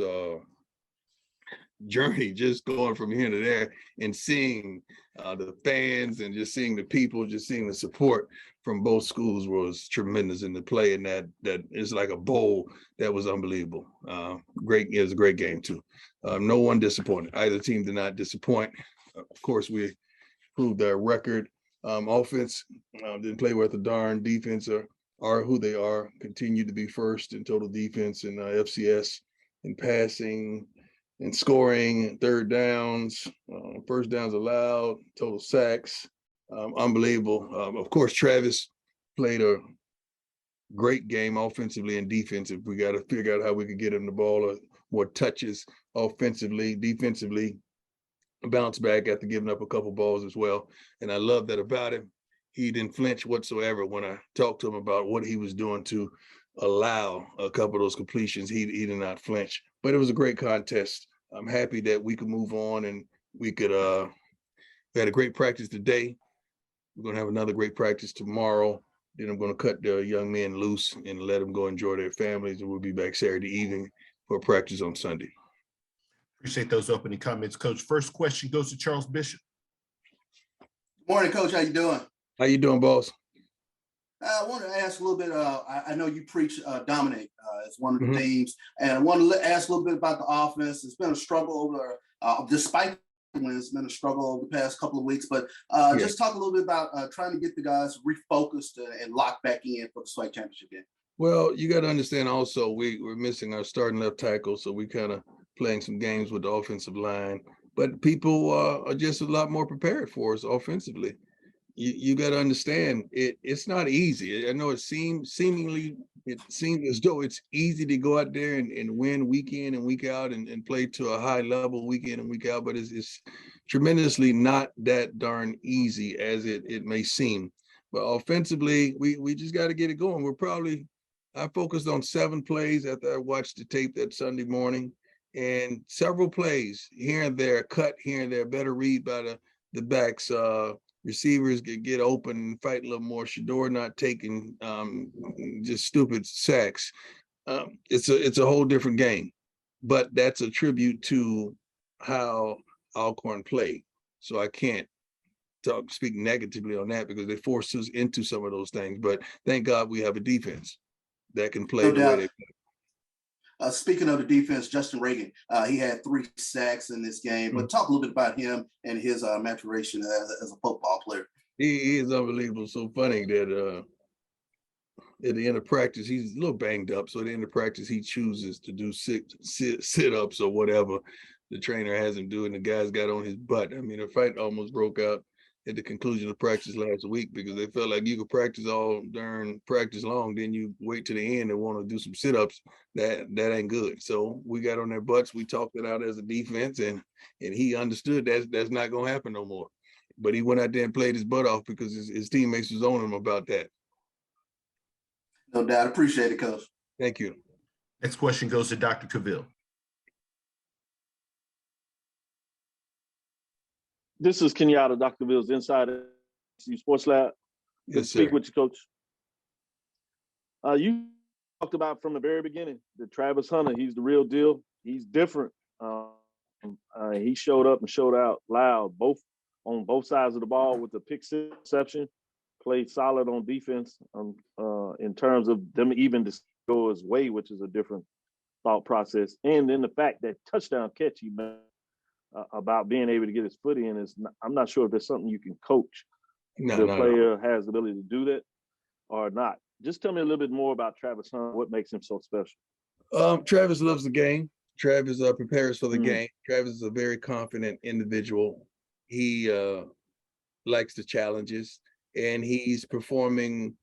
journey, just going from here to there and seeing the fans and just seeing the people, just seeing the support from both schools was tremendous in the play, and that is like a bowl that was unbelievable. Great, it was a great game too. No one disappointed. Either team did not disappoint. Of course, we proved our record. Offense didn't play worth a darn. Defense are who they are. Continue to be first in total defense in FCS in passing and scoring and third downs, first downs allowed, total sacks, unbelievable. Of course, Travis played a great game offensively and defensive. We got to figure out how we could get him the ball, more touches offensively, defensively, bounce back after giving up a couple balls as well. And I love that about him. He didn't flinch whatsoever when I talked to him about what he was doing to allow a couple of those completions. He did not flinch, but it was a great contest. I'm happy that we could move on and we had a great practice today. We're going to have another great practice tomorrow. Then I'm going to cut the young men loose and let them go enjoy their families. And we'll be back Saturday evening for practice on Sunday. Appreciate those opening comments, Coach. First question goes to Charles Bishop. Good morning, Coach. How you doing? How you doing, boss? I wanted to ask a little bit. I know you preach dominate as one of the themes, and I wanted to ask a little bit about the offense. It's been a struggle over, despite It's been a struggle over the past couple of weeks, but just talk a little bit about trying to get the guys refocused and locked back in for the SWAC championship game. Well, you got to understand also we're missing our starting left tackle, so we kind of playing some games with the offensive line. But people are just a lot more prepared for us offensively. You got to understand it's not easy. I know it seems as though it's easy to go out there and win week in and week out and play to a high level week in and week out, but it's tremendously not that darn easy as it may seem. But offensively, we just got to get it going. I focused on 7 plays after I watched the tape that Sunday morning, and several plays here and there, cut here and there, better read by the backs. Receivers get open and fight a little more. Shador not taking just stupid sacks. It's a whole different game, but that's a tribute to how Alcorn played. So I can't speak negatively on that because they forced us into some of those things. But thank God we have a defense that can play the way they play. Speaking of the defense, Justin Reagan, he had 3 sacks in this game. But talk a little bit about him and his maturation as a football player. He is unbelievable. So funny that at the end of practice, he's a little banged up. So at the end of practice, he chooses to do sit-ups or whatever the trainer has him do, and the guys got on his butt. I mean, the fight almost broke out at the conclusion of practice last week because they felt like you could practice all during practice long, then you wait to the end and want to do some sit-ups. That ain't good. So we got on their butts. We talked it out as a defense, and he understood that's not gonna happen no more. But he went out there and played his butt off because his teammates was on him about that. No doubt. Appreciate it, Coach. Thank you. Next question goes to Dr. Cavill. This is Kenyatta, Dr. Bill's Insider Sports Lab. Good to speak with you, Coach. You talked about from the very beginning that Travis Hunter, he's the real deal. He's different. He showed up and showed out loud, on both sides of the ball with the pick reception. Played solid on defense in terms of them even to go his way, which is a different thought process. And then the fact that touchdown catch he made about being able to get his foot in I'm not sure if there's something you can coach. The player has the ability to do that or not. Just tell me a little bit more about Travis Hunter, what makes him so special. Travis loves the game. Travis prepares for the game. Travis is a very confident individual. He likes the challenges, and he's performing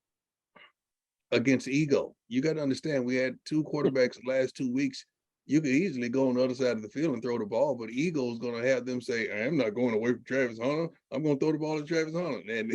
against ego. You got to understand, we had 2 quarterbacks the last 2 weeks. You could easily go on the other side of the field and throw the ball, but ego is going to have them say, I'm not going away from Travis Hunter. I'm going to throw the ball to Travis Hunter. And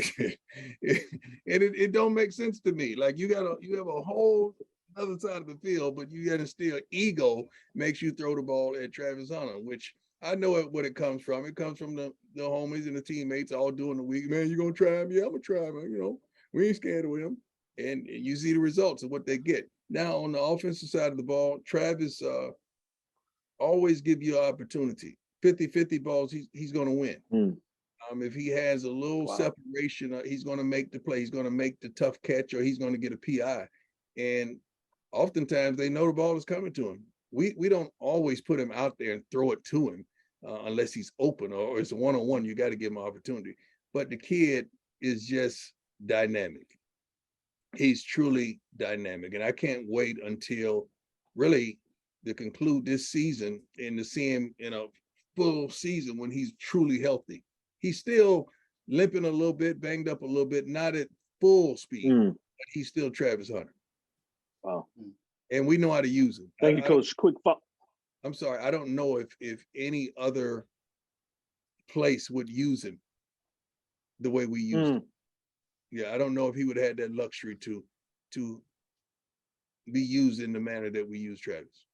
it don't make sense to me. Like you have a whole other side of the field, but you got to still, ego makes you throw the ball at Travis Hunter, which I know what it comes from. It comes from the homies and the teammates all doing the week. Man, you going to try him? Yeah, I'm going to try him. You know, we ain't scared of him. And you see the results of what they get. Now, on the offensive side of the ball, Travis always give you an opportunity. 50-50 balls, he's going to win. If he has a little separation, he's going to make the play. He's going to make the tough catch, or he's going to get a PI. And oftentimes, they know the ball is coming to him. We don't always put him out there and throw it to him unless he's open or it's a one-on-one. You got to give him an opportunity. But the kid is just dynamic. He's truly dynamic. And I can't wait until really to conclude this season and to see him in a full season when he's truly healthy. He's still limping a little bit, banged up a little bit, not at full speed, but he's still Travis Hunter. Wow. And we know how to use him. Thank you, Coach. Quick follow. I'm sorry. I don't know if any other place would use him the way we use him. Yeah, I don't know if he would have had that luxury to be used in the manner that we use Travis.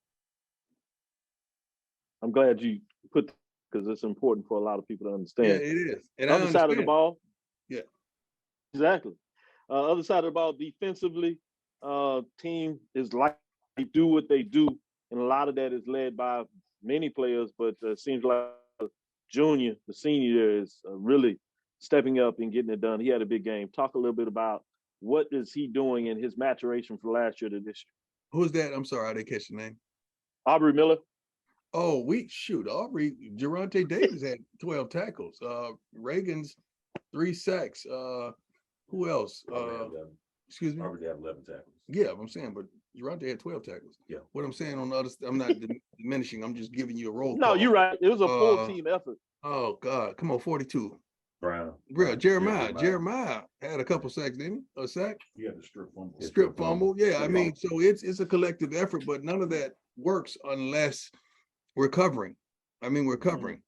I'm glad you put, because it's important for a lot of people to understand. Yeah, it is. And other side of the ball. Yeah. Exactly. Other side of the ball, defensively, team is like they do what they do, and a lot of that is led by many players. But it seems like the senior is really stepping up and getting it done. He had a big game. Talk a little bit about what is he doing in his maturation from last year to this year. Who's that? I'm sorry, I didn't catch the name. Aubrey Miller. Oh, Aubrey, Geronte Davis had 12 tackles. Reagan's 3 sacks. Who else? Excuse me? Aubrey had 11 tackles. Yeah, I'm saying, but Geronte had 12 tackles. Yeah. What I'm saying on the other, I'm not diminishing. I'm just giving you a roll No, call. you're right. It was a full team effort. Oh, God. Come on, 42. Brown. Bro, Jeremiah had a couple sacks, didn't he? A sack? He had the strip fumble. Strip fumble. Yeah, I mean, so it's a collective effort, but none of that works unless we're covering. I mean, we're covering.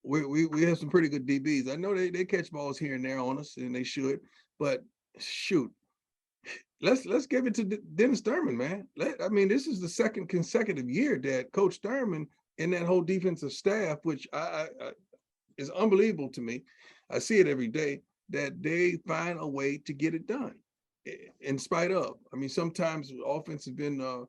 We have some pretty good DBs. I know they catch balls here and there on us, and they should, but shoot. Let's give it to Dennis Thurman, man. I mean, this is the second consecutive year that Coach Thurman and that whole defensive staff, which I is unbelievable to me. I see it every day, that they find a way to get it done in spite of. I mean, sometimes offense has been,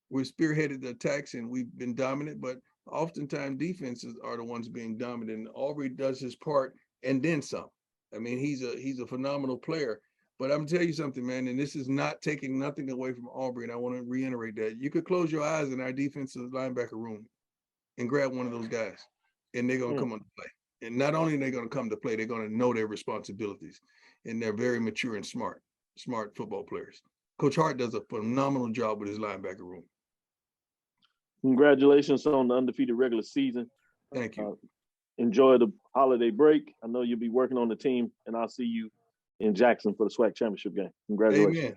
we've spearheaded the attacks and we've been dominant, but oftentimes defenses are the ones being dominant. And Aubrey does his part and then some. I mean, he's a phenomenal player. But I'm tell you something, man, and this is not taking nothing away from Aubrey, and I want to reiterate that. You could close your eyes in our defensive linebacker room and grab one of those guys, and they're going to come on to play. And not only are they going to come to play, they're going to know their responsibilities, and they're very mature and smart football players. Coach Hart does a phenomenal job with his linebacker room. Congratulations on the undefeated regular season. Thank you. Enjoy the holiday break. I know you'll be working on the team, and I'll see you in Jackson for the SWAC championship game. Congratulations.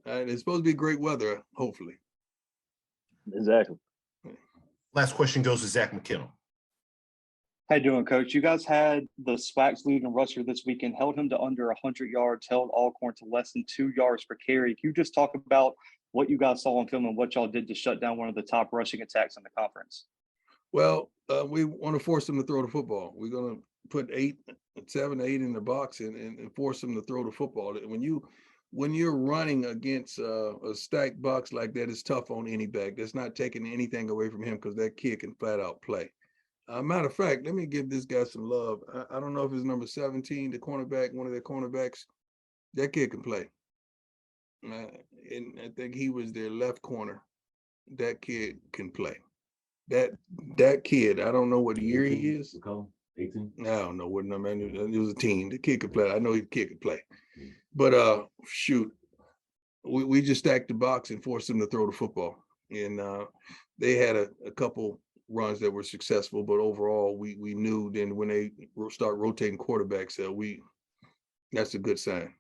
Amen. It's supposed to be great weather, hopefully. Exactly. Last question goes to Zach McKinnell. How you doing, Coach? You guys had the SWAC's leading rusher this weekend, held him to under 100 yards, held Alcorn to less than 2 yards per carry. Can you just talk about what you guys saw on film and what y'all did to shut down one of the top rushing attacks in the conference? Well, we want to force them to throw the football. We're going to put 7, 8 in the box and force them to throw the football. When you're running against a stacked box like that, it's tough on any back. That's not taking anything away from him because that kid can flat out play. Matter of fact, let me give this guy some love. I don't know if it's number 17, the cornerback, one of their cornerbacks. That kid can play. And I think he was their left corner. That kid can play. That kid, I don't know what year he is. 18? I don't know what number. It was a team. The kid could play. I know the kid could play. But shoot, we just stacked the box and forced them to throw the football. And they had a couple runs that were successful, but overall we knew then when they start rotating quarterbacks, that's a good sign.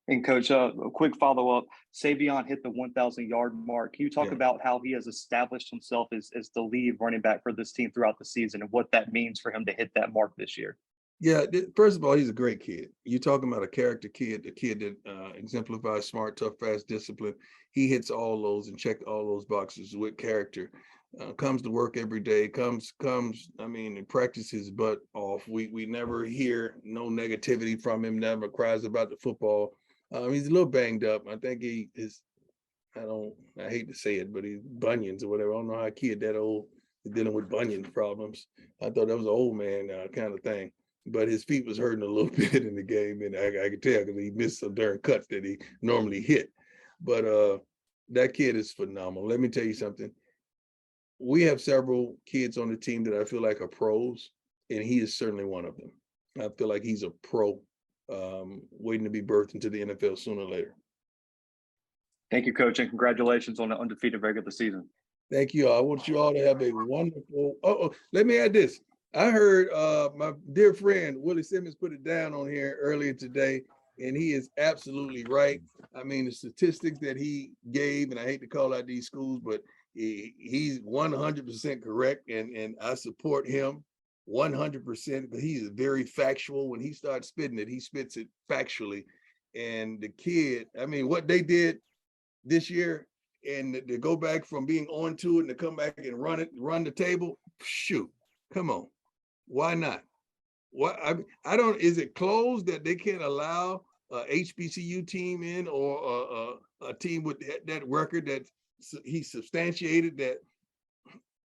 And Coach, a quick follow-up. Savion hit the 1,000-yard mark. Can you talk about how he has established himself as the lead running back for this team throughout the season and what that means for him to hit that mark this year? Yeah, first of all, he's a great kid. You're talking about a character kid, a kid that exemplifies smart, tough, fast, discipline. He hits all those and check all those boxes with character. Comes to work every day, comes, and practices his butt off. We never hear no negativity from him, never cries about the football. He's a little banged up. I think he is, I hate to say it, but he's bunions or whatever. I don't know how a kid that old is dealing with bunion problems. I thought that was an old man kind of thing. But his feet was hurting a little bit in the game, and I could tell because he missed some darn cuts that he normally hit. But that kid is phenomenal. Let me tell you something. We have several kids on the team that I feel like are pros, and he is certainly one of them. I feel like he's a pro waiting to be birthed into the NFL sooner or later. Thank you, Coach, and congratulations on the undefeated regular season. Thank you. I want you all to have a wonderful. Let me add this. I heard my dear friend Willie Simmons put it down on here earlier today, and he is absolutely right. I mean, the statistics that he gave, and I hate to call out these schools, but he's 100% correct, and I support him 100% because he is very factual. When he starts spitting it, he spits it factually. And the kid, I mean, what they did this year, and to go back from being on to it and to come back and run the table, shoot, come on. Why not? I don't, is it closed that they can't allow a HBCU team in or a team with that record that he substantiated that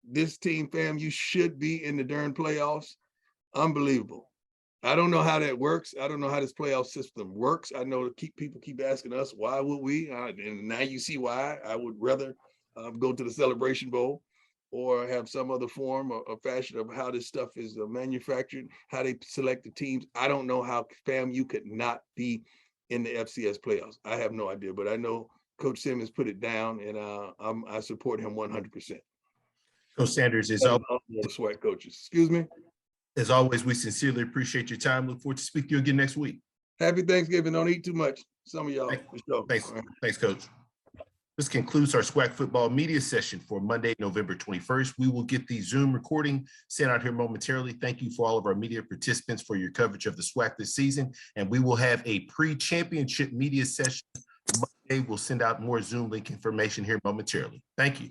this team, fam, you should be in the darn playoffs? Unbelievable. I don't know how that works. I don't know how this playoff system works. I know people keep asking us, why would we? And now you see why I would rather go to the Celebration Bowl. or have some other form or fashion of how this stuff is manufactured, how they select the teams. I don't know how FAMU could not be in the FCS playoffs. I have no idea, but I know Coach Simmons put it down, and I support him 100%. Coach Sanders, The SWAC coaches. Excuse me. As always, we sincerely appreciate your time. Look forward to speaking to you again next week. Happy Thanksgiving. Don't eat too much. Some of y'all. Thanks, Coach. This concludes our SWAC football media session for Monday, November 21st. We will get the Zoom recording sent out here momentarily. Thank you for all of our media participants for your coverage of the SWAC this season. And we will have a pre-championship media session Monday. We'll send out more Zoom link information here momentarily. Thank you.